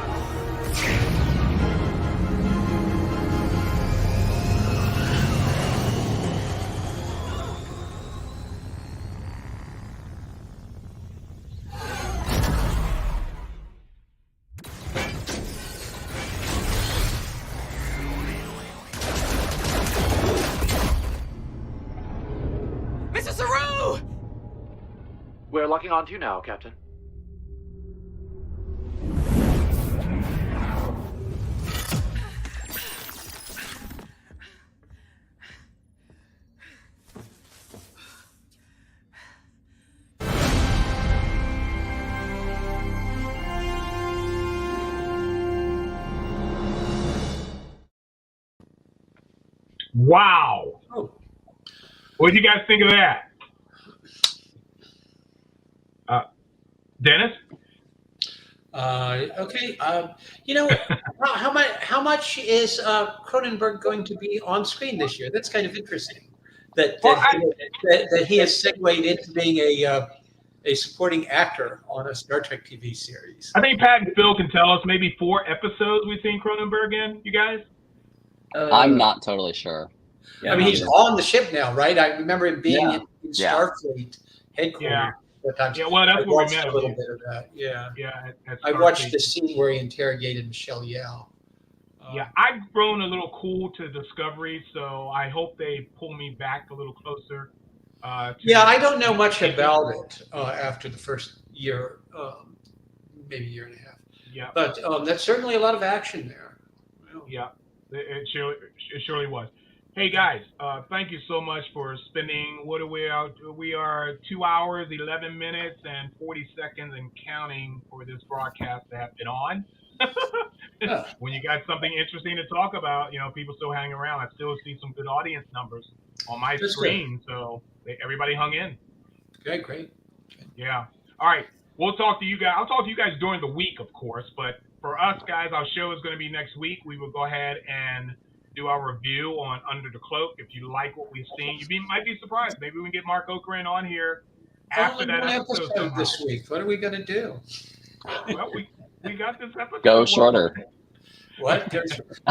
Mr. Saru! We're locking onto you now, Captain. Wow. What do you guys think of that? Dennis? Okay. How much is Cronenberg going to be on screen this year? That's kind of interesting. That he has segued into being a supporting actor on a Star Trek TV series. I think Pat and Phil can tell us maybe 4 episodes we've seen Cronenberg in, you guys? I'm not totally sure. Yeah, I mean, he's on the ship now, right? I remember him being in Starfleet headquarters. Yeah, well, that's where we met a little bit of that. Yeah. I Starfleet. watched the scene where he interrogated Michelle Yeoh. Yeah, I've grown a little cool to Discovery, so I hope they pull me back a little closer Yeah, I don't know much about it after the first year, maybe a year and a half. Yeah. But that's certainly a lot of action there. Yeah, it surely was. Hey guys, thank you so much for spending. What are we out? We are 2 hours, 11 minutes, and 40 seconds, and counting for this broadcast to have been on. When you got something interesting to talk about, people still hang around. I still see some good audience numbers on my screen, so everybody hung in. Okay, great. Yeah. All right. We'll talk to you guys. I'll talk to you guys during the week, of course. But for us, guys, our show is going to be next week. We will go ahead and do our review on Under the Cloak. If you like what we've seen, you might be surprised. Maybe we can get Mark Okran on here after that episode this week. What are we going to do? Well, we got this episode. Go shorter. What?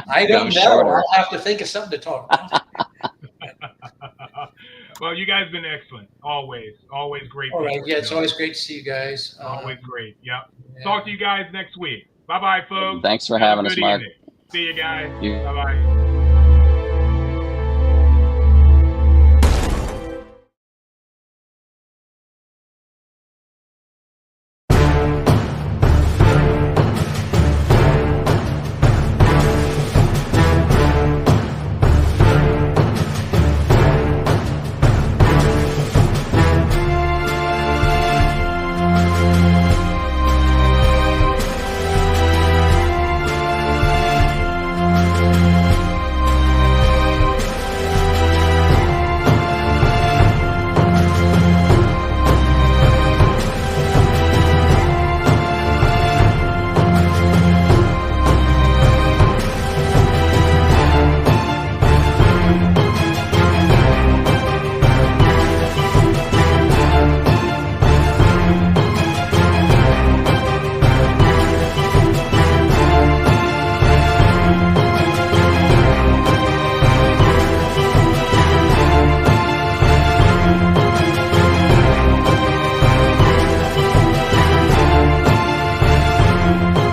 I don't know. Shorter. I'll have to think of something to talk about. Well, you guys have been excellent. Always great. All right. Yeah, it's always great to see you guys. Always great. Yep. Yeah. Talk to you guys next week. Bye-bye, folks. Thanks for having us, Mark. Evening. See you guys. You- Bye-bye.